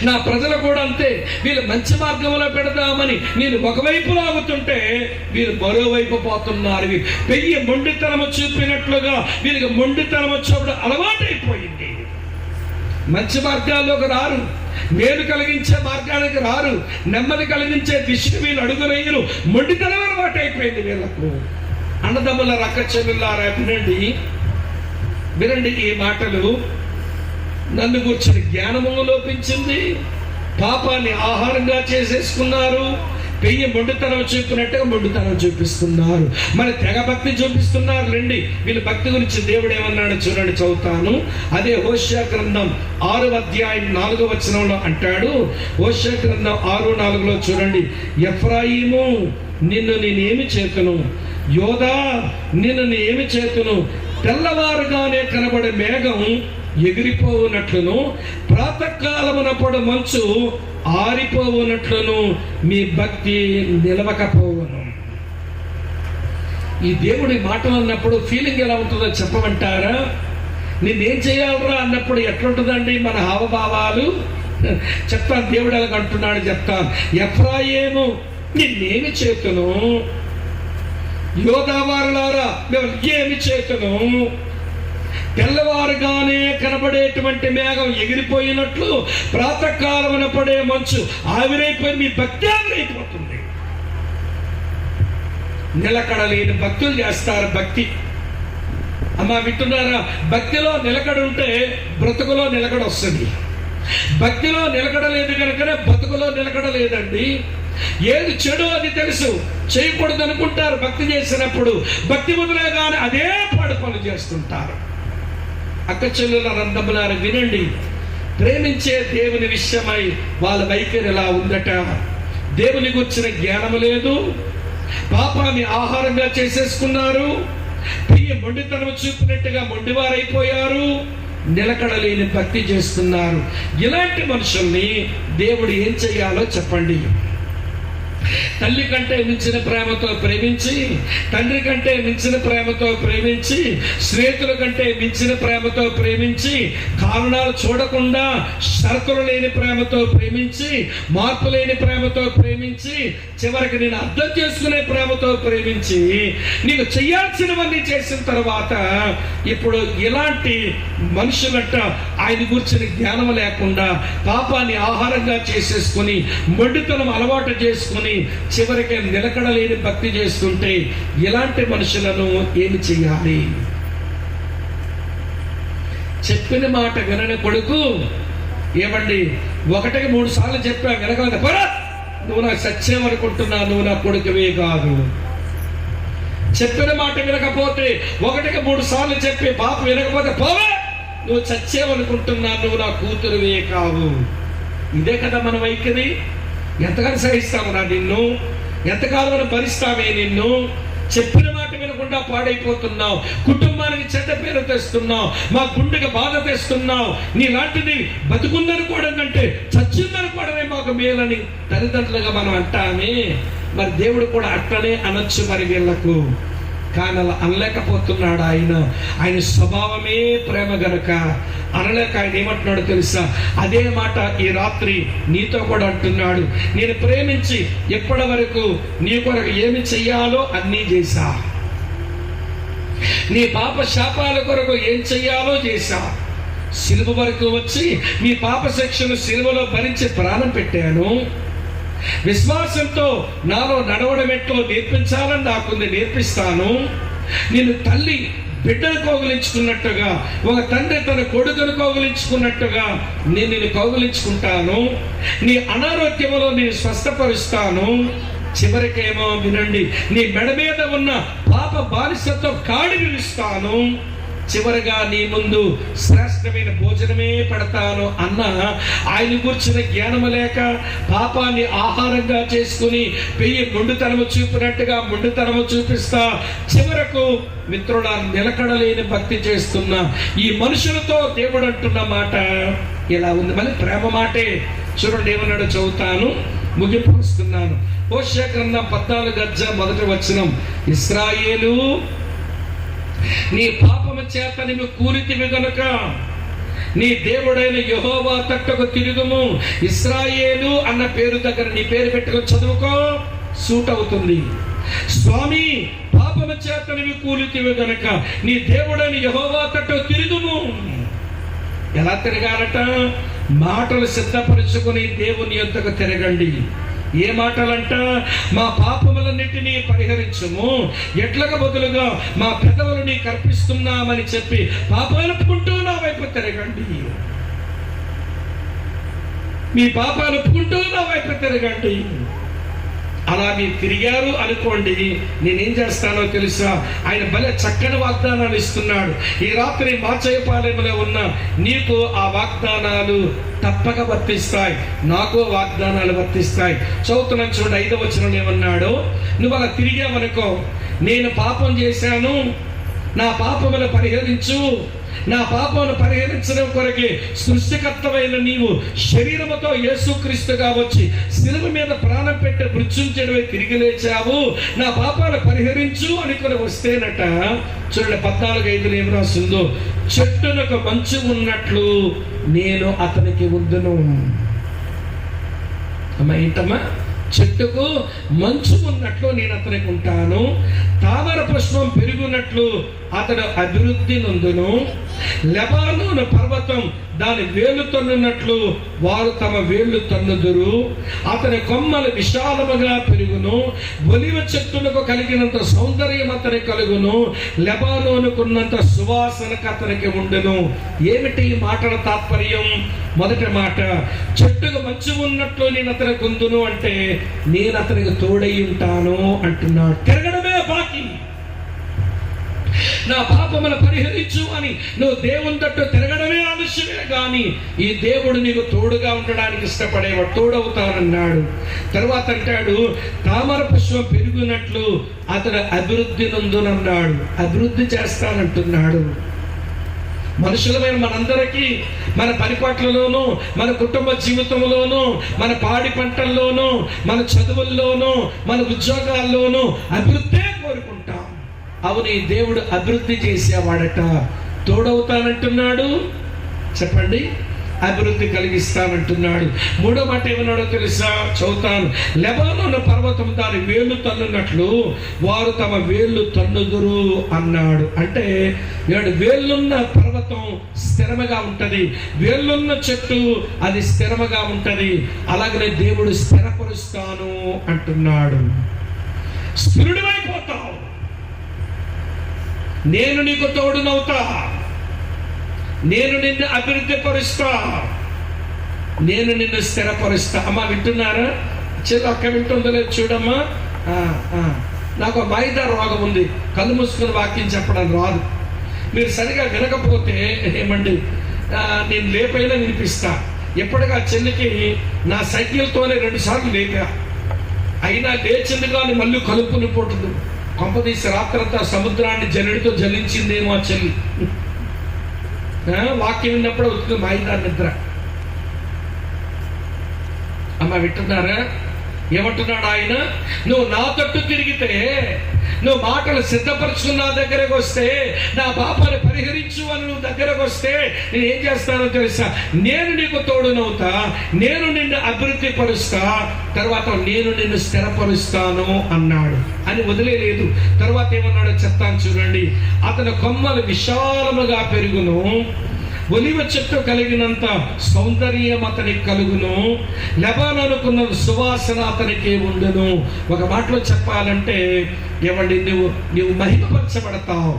నా ప్రజలు కూడా అంతే. వీళ్ళు మంచి మార్గంలో పెడదామని నేను ఒకవైపు లాగుతుంటే వీళ్ళు మరోవైపు పోతున్నారు. పెయ్యి మొండితనము చూపినట్లుగా వీళ్ళకి మొండితనం వచ్చినప్పుడు అలవాటైపోయింది. మంచి మార్గాల్లోకి రారు, మేలు కలిగించే మార్గానికి రారు, నెమ్మది కలిగించే దిశకు వీళ్ళు అడుగులేయరు. మొండితనం అలవాటు అయిపోయింది వీళ్ళకు. అన్నదమ్ముల రక్క చెల్లులారా, వినండి ఈ మాటలు. నన్ను కూర్చొని జ్ఞానము లోపించింది, పాపాన్ని ఆహారంగా చేసేసుకున్నారు, పెయ్యి మొండితనం చూపినట్టుగా మొండితనం చూపిస్తున్నారు. మరి తెగ భక్తి చూపిస్తున్నారు. రండి, వీళ్ళ భక్తి గురించి దేవుడు ఏమన్నాడు చూడండి, చదువుతాను. అదే హోషేయ గ్రంథం 6వ అధ్యాయం 4వ వచనంలో అంటాడు. హోషేయ గ్రంథం 6:4 చూడండి. ఎఫ్రాయిము, నిన్ను నేనేమి చేతును, యోధా నిన్ను నేనేమి చేతును, తెల్లవారుగానే కనబడే మేఘం ఎగిరిపోవునట్లును, ప్రాతకాలమునప్పుడు మంచు ఆరిపోవునట్లును మీ భక్తి నిలవకపోవును. ఈ దేవుడి మాటలు అన్నప్పుడు ఫీలింగ్ ఎలా ఉంటుందో చెప్పమంటారా? నేనేం చేయాలరా అన్నప్పుడు ఎట్లుంటుందండి మన హావభావాలు? చెప్తాను, దేవుడు ఎలా అంటున్నాడు చెప్తాను. ఎఫ్రాయిము, నిన్నేమి చేతును, యోధావారులారా మేము ఏమి చేతును, తెల్లవారుగానే కనబడేటువంటి మేఘం ఎగిరిపోయినట్లు ప్రాతకాలమున పడే మంచు ఆవిరైపోయి మీ భక్తి ఆవిరైపోతుంది. నిలకడలేని భక్తులు చేస్తారు భక్తి. అమ్మా వింటున్నారా? భక్తిలో నిలకడ ఉంటే బ్రతుకులో నిలకడ వస్తుంది. భక్తిలో నిలకడ లేదు కనుకనే బతుకులో నిలకడ లేదండి. ఏది చెడు అది తెలుసు, చేయకూడదు అనుకుంటారు. భక్తి చేసినప్పుడు భక్తి మొదలగానే అదే పాడు పనులు చేస్తుంటారు. అక్క చెల్లుల రంధములారా వినండి, ప్రేమించే దేవుని విషయమై వాళ్ళ వైఖరి ఎలా ఉందట. దేవుని గురించిన జ్ఞానము లేదు, పాపాన్ని ఆహారంగా చేసేసుకున్నారు, ప్రియ మొండితనం చూపినట్టుగా మొండివారైపోయారు, నిలకడలేని భక్తి చేస్తున్నారు. ఇలాంటి మనుషుల్ని దేవుడు ఏం చెయ్యాలో చెప్పండి. తల్లి కంటే మించిన ప్రేమతో ప్రేమించి, తండ్రి కంటే మించిన ప్రేమతో ప్రేమించి, స్నేహితుల కంటే మించిన ప్రేమతో ప్రేమించి, కారణాలు చూడకుండా షరతులు లేని ప్రేమతో ప్రేమించి, మార్పు లేని ప్రేమతో ప్రేమించి, చివరికి నేను అర్థం చేసుకునే ప్రేమతో ప్రేమించి, నీకు చేయాల్సినవన్నీ చేసిన తర్వాత ఇప్పుడు ఇలాంటి మనుషులంట ఆయన గురించిన జ్ఞానం లేకుండా పాపాన్ని ఆహారంగా చేసేసుకుని మొండితనం అలవాటు చేసుకుని చివరికి నిలకడలేని భక్తి చేస్తుంటే ఇలాంటి మనుషులను ఏమి చెయ్యాలి? చెప్పిన మాట వినని కొడుకు, ఏమండి 1కి 3 సార్లు చెప్పా వినగలదా? పోరా, నువ్వు నాకు సత్యమనుకుంటున్నా, నువ్వు నా కొడుకువే కాదు. చెప్పిన మాట వినకపోతే 1కి 3 సార్లు చెప్పి బాపు వినకపోతే పోవే, నువ్వు చచ్చేవనుకుంటున్నా, నువ్వు నా కూతురువే కావు. ఇదే కదా మన వైఖరి. ఎంతగానో సహిస్తాము నా నిన్ను, ఎంతకాలం భరిస్తామే నిన్ను. చెప్పిన మాట వినకుండా పాడైపోతున్నావు, కుటుంబానికి చెడ్డ పేరు తెస్తున్నావు, మా గుండెకి బాధ తెస్తున్నావు. నీలాంటిది బతుకుందనుకోవడం కంటే చచ్చిందనుకోవడమే మాకు మేలని తల్లిదండ్రులుగా మనం అంటామే. మరి దేవుడు కూడా అట్లనే అనొచ్చు మరి వీళ్లకు. కానీ అలా అనలేకపోతున్నాడు ఆయన. ఆయన స్వభావమే ప్రేమ గనుక అనలేక ఆయన ఏమంటున్నాడు తెలుసా? అదే మాట ఈ రాత్రి నీతో కూడా అంటున్నాడు. నేను ప్రేమించి ఎప్పటి వరకు నీ కొరకు ఏమి చెయ్యాలో అన్నీ చేశా, నీ పాప శాపాల కొరకు ఏం చెయ్యాలో చేశా, సిలువ వరకు వచ్చి మీ పాప శిక్షను సిలువలో భరించి ప్రాణం పెట్టాను. విశ్వాసంతో నాలో నడవడం ఎట్లో నేర్పించాలని నాకుంది, నేర్పిస్తాను. నేను తల్లి బిడ్డను కౌగిలించుకున్నట్టుగా, ఒక తండ్రి తన కొడుకును కౌగిలించుకున్నట్టుగా నేను నిన్ను కౌగిలించుకుంటాను. నీ అనారోగ్యంలో నేను స్వస్థపరుస్తాను. చివరికేమో వినండి, నీ మెడ మీద ఉన్న పాప బానిసతో కాడి విలుస్తాను. చివరిగా నీ ముందు శ్రేష్టమైన భోజనమే పెడతాను అన్న ఆయన కూర్చున్న జ్ఞానము లేక పాపాన్ని ఆహారంగా చేసుకుని పెయ్యి మొండితనము చూపినట్టుగా మొండితనము చూపిస్తా చివరకు మిత్రుల నిలకడలేని భక్తి చేస్తున్న ఈ మనుషులతో దేవుడు అంటున్న మాట ఇలా ఉంది. మళ్ళీ ప్రేమ మాటే చూడండి, ఏమన్నాడు చదువుతాను, ముగింపు వస్తున్నాను. హోషేయ గ్రంథం 14:1 ఇశ్రాయేలు, నీ పాపము చేత నీవు కూలితివి గనుక నీ దేవుడైన యెహోవా తట్టుకు తిరుగుము. ఇశ్రాయేలు అన్న పేరు దగ్గర నీ పేరు పెట్టుకొని చదువుకో, సూట్ అవుతుంది. స్వామి, పాపము చేత నీవు కూలితివి గనుక నీ దేవుడైన యెహోవా తట్టుకు తిరుగుము. ఎలా తిరగాలట? మాటలు సిద్ధపరుచుకుని దేవుని యొద్దకు తిరగండి. ఏ మాటలంట? మా పాపములన్నిటినీ పరిహరించుము, ఎట్లకు బదులుగా మా పెదవులు నీకు అర్పిస్తున్నామని చెప్పి పాపాలు ఒప్పుకుంటూ నా వైపు తిరగండి. మీ పాపాలు ఒప్పుకుంటూ నా వైపు తిరగండి. అలా మీరు తిరిగారు అనుకోండి, నేనేం చేస్తానో తెలుసా? ఆయన భలే చక్కని వాగ్దానాలు ఇస్తున్నాడు. ఈ రాత్రి మాచయ్యపాలెంలో ఉన్న నీకు ఆ వాగ్దానాలు తప్పక వర్తిస్తాయి, నాకు వాగ్దానాలు వర్తిస్తాయి. చదువుతున్నాను చూడండి, 5వ వచనంలో ఏమన్నాడు? నువ్వు అలా తిరిగావనుకో, నేను పాపం చేశాను, నా పాపమును పరిహరించు, నా పాపమును పరిహరించడం కొరకే సృష్టికర్తమైన నీవు శరీరముతో యేసుక్రీస్తుగా వచ్చి శిలువ మీద ప్రాణం పెట్టి మృత్యుంచడమే తిరిగి లేచావు, నా పాపాలు పరిహరించు అనుకుని వస్తేనట. చూడండి 14:5 ఏం రాస్తుందో, చెట్టునకు మంచు ఉన్నట్లు నేను అతనికి ఉందును. అమ్మా ఏంటమ్మా? చెట్టుకు మంచు ఉన్నట్లు నేను అతనికి ఉంటాను, తామర పుష్పం పెరుగున్నట్లు అతడు అభివృద్ధి నొందును, లెబానోను పర్వతం దాని వేళ్ళు తన్నున్నట్లు వారు తమ వేళ్ళు తన్నుదురు, అతని కొమ్మలు విశాలముగా పెరుగును, ఒలివ చెట్టులకు కలిగినంత సౌందర్యం అతనికి కలుగును, లెబానోనుకున్నంత సువాసనకు అతనికి ఉండును. ఏమిటి ఈ మాటల తాత్పర్యం? మొదటి మాట, చెట్టుకు మంచు ఉన్నట్లు నేను అతనికి ఉందును అంటే నేను అతనికి తోడై ఉంటాను అంటున్నాడు. తిరగడమే బాకీ, నా పాపమును పరిహరించు అని నువ్వు దేవుని తట్టు తిరగడమే ఆలస్యమే కానీ ఈ దేవుడు నీకు తోడుగా ఉండడానికి ఇష్టపడేవాడు, తోడవుతానన్నాడు. తర్వాత అంటాడు, తామర పుష్పం పెరుగునట్లు అతడు అభివృద్ధి నందునన్నాడు, అభివృద్ధి చేస్తానంటున్నాడు. మనుషులమైన మనందరికీ మన పరిపాట్లలోనూ, మన కుటుంబ జీవితంలోనూ, మన పాడి పంటల్లోనూ, మన చదువుల్లోనూ, మన ఉద్యోగాల్లోనూ అభివృద్ధే కోరుకుంటాం. అవును, ఈ దేవుడు అభివృద్ధి చేసేవాడట, తోడవుతానంటున్నాడు. చెప్పండి, అభివృద్ధి కలిగిస్తానంటున్నాడు. 3వ మాట ఏమన్నాడో తెలుసా? చదువుతాను. లెబానోను పర్వతం దాని వేళ్ళు తన్నున్నట్లు వారు తమ వేళ్ళు తన్నుదురు అన్నాడు. అంటే వేళ్ళున్న పర్వతం స్థిరముగా ఉంటది, వేళ్ళున్న చెట్టు అది స్థిరముగా ఉంటది. అలాగనే దేవుడు స్థిరపరుస్తాను అంటున్నాడు. స్థిరుడివైపోతావు, నేను నీకు తోడునవుతా, నేను నిన్ను అభివృద్ధి పరుస్తా, నేను నిన్ను స్థిరపరుస్తా. అమ్మా వింటున్నారా? చెల్లి అక్క వింటుందో లేదు చూడమ్మా. నాకు మైదా రోగం ఉంది, కళ్ళు మూసుకుని వాక్యం చెప్పడం రాదు. మీరు సరిగా వినకపోతే ఏమండి, నేను లేపైనా వినిపిస్తా. ఎప్పటిగా చెల్లికి నా సైకిల్తోనే 2 సార్లు లేపా, అయినా లేచింది కానీ మళ్ళీ కలుపుని పోతుంది. కొంపదీసి రాత్రంతా సముద్రాన్ని జల్లెడితో జల్లించిందేమో ఆ చెల్లి. వాక్యం విన్నప్పుడు అవుతుంది మైదా నిద్ర. అమ్మ వింటున్నారా? ఏమంటున్నాడు ఆయన? నువ్వు నా తట్టు తిరిగితే, నువ్వు మాటలు సిద్ధపరచుకుని నా దగ్గరకు వస్తే, నా పాపాన్ని పరిహరించు అని నువ్వు దగ్గరకు వస్తే నేను ఏం చేస్తానో తెలుసా? నేను నీకు తోడునవుతా, నేను నిన్ను అభివృద్ధి పరుస్తా, తర్వాత నేను నిన్ను స్థిరపరుస్తాను అన్నాడు. అని వదిలేదు. తర్వాత ఏమన్నాడో చెప్తాను చూడండి. అతని కొమ్మలు విశాలముగా పెరుగును, ఒలివ చెట్టు కలిగినంత సౌందర్యం అతనికి కలుగును, లెబానోనుకున్న సువాసన అతనికి ఉండును. ఒక మాటలో చెప్పాలంటే ఏమండి, నువ్వు మహిమపరచబడతావు.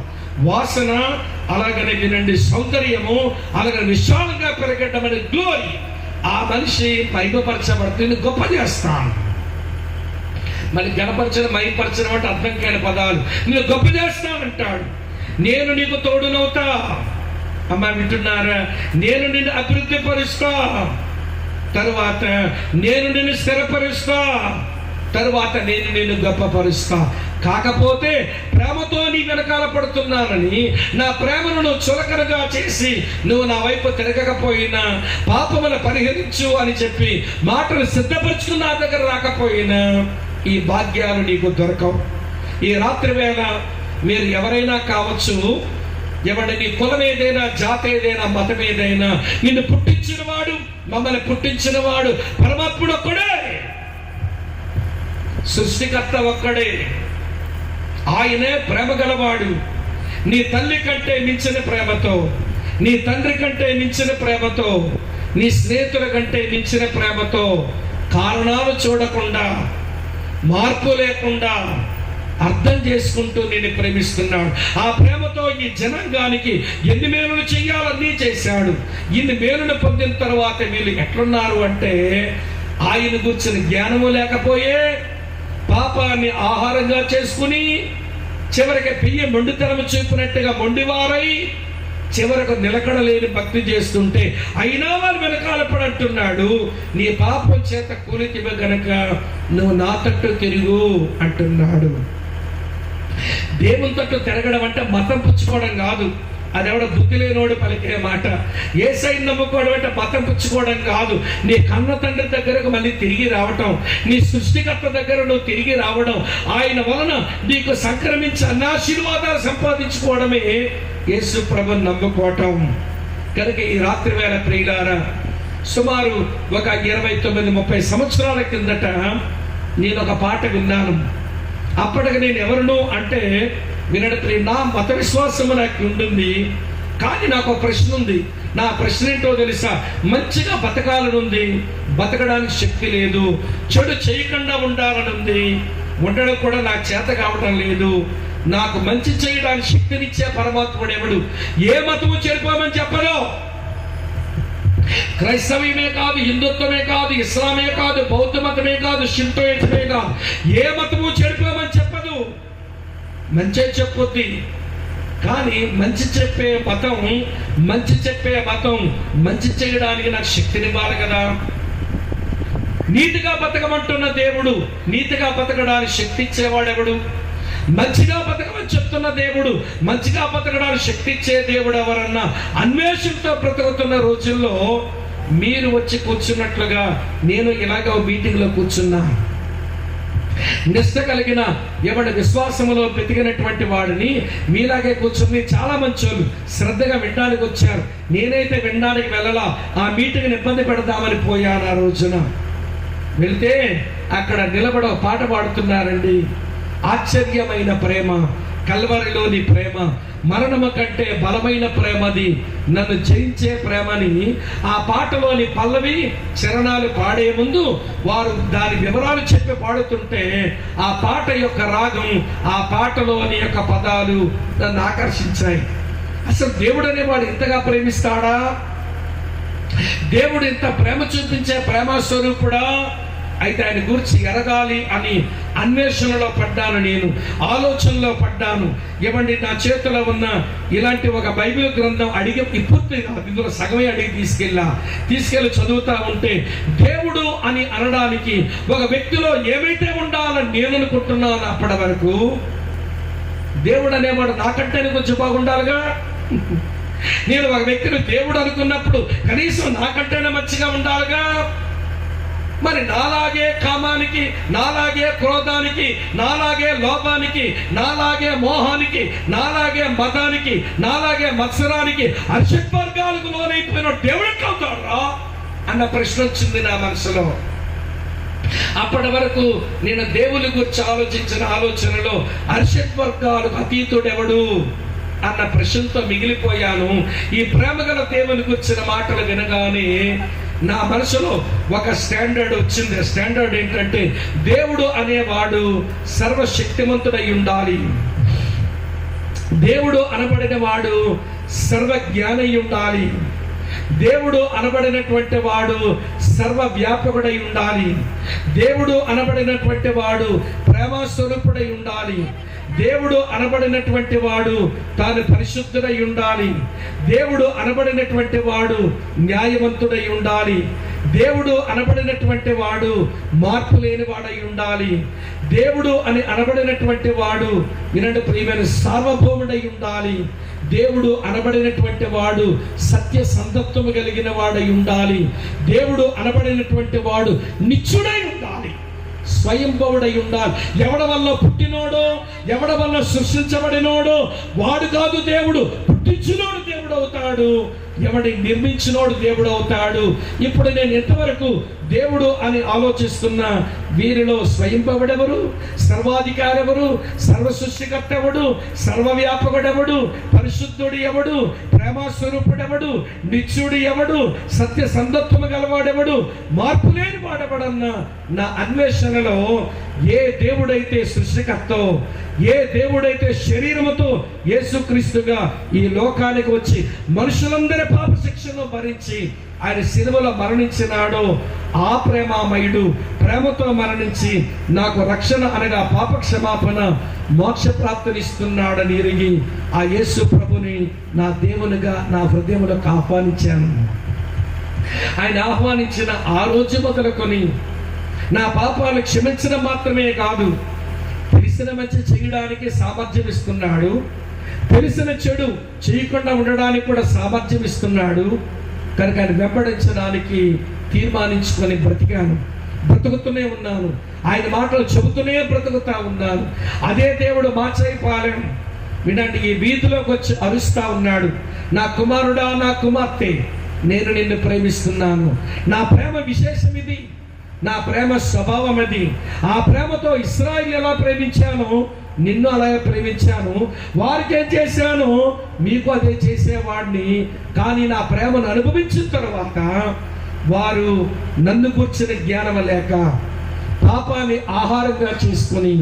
వాసన, అలాగనే వినండి సౌందర్యము, అలాగే విశాలంగా పెరగడం అనే గ్లోరీ. ఆ మనిషి మహిమపరచబడుతుంది, గొప్ప చేస్తాను. మళ్ళీ గణపరచడం, మహిమపరచడం అంటే అర్థం కాని పదాలు. నేను గొప్ప చేస్తానంటాడు. నేను నీకు తోడునవుతా. అమ్మ వింటున్నారా? నేను నిన్ను అభివృద్ధి పరుస్తా, తరువాత నేను నిన్ను స్థిరపరుస్తా, తరువాత నేను నిన్ను గొప్పపరుస్తా. కాకపోతే ప్రేమతో నీ వెనకాల పడుతున్నానని, నా ప్రేమను నువ్వు చులకనగా చేసి నువ్వు నా వైపు తిరగకపోయినా, పాపమును పరిహరించు అని చెప్పి మాటలు సిద్ధపరచుకుని నా దగ్గర రాకపోయినా ఈ భాగ్యాలు నీకు దొరకవు. ఈ రాత్రి వేళ మీరు ఎవరైనా కావచ్చు, ఎవరి నీ కులం ఏదైనా, జాతి ఏదైనా, మతం ఏదైనా, నిన్ను పుట్టించిన వాడు, మమ్మల్ని పుట్టించిన వాడు పరమాత్ముడు ఒక్కడే, సృష్టికర్త ఒక్కడే. ఆయనే ప్రేమ గలవాడు. నీ తల్లి కంటే మించిన ప్రేమతో, నీ తండ్రి కంటే మించిన ప్రేమతో, నీ స్నేహితుల కంటే మించిన ప్రేమతో, కారణాలు చూడకుండా, మార్పు లేకుండా అర్థం చేసుకుంటూ నేను ప్రేమిస్తున్నాడు. ఆ ప్రేమతో ఈ జనాంగానికి ఎన్ని మేలులు చెయ్యాలన్నీ చేశాడు. ఇన్ని మేలును పొందిన తర్వాత వీళ్ళు ఎట్లున్నారు అంటే, ఆయన గురించిన జ్ఞానము లేకపోయే, పాపాన్ని ఆహారంగా చేసుకుని చివరికి బియ్యం మొండితనం చూపినట్టుగా మొండివారై చివరకు నిలకడలేని భక్తి చేస్తుంటే అయినా వాళ్ళు వెనకాల పడంటున్నాడు. నీ పాపం చేత కూలితివే గనక నువ్వు నా తట్టు తిరుగు అంటున్నాడు. దేవుని తట్టు తిరగడం అంటే మతం పుచ్చుకోవడం కాదు. అదెవడ బుద్ధి లేనోడు పలికే మాట. యేసయ్యను నమ్ముకోవడం అంటే మతం పుచ్చుకోవడం కాదు. నీ కన్న తండ్రి దగ్గరకు మళ్ళీ తిరిగి రావటం, నీ సృష్టికర్త దగ్గర నువ్వు తిరిగి రావడం, ఆయన వలన నీకు సంక్రమించి అన్నాశీర్వాదాలు సంపాదించుకోవడమే యేసు ప్రభువుని నమ్ముకోవటం. కనుక ఈ రాత్రి వేళ ప్రియులారా, సుమారు ఒక 29-30 సంవత్సరాల కిందట నేను ఒక పాట విన్నాను. అప్పటికి నేను ఎవరును అంటే వినడం, నా మత విశ్వాసము నాకు ఉంటుంది, కానీ నాకు ఒక ప్రశ్న ఉంది. నా ప్రశ్న ఏంటో తెలుసా? మంచిగా బతకాలనుంది, బతకడానికి శక్తి లేదు. చెడు చేయకుండా ఉండాలని ఉంది, ఉండడం కూడా నాకు చేత కావడం లేదు. నాకు మంచి చేయడానికి శక్తినిచ్చే పరమాత్ముడు ఎవడు? ఏ మతము చేరిపోమని చెప్పను. క్రైస్తవమే కాదు, హిందుత్వమే కాదు, ఇస్లామే కాదు, బౌద్ధ మతమే కాదు, షింటోయిజమే కాదు, ఏ మతము చెడిపోమని చెప్పదు. మంచి చెప్పొద్ది. కానీ మంచి చెప్పే మతం మంచి చేయడానికి నాకు శక్తినివ్వాలి కదా. నీతిగా బతకమంటున్న దేవుడు నీతిగా బతకడానికి శక్తి ఇచ్చేవాడెవడు? మంచిగా బతకమని చెప్తున్న దేవుడు మంచిగా బతకడానికి శక్తి ఇచ్చే దేవుడు ఎవరన్నా అన్వేషణతో బ్రతుకుతున్న రోజుల్లో మీరు వచ్చి కూర్చున్నట్లుగా నేను ఇలాగ మీటింగ్లో కూర్చున్నా. నిష్ట కలిగిన ఎవడి విశ్వాసములో బ్రతికినటువంటి వాడిని మీలాగే కూర్చుని చాలా మంచోళ్ళు శ్రద్ధగా వినడానికి వచ్చారు. నేనైతే వినడానికి వెళ్ళలా, ఆ మీటింగ్ని ఇబ్బంది పెడదామని పోయాను. ఆ రోజున వెళ్తే అక్కడ నిలబడి పాట పాడుతున్నారండి. ఆశ్చర్యమైన ప్రేమ, కల్వరిలోని ప్రేమ, మరణము కంటే బలమైన ప్రేమది, నన్ను జయించే ప్రేమని ఆ పాటలోని పల్లవి చరణాలు పాడే ముందు వారు దాని వివరాలు చెప్పి పాడుతుంటే ఆ పాట యొక్క రాగం, ఆ పాటలోని యొక్క పదాలు నన్ను ఆకర్షించాయి. అసలు దేవుడు అనేవాడు ఇంతగా ప్రేమిస్తాడా? దేవుడు ఇంత ప్రేమ చూపించే ప్రేమ స్వరూపుడా? అయితే ఆయన గురించి ఎరగాలి అని అన్వేషణలో పడ్డాను, నేను ఆలోచనలో పడ్డాను. ఇవ్వండి, నా చేతిలో ఉన్న ఇలాంటి ఒక బైబిల్ గ్రంథం అడిగి పూర్తి ఇందులో సగమే అడిగి తీసుకెళ్ళి చదువుతా ఉంటే దేవుడు అని అనడానికి ఒక వ్యక్తిలో ఏమైతే ఉండాలని నేను అనుకుంటున్నాను. అప్పటి వరకు దేవుడు అనేవాడు నాకంటేనే కొంచెం బాగుండాలిగా. నేను ఒక వ్యక్తిని దేవుడు అనుకున్నప్పుడు కనీసం నాకంటేనే మంచిగా ఉండాలిగా. మరి నాలాగే కామానికి, నాలాగే క్రోధానికి, నాలాగే లోభానికి, నాలాగే మోహానికి, నాలాగే మతానికి, నాలాగే మత్సరానికి, అర్షద్వర్గాలకు లోనైపోయిన దేవుడు ఎట్లా అవుతాడా అన్న ప్రశ్న వచ్చింది నా మనసులో. అప్పటి వరకు నేను దేవుని గురించి ఆలోచించిన ఆలోచనలో అర్షద్వర్గాలకు అతీతుడెవడు అన్న ప్రశ్నతో మిగిలిపోయాను. ఈ ప్రేమగల దేవుని గురించిన మాటలు వినగానే నా మనసులో ఒక స్టాండర్డ్ వచ్చింది. స్టాండర్డ్ ఏంటంటే దేవుడు అనేవాడు సర్వశక్తిమంతుడై ఉండాలి, దేవుడు అనబడిన వాడు సర్వజ్ఞానై ఉండాలి, దేవుడు అనబడినటువంటి వాడు సర్వవ్యాపకుడై ఉండాలి, దేవుడు అనబడినటువంటి వాడు ప్రేమస్వరూపుడై ఉండాలి, దేవుడు అనబడినటువంటి వాడు తాను పరిశుద్ధుడై ఉండాలి, దేవుడు అనబడినటువంటి వాడు న్యాయవంతుడై ఉండాలి, దేవుడు అనబడినటువంటి వాడు మార్పు లేని వాడై ఉండాలి, దేవుడు అని అనబడినటువంటి వాడు వినండి ప్రియమైన సార్వభౌముడై ఉండాలి, దేవుడు అనబడినటువంటి వాడు సత్య సంతత్వము కలిగిన వాడై ఉండాలి, దేవుడు అనబడినటువంటి వాడు నిత్యుడై ఉండాలి, స్వయంభవుడై ఉండాలి. ఎవడ వల్ల పుట్టినోడో, ఎవడ వల్ల సృష్టించబడినోడో వాడు కాదు దేవుడు, పుట్టించినోడు దేవుడు అవుతాడు, ఎవడి నిర్మించినోడు దేవుడు అవుతాడు. ఇప్పుడు నేను ఎంతవరకు దేవుడు అని ఆలోచిస్తున్నా వీరిలో స్వయంభవుడెవరు, సర్వాధికారి ఎవరు, సర్వ సృష్టికర్త ఎవడు, సర్వవ్యాపకుడెవడు, పరిశుద్ధుడు ఎవడు, ప్రేమస్వరూపుడెవడు, నిత్యుడు ఎవడు, సత్య సందత్వము గలవాడెవడు, మార్పు లేని వాడెవడన్న నా అన్వేషణలో ఏ దేవుడైతే సృష్టికర్తో, ఏ దేవుడైతే శరీరముతో యేసుక్రీస్తుగా ఈ లోకానికి వచ్చి మనుషులందరి పాప శిక్షను భరించి ఆయన సిలువలో మరణించినాడో ఆ ప్రేమామయుడు ప్రేమతో మరణించి నాకు రక్షణ అనగా పాప క్షమాపణ మోక్ష ప్రాప్తినిస్తున్నాడని ఎరిగి ఆ యేసు ప్రభుని నా దేవునిగా నా హృదయంలోకి ఆహ్వానించాను. ఆయన ఆహ్వానించిన ఆ రోజు మొదలుకొని నా పాపాలు క్షమించడం మాత్రమే కాదు, తెలిసిన మంచి చేయడానికి సామర్థ్యం ఇస్తున్నాడు, తెలిసిన చెడు చేయకుండా ఉండడానికి కూడా సామర్థ్యం ఇస్తున్నాడు. కనుక ఆయన వెంబడించడానికి తీర్మానించుకొని బ్రతుకుతూనే ఉన్నాను. ఆయన మాటలు చెబుతూనే బ్రతుకుతా ఉన్నాను. అదే దేవుడు మాచైపాలెం వినండి, ఈ వీధిలోకి వచ్చి అరుస్తా ఉన్నాడు, నా కుమారుడా, నా కుమార్తె, నేను నిన్ను ప్రేమిస్తున్నాను. నా ప్రేమ విశేషం ఇది, నా ప్రేమ స్వభావం అది. ఆ ప్రేమతో ఇశ్రాయేలు ఎలా ప్రేమించానో నిన్ను అలాగే ప్రేమించాను. వారికి ఏం చేశాను మీకు అదే చేసేవాడిని. కానీ నా ప్రేమను అనుభవించిన తర్వాత వారు నన్ను కూర్చుని జ్ఞానం లేక పాపాన్ని ఆహారంగా చేసుకుని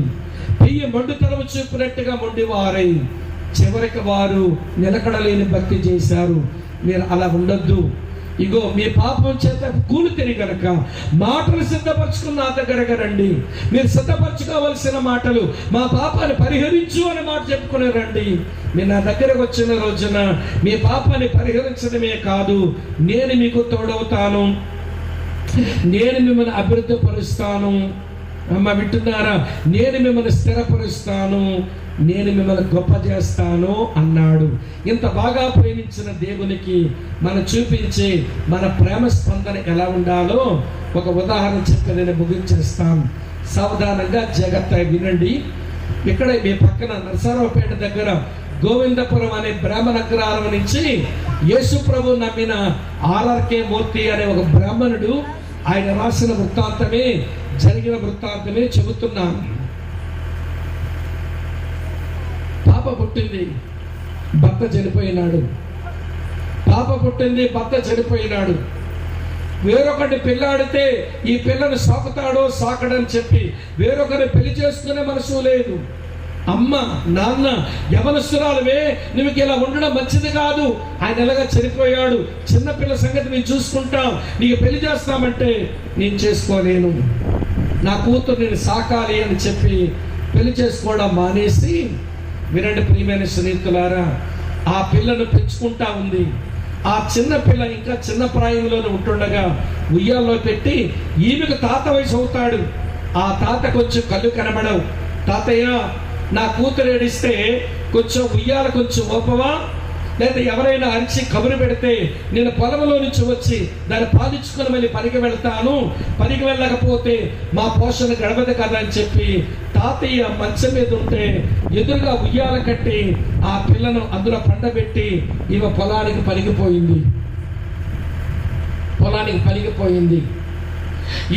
పెయ్యి మండుతనం చూపినట్టుగా మొండివారై చివరికి వారు నిలకడలేని భక్తి చేశారు. మీరు అలా ఉండొద్దు. ఇగో మీ పాపం చేత కూలితిని గనక మాటలు సిద్ధపరచుకున్న నా దగ్గరగా రండి. మీరు సిద్ధపరచుకోవలసిన మాటలు, మా పాపాన్ని పరిహరించు అనే మాట చెప్పుకుని రండి. మీరు నా దగ్గరకు వచ్చిన రోజున మీ పాపాన్ని పరిహరించడమే కాదు, నేను మీకు తోడవుతాను, నేను మిమ్మల్ని అభివృద్ధి పరుస్తాను. అమ్మ వింటున్నారా? నేను మిమ్మల్ని స్థిరపరుస్తాను, నేను మిమ్మల్ని గొప్ప చేస్తాను అన్నాడు. ఇంత బాగా ప్రేమించిన దేవునికి మనం చూపించే మన ప్రేమ స్పందన ఎలా ఉండాలో ఒక ఉదాహరణ చెప్పి నేను ముగించేస్తాను. సావధానంగా జాగ్రత్తగా వినండి. ఇక్కడ మీ పక్కన నరసరావుపేట దగ్గర గోవిందపురం అనే బ్రాహ్మణ అగ్రహారం నుంచి యేసు ప్రభు నమ్మిన ఆర్ఆర్కే మూర్తి అనే ఒక బ్రాహ్మణుడు ఆయన రాసిన వృత్తాంతమే, జరిగిన వృత్తాంతమే చెబుతున్నాను. పాప పుట్టింది, భర్త చనిపోయినాడు. పాప పుట్టింది, భర్త చనిపోయినాడు. వేరొకటి పిల్లాడితే ఈ పిల్లను సాకుతాడో సాకడని చెప్పి వేరొకరిని పెళ్లి చేసుకునే మనసు లేదు. అమ్మ నాన్న యవనస్తురాలువే, నువ్వు ఇలా ఉండడం మంచిది కాదు, ఆయన ఎలాగా చనిపోయాడు, చిన్నపిల్ల సంగతి నేను చూసుకుంటాం, నీకు పెళ్లి చేస్తామంటే నేను చేసుకోలేను, నా కూతురు నేను సాకాలి అని చెప్పి పెళ్లి చేసుకోవడం మానేసి, వినండి ప్రియమైన స్నేహితులారా, ఆ పిల్లను పెంచుకుంటా ఉంది. ఆ చిన్న పిల్ల ఇంకా చిన్న ప్రాయంలోనే ఉంటుండగా ఉయ్యాల్లో పెట్టి ఈమెకు తాత వయసు అవుతాడు. ఆ తాత కొంచెం కళ్ళు కనబడవు. తాతయ్య, నా కూతురు ఏడిస్తే కొంచెం ఉయ్యాల కొంచెం ఓపవా, లేదా ఎవరైనా అరిచి కబురు పెడితే నేను పొలంలో నుంచి వచ్చి దాన్ని పాలించుకొని మళ్ళీ పనికి వెళ్తాను, పనికి వెళ్ళకపోతే మా పోషణ గడవదు కదా అని చెప్పి తాతయ్య మంచం మీద ఉంటే ఎదురుగా ఉయ్యాల కట్టి ఆ పిల్లను అందులో పండబెట్టి ఈమె పొలానికి పనికిపోయింది.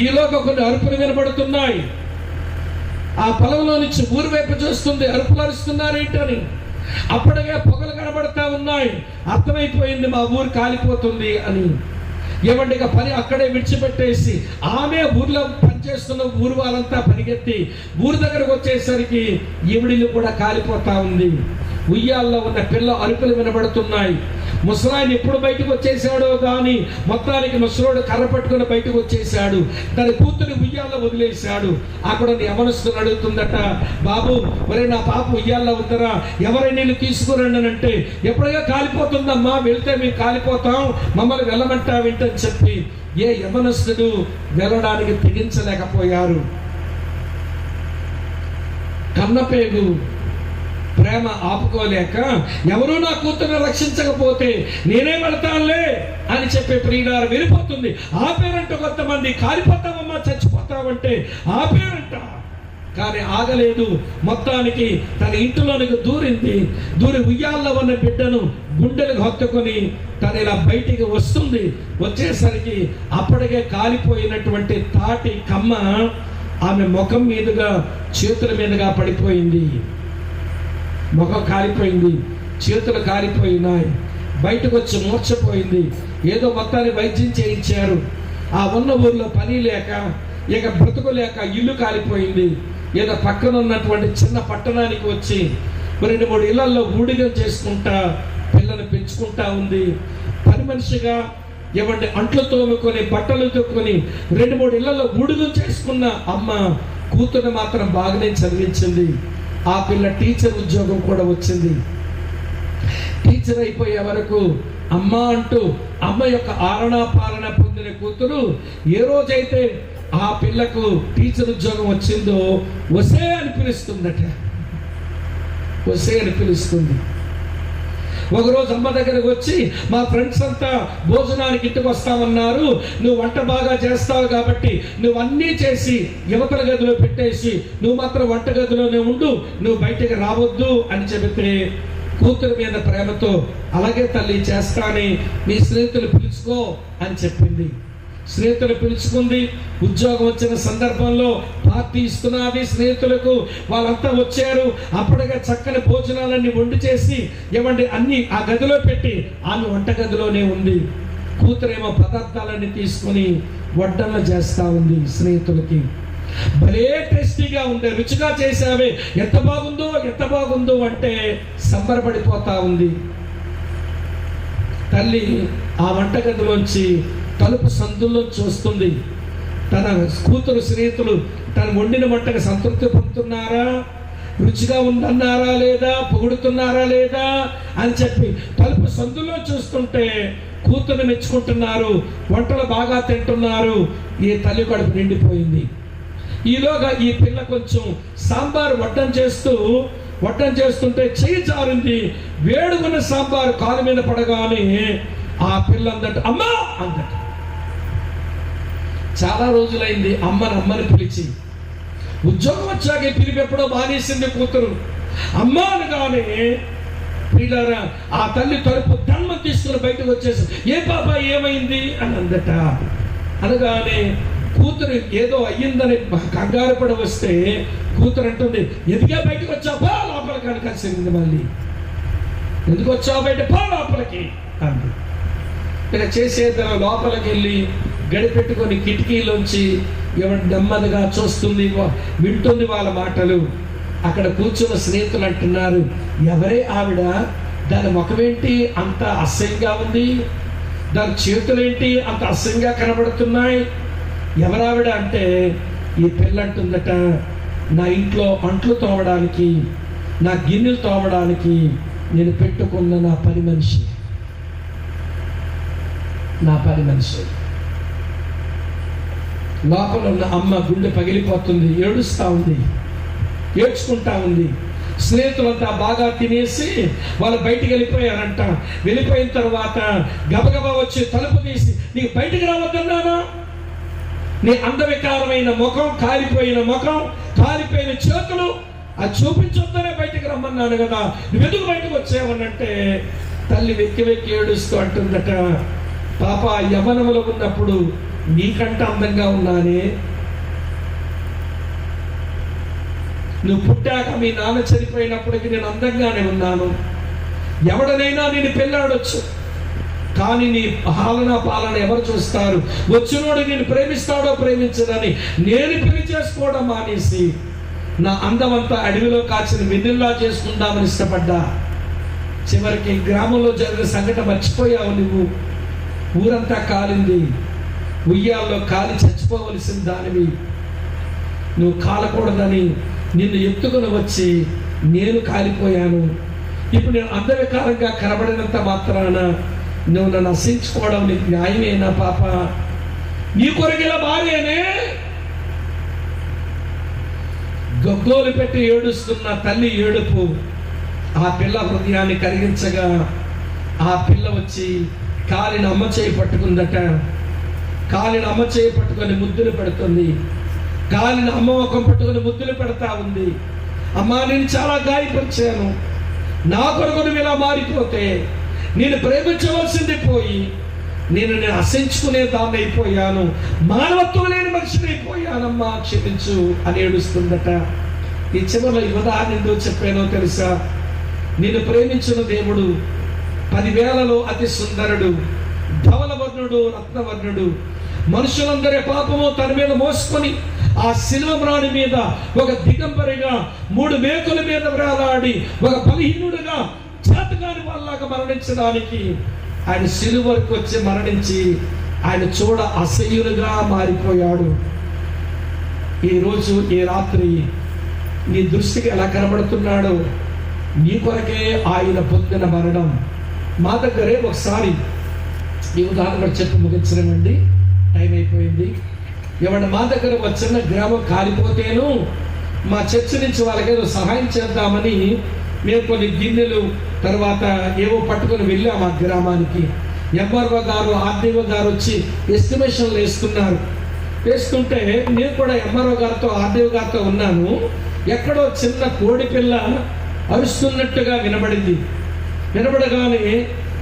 ఈలోగా కొన్ని అరుపులు వినబడుతున్నాయి. ఆ పొలంలో నుంచి ఊరు వైపు చూస్తుంది, అరుపులు అరుస్తున్నారేంటని. అప్పటికే పొగలు కనబడతా ఉన్నాయి. అర్థమైపోయింది మా ఊరు కాలిపోతుంది అని. ఏమంటే ఇక పని అక్కడే విడిచిపెట్టేసి ఆమె ఊర్లో పనిచేస్తున్న ఊరు వాళ్ళంతా పరిగెత్తి ఊరు దగ్గరకు వచ్చేసరికి ఈవిడిల్లు కూడా కాలిపోతా ఉంది. ఉయ్యాల్లో ఉన్న పిల్ల అరుపులు వినబడుతున్నాయి. ముసలాయన ఎప్పుడు బయటకు వచ్చేసాడో కానీ మొత్తానికి ముసలోడు కర్ర పట్టుకుని బయటకు వచ్చేసాడు. తన కూతురు ఉయ్యాల్లో వదిలేశాడు. అక్కడ యవనస్తుని అడుగుతుందట, బాబు మరి నా పాప ఉయ్యాల్లో ఉందరా, ఎవరైనా నీళ్ళు తీసుకురండి అని అంటే, ఎప్పుడైనా కాలిపోతుందమ్మా, వెళ్తే మేము కాలిపోతాం, మమ్మల్ని వెళ్ళమంటావింటని చెప్పి ఏ యవనస్తుడు వెళ్ళడానికి తెగించలేకపోయారు. కన్నపేగు ప్రేమ ఆపుకోలేక, ఎవరూ నా కూతురుని రక్షించకపోతే నేనే వెళ్తానులే అని చెప్పే ప్రియులారు వెళ్ళిపోతుంది. ఆపేరంట కొంతమంది, కాలిపోతామమ్మా చచ్చిపోతామంటే ఆపేరంట. కానీ ఆగలేదు. మొత్తానికి తన ఇంటిలోనికి దూరి ఉయ్యాల్లో ఉన్న బిడ్డను గుండెలకు హత్తుకొని తను ఇలా బయటికి వస్తుంది. వచ్చేసరికి అప్పటికే కాలిపోయినటువంటి తాటి కమ్మ ఆమె ముఖం మీదుగా చేతుల మీదుగా పడిపోయింది. ముఖం కాలిపోయింది, చేతులు కాలిపోయినాయి, బయటకు వచ్చి మూర్చపోయింది. ఏదో మొత్తాన్ని వైద్యం చేయించారు. ఆ ఉన్న ఊర్లో పని లేక, ఇక బ్రతుకు లేక ఇల్లు కాలిపోయింది. ఏదో పక్కన ఉన్నటువంటి చిన్న పట్టణానికి వచ్చి 2-3 ఇళ్లలో ఊడిగం చేసుకుంటా పిల్లని పెంచుకుంటా ఉంది. పని మనిషిగా ఏమంటే అంట్లు తోముకొని బట్టలు తొక్కుని 2-3 ఇళ్లలో ఉడుగు చేసుకున్న అమ్మ కూతురు మాత్రం బాగానే చదివించింది. ఆ పిల్ల టీచర్ ఉద్యోగం కూడా వచ్చింది. టీచర్ అయిపోయే వరకు అమ్మ అంటూ అమ్మ యొక్క ఆలన పాలన పొందిన కూతురు ఏ రోజైతే ఆ పిల్లకు టీచర్ ఉద్యోగం వచ్చిందో వసే అని పిలుస్తుందట. వసే అని పిలుస్తుంది. ఒకరోజు అమ్మ దగ్గరకు వచ్చి, మా ఫ్రెండ్స్ అంతా భోజనానికి ఇంటికి వస్తామన్నారు, నువ్వు వంట బాగా చేస్తావు కాబట్టి నువ్వు అన్నీ చేసి యువతల గదిలో పెట్టేసి నువ్వు మాత్రం వంట గదిలోనే ఉండు, నువ్వు బయటికి రావద్దు అని చెబితే కూతురు మీద ప్రేమతో అలాగే తల్లి చేస్తానని నీ స్నేహితులు పిలుచుకో అని చెప్పింది. స్నేహితులు పిలుచుకుంది. ఉద్యోగం వచ్చిన సందర్భంలో పార్టీ ఇస్తున్నది స్నేహితులకు. వాళ్ళంతా వచ్చారు. అప్పటికే చక్కని భోజనాలన్నీ వండి చేసి ఏమండి అన్ని ఆ గదిలో పెట్టి ఆమె వంట గదిలోనే ఉంది. కూతురేమో పదార్థాలన్నీ తీసుకుని వడ్డన చేస్తా ఉంది స్నేహితులకి. భలే టేస్టీగా ఉంది, రుచిగా చేసావే, ఎంత బాగుందో అంటే సంబరపడిపోతా ఉంది. తల్లి ఆ వంటగదిలోంచి తలుపు సందుల్లో చూస్తుంది. తన కూతురు స్నేహితులు తన వండిన వంటకు సంతృప్తి పొందుతున్నారా, రుచిగా ఉందన్నారా లేదా, పొగుడుతున్నారా లేదా అని చెప్పి తలుపు సందుల్లో చూస్తుంటే కూతురు మెచ్చుకుంటున్నారు, వంటలు బాగా తింటున్నారు. ఈ తల్లి కడుపు నిండిపోయింది. ఈలోగా ఈ పిల్ల కొంచెం సాంబార్ వడ్డం చేస్తుంటే చెయ్యి జారింది. వేడుకున్న సాంబార్ కాలు మీద పడగానే ఆ పిల్ల అందట అమ్మా అందట. చాలా రోజులైంది అమ్మని పిలిచి. ఉద్యోగం వచ్చాక పిలిపి ఎప్పుడో మానేసింది కూతురు. అమ్మ అనగానే పిల్లరా ఆ తల్లి తలుపు ధన్మ తీసుకుని బయటకు వచ్చేసి, ఏ పాప ఏమైంది అని అందట. అనగానే కూతురు ఏదో అయ్యిందని కంగారు పడి వస్తే కూతురు అంటుంది, ఎందుకే బయటకు వచ్చావా లోపలికి అని కలిసింది. మళ్ళీ ఎందుకు వచ్చావు బయట, పో లోపలికి అంది. ఇలా చేసేద్దాం లోపలికి వెళ్ళి గడిపెట్టుకొని కిటికీలోంచి ఎవరు నెమ్మదిగా చూస్తుంది, వింటుంది వాళ్ళ మాటలు. అక్కడ కూర్చున్న స్నేహితులు అంటున్నారు, ఎవరే ఆవిడ, దాని ముఖమేంటి అంత అసహ్యంగా ఉంది, దాని చేతులేంటి అంత అసహ్యంగా కనబడుతున్నాయి, ఎవరావిడ అంటే ఈ పిల్ల అంటుందట, నా ఇంట్లో అంట్లు తోమడానికి, నా గిన్నెలు తోమడానికి నేను పెట్టుకున్న నా పని మనిషి. లోపల ఉన్న అమ్మ గుండె పగిలిపోతుంది, ఏడ్చుకుంటా ఉంది. స్నేహితులంతా బాగా తినేసి వాళ్ళు బయటికి వెళ్ళిపోయారంట. వెళ్ళిపోయిన తర్వాత గబగబా వచ్చి తలుపు తీసి, నీకు బయటికి రావద్దన్నానా, నీ అందవికారమైన ముఖం, కాలిపోయిన ముఖం, కాలిపోయిన చేతులు అది చూపించొద్దనే బయటికి రమ్మన్నాను కదా, నువ్వెందుకు బయటకు వచ్చావనంటే తల్లి వెక్కి ఏడుస్తూ అంటుందట, పాప యవ్వనములో ఉన్నప్పుడు నీకంట అందంగా ఉన్నానే, నువ్వు పుట్టాక మీ నాన్న చనిపోయినప్పటికీ నేను అందంగానే ఉన్నాను, ఎవడనైనా నేను పెళ్ళాడొచ్చు, కానీ నీ పాలన ఎవరు చూస్తారు, వచ్చినోడు నేను ప్రేమిస్తాడో ప్రేమించడని నేను పెళ్లి చేసుకోవడం మానేసి నా అందమంతా అడవిలో కాచిన వెన్నెల్లా చేసుకుందామని ఇష్టపడ్డా. చివరికి గ్రామంలో జరిగిన సంఘటన మర్చిపోయావు నువ్వు. ఊరంతా కాలింది, ఉయ్యాల్లో కాలి చచ్చిపోవలసిన దానివి, నువ్వు కాలకూడదని నిన్ను ఎత్తుకుని వచ్చి నేను కాలిపోయాను. ఇప్పుడు నేను అందవికారంగా కనబడినంత మాత్రాన నువ్వు నన్ను నశించుకోవడం నీకు న్యాయమేనా పాప? నీ కొరకిల భార్యనే. గగ్గోలు పెట్టి ఏడుస్తున్న తల్లి ఏడుపు ఆ పిల్ల హృదయాన్ని కరిగించగా ఆ పిల్ల వచ్చి కాలిన అమ్మ చేయి పట్టుకుందట. కాలిన అమ్మ చేయి పట్టుకొని ముద్దులు పెడుతుంది. కాలిన అమ్మ ముఖం పట్టుకొని ముద్దులు పెడతా ఉంది. అమ్మా, నేను చాలా గాయపరిచాను, నా కొరకు నువ్వు ఇలా మారిపోతే నేను ప్రేమించవలసింది పోయి నేను అసహించుకునే దాన్ని అయిపోయాను, మానవత్వం లేని మనిషిని అయిపోయానమ్మా, క్షమించు అని ఏడుస్తుందట. ఈ చివరిలో ఉదాహరణ ఎందుకు చెప్పానో తెలుసా? నేను ప్రేమించిన దేవుడు 10,000లో అతి సుందరుడు, ధవలవర్ణుడు, రత్నవర్ణుడు, మనుషులందరి పాపము తన మీద మోసుకొని ఆ శిలువ మ్రాణి మీద ఒక దిగంబరిగా 3 మేకుల మీద వేలాడి ఒక బలహీనుడుగా చేతగాని వాళ్ళలాగా మరణించడానికి ఆయన శిలువ వరకు వచ్చి మరణించి ఆయన చూడ అసహ్యులుగా మారిపోయాడు. ఈరోజు ఈ రాత్రి నీ దృష్టికి ఎలా కనబడుతున్నాడో నీ కొరకే ఆయన పొందిన మరణం. మా దగ్గరే ఒకసారి ఈ ఉదాహరణ చెప్పి ముగించలేమండి, టైం అయిపోయింది. ఏమన్నా మా దగ్గర ఒక చిన్న గ్రామం కాలిపోతేను మా చర్చి నుంచి వాళ్ళకి ఏదో సహాయం చేద్దామని మేము కొన్ని గిన్నెలు తర్వాత ఏవో పట్టుకొని వెళ్ళాము ఆ గ్రామానికి. ఎంఆర్ఓ గారు ఆర్డీఓ గారు వచ్చి ఎస్టిమేషన్లు వేస్తుంటే నేను కూడా ఎంఆర్ఓ గారితో ఆర్డీఓ గారితో ఉన్నాను. ఎక్కడో చిన్న కోడి పిల్ల అరుస్తున్నట్టుగా వినబడగానే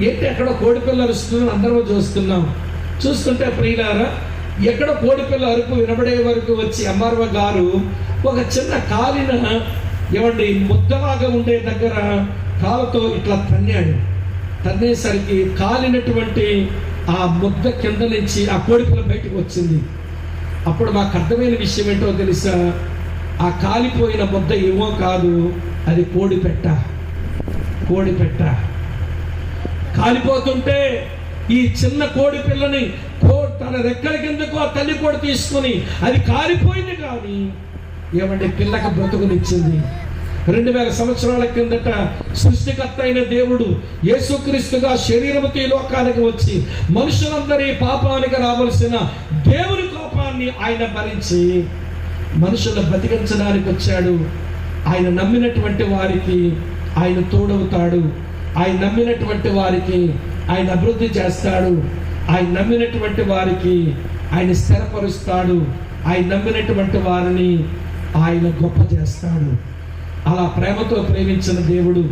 ఏంటి ఎక్కడో కోడి పిల్ల అరుస్తుందని అందరూ చూస్తుంటే ప్రియులారా, ఎక్కడో కోడి పిల్ల అరుపు వినబడే వరకు వచ్చి ఎంఆర్ఓ గారు ఒక చిన్న కాలిన ముద్దలాగా ఉండే దగ్గర కాలుతో ఇట్లా తన్నేసరికి కాలినటువంటి ఆ ముద్ద కింద నుంచి ఆ కోడిపిల్ల బయటకు వచ్చింది. అప్పుడు మాకు అర్థమైన విషయం ఏంటో తెలుసా? ఆ కాలిపోయిన ముద్ద ఏమో కాదు, అది కోడిపెట్ట. కాలిపోతుంటే ఈ చిన్న కోడి పిల్లని తన రెక్కల కిందకు ఆ తల్లి కోడి తీసుకుని అది కాలిపోయింది కానీ పిల్లకి బ్రతుకునిచ్చింది. 2000 సంవత్సరాల కిందట సృష్టికర్త అయిన దేవుడు యేసుక్రీస్తుగా శరీరముతో ఈ లోకానికి వచ్చి మనుషులందరి పాపానికి రావలసిన దేవుని కోపాన్ని ఆయన భరించి మనుషులను బతికించడానికి వచ్చాడు. ఆయన నమ్మినటువంటి వారికి ఆయన తోడవుతాడు. ఆయన నమ్మినటువంటి వారికి ఆయన అభివృద్ధి చేస్తాడు. ఆయన నమ్మినటువంటి వారికి ఆయన స్థిరపరుస్తాడు. ఆయన నమ్మినటువంటి వారిని ఆయన గొప్ప చేస్తాడు. అలా ప్రేమతో ప్రేమించిన దేవుడు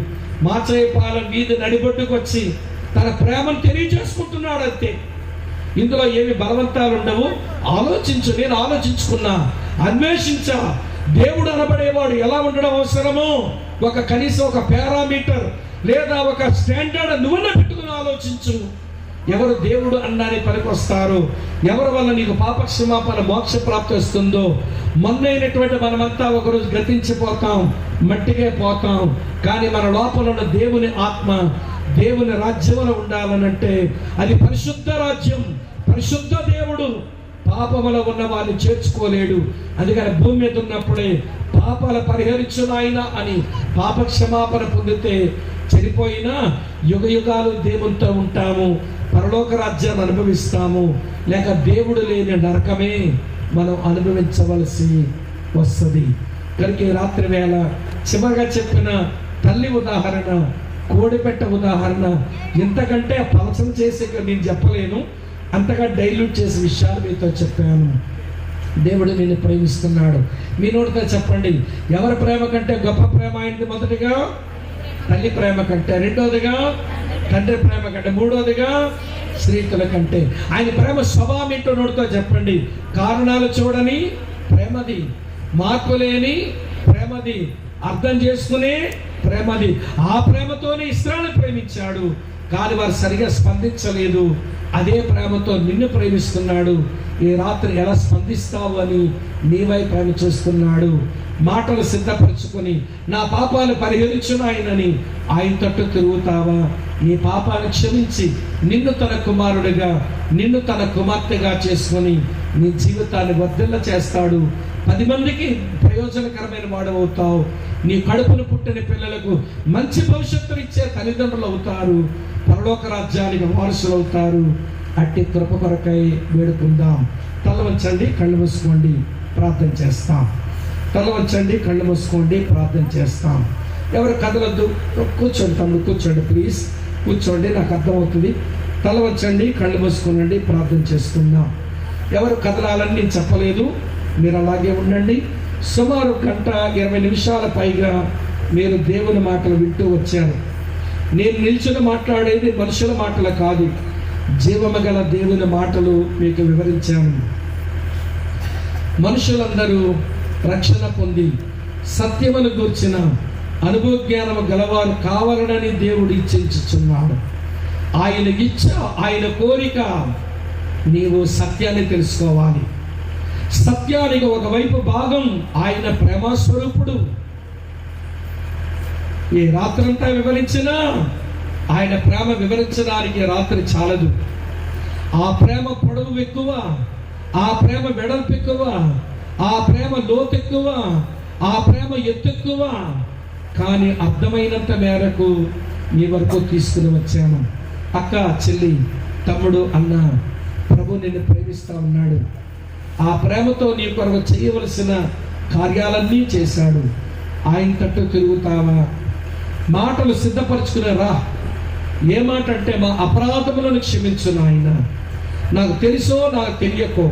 మాచయ్యపాలెం వీధి నడిబొడ్డుకు వచ్చి తన ప్రేమను తెలియజేసుకుంటున్నాడు. అంతే, ఇందులో ఏమి బలవంతాలు ఉండవు. నేను ఆలోచించుకున్నా, అన్వేషించా. దేవుడు అనబడేవాడు ఎలా ఉండడం అవసరమో కనీసం ఒక పారామీటర్ లేదా ఒక స్టాండర్డ్ నువ్వన్నా పెట్టుకుని ఆలోచించు. ఎవరు దేవుడు అన్నాని పనికొస్తారో, ఎవరి వల్ల నీకు పాపక్షమాపణ మోక్ష ప్రాప్తి వస్తుందో. మొన్నైనటువంటి మనమంతా ఒకరోజు గతించిపోతాం, మట్టికే పోతాం. కానీ మన లోపల ఉన్న దేవుని ఆత్మ దేవుని రాజ్యంలో ఉండాలనంటే అది పరిశుద్ధ రాజ్యం, పరిశుద్ధ దేవుడు. పాపములో ఉన్న వారిని చేర్చుకోలేడు. అందుకని భూమి మీద ఉన్నప్పుడే పాపాల పరిహరించునాయన అని పాపక్షమాపణ పొందితే చనిపోయినా యుగాలు దేవునితో ఉంటాము, పరలోక రాజ్యాన్ని అనుభవిస్తాము. లేక దేవుడు లేని నరకమే మనం అనుభవించవలసి వస్తుంది. కనుక రాత్రి వేళ చివరిగా చెప్పిన తల్లి ఉదాహరణ, కోడిపెట్ట ఉదాహరణ ఇంతకంటే పలసం చేసి నేను చెప్పలేను. అంతగా డైల్యూట్ చేసే విషయాలు మీతో చెప్పాను. దేవుడు నిన్ను ప్రేమిస్తున్నాడు. మీ నోటితో చెప్పండి, ఎవరి ప్రేమ కంటే గొప్ప ప్రేమ అయింది? మొదటిగా తల్లి ప్రేమ కంటే, రెండోదిగా తండ్రి ప్రేమ కంటే, మూడోదిగా స్త్రీతుల కంటే. ఆయన ప్రేమ స్వభావం ఏంటో నోటితో చెప్పండి. కారణాలు చూడని ప్రేమది, మార్పు లేని ప్రేమది, అర్థం చేసుకునే ప్రేమది. ఆ ప్రేమతోనే ఇస్రాయేలును ప్రేమించాడు. కానీ వారు సరిగా స్పందించలేదు. అదే ప్రేమతో నిన్ను ప్రేమిస్తున్నాడు. ఈ రాత్రి ఎలా స్పందిస్తావు అని నీ వైపు ప్రేమ చూస్తున్నాడు. మాటలు సిద్ధపరచుకొని నా పాపాలు పరిహరించునాయనని ఆయన తట్టు తిరుగుతావా? నీ పాపాన్ని క్షమించి నిన్ను తన కుమారుడిగా, నిన్ను తన కుమార్తెగా చేసుకొని నీ జీవితాన్ని వర్ధిల్ల చేస్తాడు. 10 మందికి ప్రయోజనకరమైన వాడవుతావు. నీ కడుపును పుట్టిన పిల్లలకు మంచి భవిష్యత్తునిచ్చే తల్లిదండ్రులు అవుతారు. పరలోక రాజ్యానికి వారసులు అవుతారు. అట్టి కృప కొరకై వేడుకుందాం. తల వంచండి, కళ్ళు మూసుకోండి, ప్రార్థన చేస్తాం. తల వంచండి, కళ్ళు మూసుకోండి, ప్రార్థన చేస్తాం. ఎవరు కదలొద్దు, కూర్చోండి తమ్ముడు, కూర్చోండి ప్లీజ్, కూర్చోండి, నాకు అర్థమవుతుంది. తల వంచండి, కళ్ళు మూసుకోనండి, ప్రార్థన చేసుకుందాం. ఎవరు కదలాలని నేను చెప్పలేదు, మీరు అలాగే ఉండండి. సుమారు 1:20 నిమిషాల పైగా మీరు దేవుని మాటలు వింటూ వచ్చారు. నేను నిల్చుని మాట్లాడేది మనుషుల మాటలు కాదు, జీవము గల దేవుని మాటలు మీకు వివరించాను. మనుషులందరూ రక్షణ పొంది సత్యమును గూర్చిన అనుభవ జ్ఞానము గలవారు కావాలని దేవుడు ఇచ్చించుచున్నాడు. ఆయన ఇచ్చ, ఆయన కోరిక నీవు సత్యాన్ని తెలుసుకోవాలి. సత్యానికి ఒకవైపు భాగం ఆయన ప్రేమస్వరూపుడు. ఏ రాత్రంతా వివరించినా ఆయన ప్రేమ వివరించడానికి రాత్రి చాలదు. ఆ ప్రేమ పొడవు ఎక్కువ, ఆ ప్రేమ వెడల్పు ఎక్కువ, ఆ ప్రేమ లోతు ఎక్కువ, ఆ ప్రేమ ఎత్తు ఎక్కువ. కానీ అర్థమైనంత మేరకు మీ వరకు తీసుకుని వచ్చాను. అక్క, చెల్లి, తమ్ముడు, అన్న, ప్రభు నిన్ను ప్రేమిస్తా ఉన్నాడు. ఆ ప్రేమతో నీ కొరకు చేయవలసిన కార్యాలన్నీ చేశాడు. ఆయన తట్టు తిరుగుతావా? మాటలు సిద్ధపరచుకునే రా. ఏ మాట అంటే, మా అపరాధములను క్షమించు నాయన. నాకు తెలుసో నాకు తెలియకో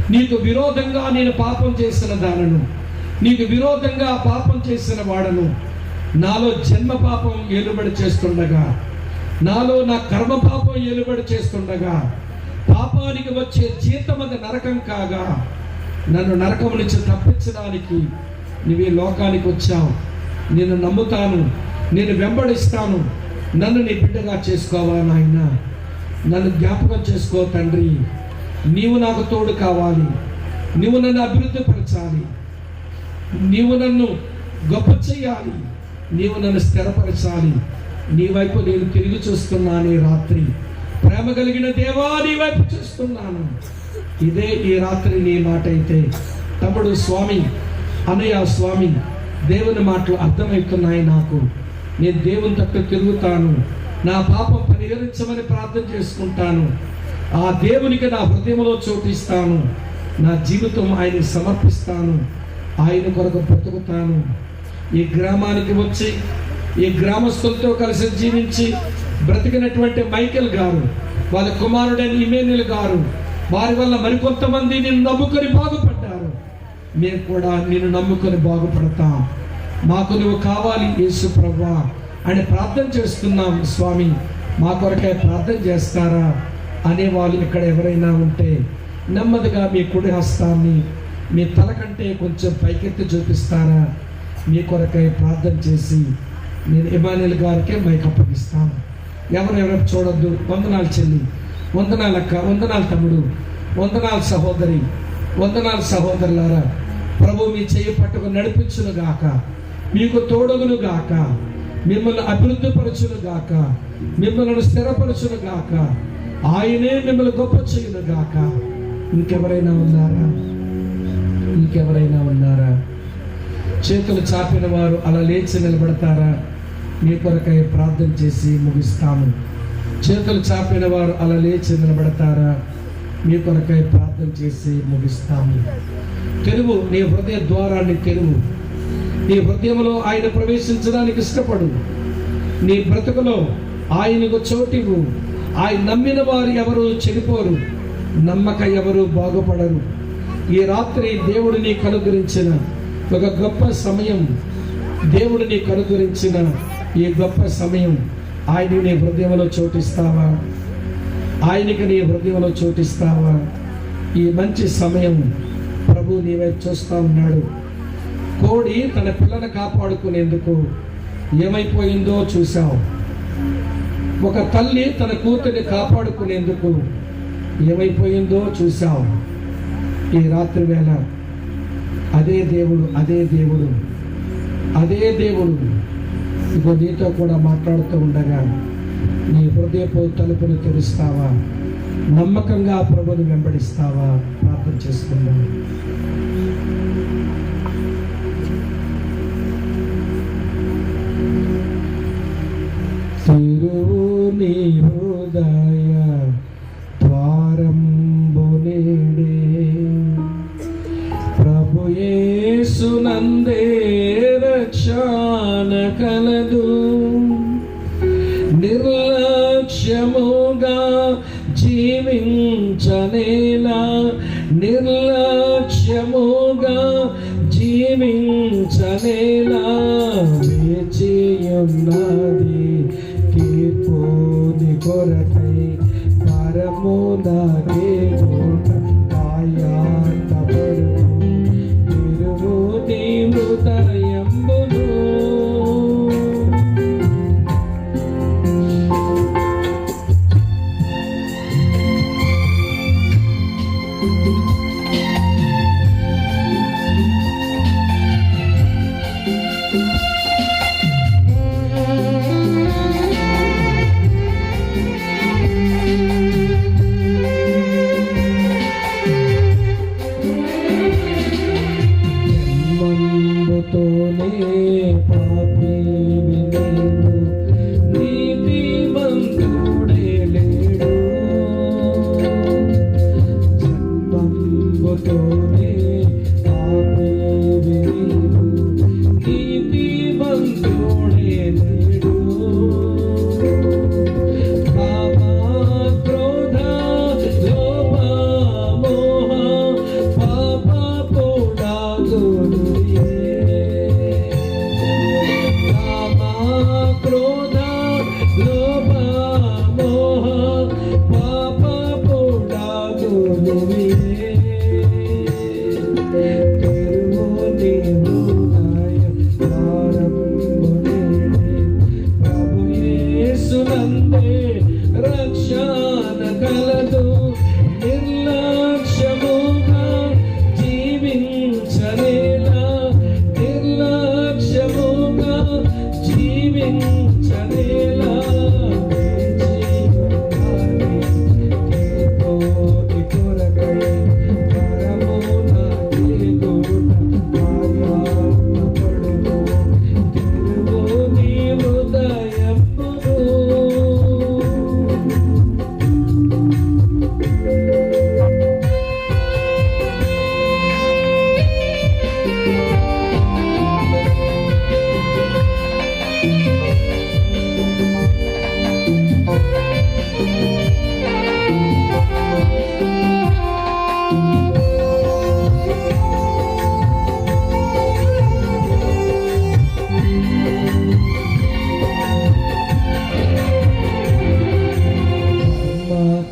నీకు విరోధంగా నేను పాపం చేసిన దానను, నీకు విరోధంగా పాపం చేసిన వాడను. నాలో జన్మ పాపం ఏలుబడి చేస్తుండగా, నాలో నా కర్మ పాపం ఏలుబడి చేస్తుండగా, పాపానికి వచ్చే జీతం అది నరకం కాగా, నన్ను నరకం నుంచి తప్పించడానికి నువ్వు లోకానికి వచ్చావు. నేను నమ్ముతాను, నేను వెంబడిస్తాను. నన్ను నీ బిడ్డగా చేసుకోవా నాయన. నన్ను జ్ఞాపకం చేసుకో తండ్రి. నీవు నాకు తోడు కావాలి. నీవు నన్ను అభివృద్ధి పరచాలి. నీవు నన్ను గొప్ప చేయాలి. నీవు నన్ను స్థిరపరచాలి. నీ వైపు నేను తిరిగి చూస్తున్నాను. ఈ రాత్రి ప్రేమ కలిగిన దేవా, నీ వైపు చూస్తున్నాను. ఇదే ఈ రాత్రి నీ మాట అయితే, తమ్ముడు స్వామి, అన్నయ్య స్వామి, దేవుని మాటలు అర్థమవుతున్నాయి నాకు. నేను దేవుని తట్టు తిరుగుతాను. నా పాపం పరిహరించమని ప్రార్థన చేసుకుంటాను. ఆ దేవునికి నా హృదయంలో చోటిస్తాను. నా జీవితం ఆయనకి సమర్పిస్తాను. ఆయన కొరకు బ్రతుకుతాను. ఈ గ్రామానికి వచ్చి ఈ గ్రామస్తులతో కలిసి జీవించి బ్రతికినటువంటి మైకేల్ గారు, వాళ్ళ కుమారుడైన ఇమేనుయల్ గారు, వారి వల్ల మరికొంతమంది నిన్ను నమ్ముకొని బాగుపడ్డారు. మేము కూడా నిన్ను నమ్ముకొని బాగుపడతాం. మాకు నువ్వు కావాలి యేసు ప్రభువా అని ప్రార్థన చేస్తున్నాం. స్వామి, మా కొరకే ప్రార్థన చేస్తారా అనేవాళ్ళు ఇక్కడ ఎవరైనా ఉంటే నెమ్మదిగా మీ కుడి హస్తాన్ని మీ తల కంటే కొంచెం పైకెత్తి చూపిస్తారా? మీ కొరకై ప్రార్థన చేసి నేను ఇమానుయల్ గారికే మైక్ అప్పగిస్తాను. ఎవరెవరు చూడొద్దు. వందనాలు చెల్లి, వందనాలు అక్క, వందనాలు తమ్ముడు, వందనాలు సహోదరి, వందనాలు సహోదరులారా. ప్రభు మీ చెయ్యి పట్టుకు నడిపించును గాక, మీకు తోడగును గాక, మిమ్మల్ని అభివృద్ధి పరచును గాక, మిమ్మల్ని స్థిరపరచును గాక, ఆయనే మిమ్మల్ని గొప్ప చేయును గాక. ఇంకెవరైనా ఉన్నారా? ఇంకెవరైనా ఉన్నారా? చేతులు చాపిన వారు అలా లేచి నిలబడతారా? మీ కొరకై ప్రార్థన చేసి ముగిస్తాము. చేతులు చాపిన వారు అలా లేచి నిలబడతారా? మీ కొరకై ప్రార్థన చేసి ముగిస్తాము. తెరువు నీ హృదయ ద్వారాన్ని, తెరువు. నీ హృదయంలో ఆయన ప్రవేశించడానికి ఇష్టపడు. నీ బ్రతుకులో ఆయనకు చోటివు. ఆయన నమ్మిన వారు ఎవరు చెడిపోరు, నమ్మక ఎవరు బాగుపడరు. ఈ రాత్రి దేవుడు నీకు అనుగ్రహించిన ఒక గొప్ప సమయం, దేవుడు నీకు అనుగ్రహించిన ఈ గొప్ప సమయం. ఆయన నీ హృదయంలో చోటిస్తావా? ఆయనకి నీ హృదయంలో చోటిస్తావా? ఈ మంచి సమయం ప్రభు నీ వైపు చూస్తూ ఉన్నాడు. కోడి తన పిల్లను కాపాడుకునేందుకు ఏమైపోయిందో చూశావు. ఒక తల్లి తన కూతురిని కాపాడుకునేందుకు ఏమైపోయిందో చూశావు. ఈ రాత్రి వేళ అదే దేవుడు, అదే దేవుడు, అదే దేవుడు ఇగో నీతో కూడా మాట్లాడుతూ ఉండగా నీ హృదయపు తలుపును తెరుస్తావా? నమ్మకంగా ప్రభుని వెంబడిస్తావా? ప్రార్థన చేసుకుందాం. తిరువు నీ హృదయ ద్వారంబు నేడే, ప్రభు యేసునందే రక్షణ కలదు. నిర్లక్ష్యముగా జీవించనేలా, నిర్లక్ష్యముగా జీవించనేలా వేచియున్నది తీర్పుని కొరకై. పరము నాకే ఆయాతపడు తిరువు నీ హృదయంబును. రక్తమంబుతోనే పాపివి నీవు, నీతిమంతుడే లేడు. జన్మంబుతోనే పాపివి నీవు, నీతిమంతుడే లేడు. కామ క్రోధ లోభ మోహ పాప పొడాగునుయే. కామ క్రోధ లోభ మోహ పాప పొడాగునుయే. తెరువుని హృదయ ద్వారమునేనే ప్రభు యేసునందే రక్షణ కలదు. నిర్లక్ష్యముగా జీవించనేలా, నిర్లక్ష్యముగా జీవించనేలా. తీర్పుని కొరకై పరమున కేగుట ఆయాసపడును. తెరువుని హృదయమును.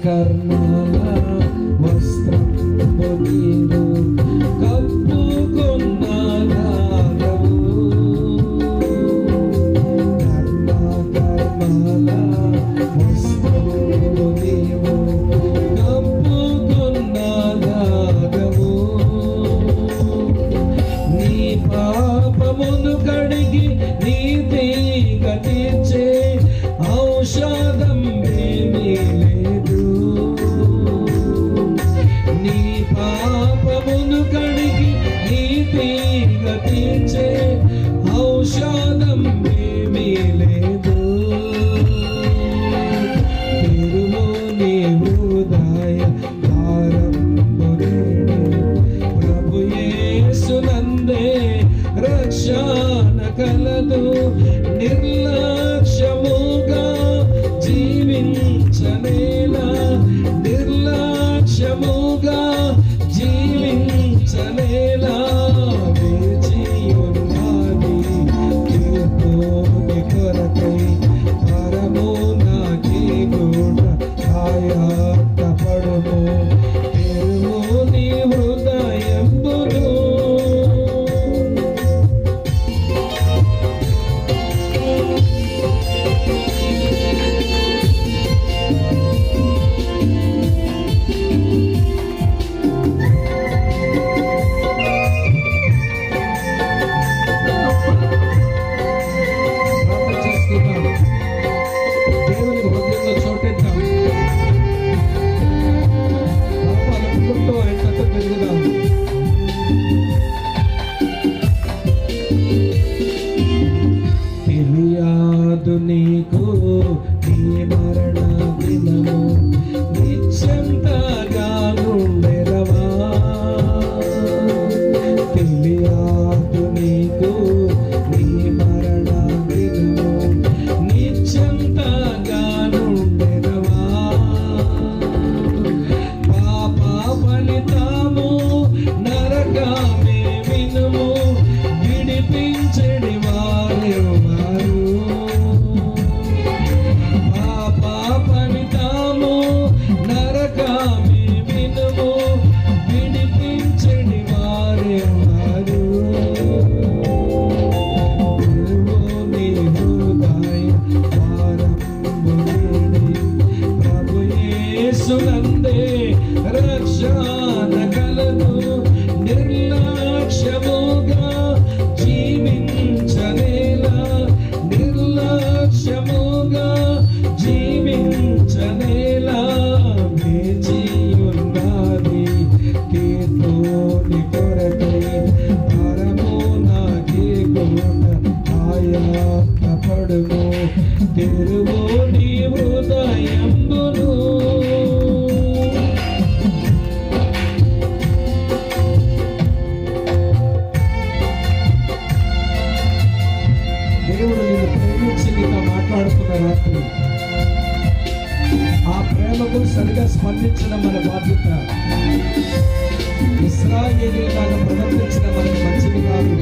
కర్మల వస్త్రము నీవు కప్పుకొన్నదానవు. కర్మల వస్త్రము నీవు కప్పుకొన్నదానవు. నీ పాపమును కడిగి నీతిగా తీర్చే ఔషధం ఏమీ లేదు. నీ పాపమును కడిగి నీతిగా తీర్చే ఔషధం ఏమీ లేదు. తెరువుని హృదయ ద్వారమునేనే ప్రభు యేసునందే రక్షణ కలదు. నిర్లక్ష్యముగా జీవించనేలా, నిర్లక్ష్యముగా జీవించనేలా. వేచియున్నాని తీర్పుని కొరకై పరమున కేగుట ఆయాసపడును. తెరువుని హృదయమును. తెరువు నీ హృదయంబును. దేవుడు నిన్ను ప్రేమించి నీతో మాట్లాడుతున్న రాత్రి ఆ ప్రేమకు సరిగా స్పందించడం మన బాధ్యత. ఇశ్రాయేలీయులాగా ప్రవర్తించడం మనకు మంచిది కాదు.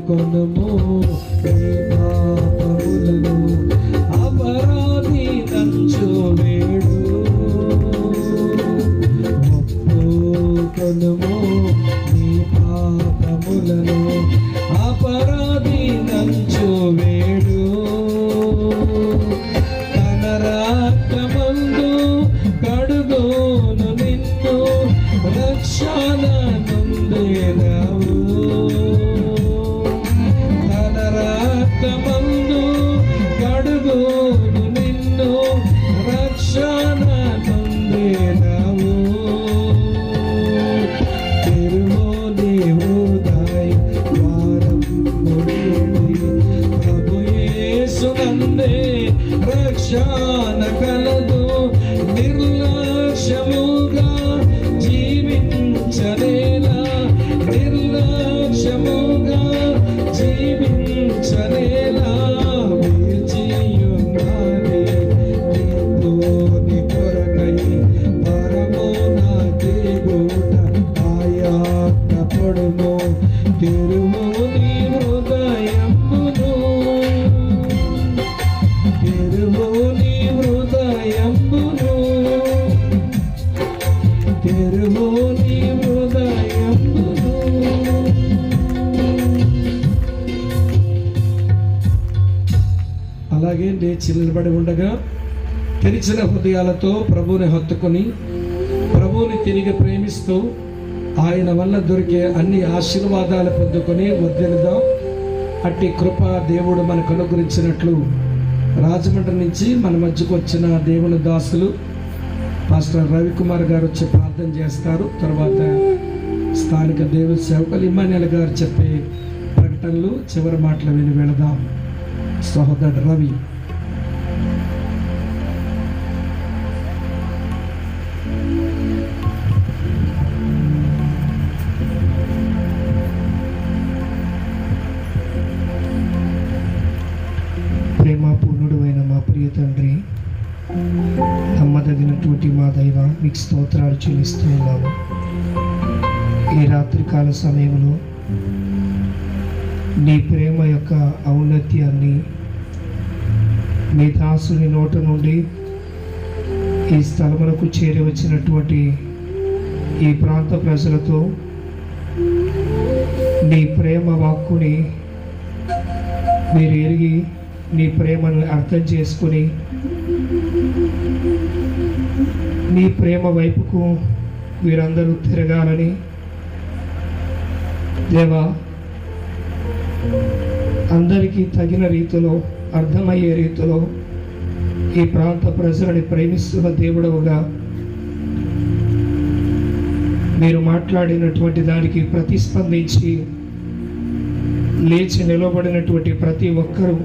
కొనుము నీ పాపములను, అపరాధి నంచు వేడు. ఒప్పుకొనుము నీ పాపములను, అపరాధి నంచు వేడు. తన రక్తమందు కడుగోను నిన్ను, రక్షణ నొందెదవు. రక్తమందు కడుగోను నిన్ను, రక్షణ నొందెదవు. తెరువు నీ హృదయ ద్వారములు, ప్రభు యేసునందే రక్షణ కలదు. నిర్లక్ష్యముగా జీవించనేలా, నిర్లక్ష్యముగా జీవించనేలా వేచియున్నది నీతో నీ కొరకై పరము నా దేవుడ ఆయాజ్ఞపడుము. తెరువు నీ హృదయంబును, తెరువు నీ హృదయంబును, తెరువు నీ హృదయంబును. అలాగే లేచి నిలబడి ఉండగా తెరిచిన హృదయాలతో ప్రభువుని హత్తుకొని ప్రభువుని తిరిగి ప్రేమిస్తూ ఆయన వల్ల దొరికే అన్ని ఆశీర్వాదాలు పొందుకొని వర్ధిల్లుదాం. అట్టి కృప దేవుడు మనకు అనుగ్రహించినట్లు రాజమండ్రి నుంచి మన మధ్యకు వచ్చిన దేవుని దాసులు పాస్టర్ రవికుమార్ గారు వచ్చి ప్రార్థన చేస్తారు. తర్వాత స్థానిక దేవుని సేవకులు ఇమ్మాన్యుల్ గారు చెప్పే ప్రకటనలు చివరి మాటలు విని వెళదాం. సహోదరుడు రవి. ప్రేమపూర్ణుడు అయిన మా ప్రియ తండ్రి, నమ్మదగినటువంటి మా దైవ, మీకు స్తోత్రాలు చెల్లిస్తూ ఉన్నాము. ఈ రాత్రికాల సమయంలో నీ ప్రేమ యొక్క ఔన్నత్యాన్ని మీ దాసుని నోట నుండి ఈ స్థలములకు చేరి వచ్చినటువంటి ఈ ప్రాంత ప్రజలతో నీ ప్రేమ వాక్కుని మీరు ఎరిగి నీ ప్రేమను అర్థం చేసుకుని నీ ప్రేమ వైపుకు వీరందరూ తిరగాలని దేవా, అందరికీ తగిన రీతిలో అర్థమయ్యే రీతిలో ఈ ప్రాంత ప్రజలని ప్రేమిస్తున్న దేవుడవుగా మీరు మాట్లాడినటువంటి దానికి ప్రతిస్పందించి లేచి నిలబడినటువంటి ప్రతి ఒక్కరూ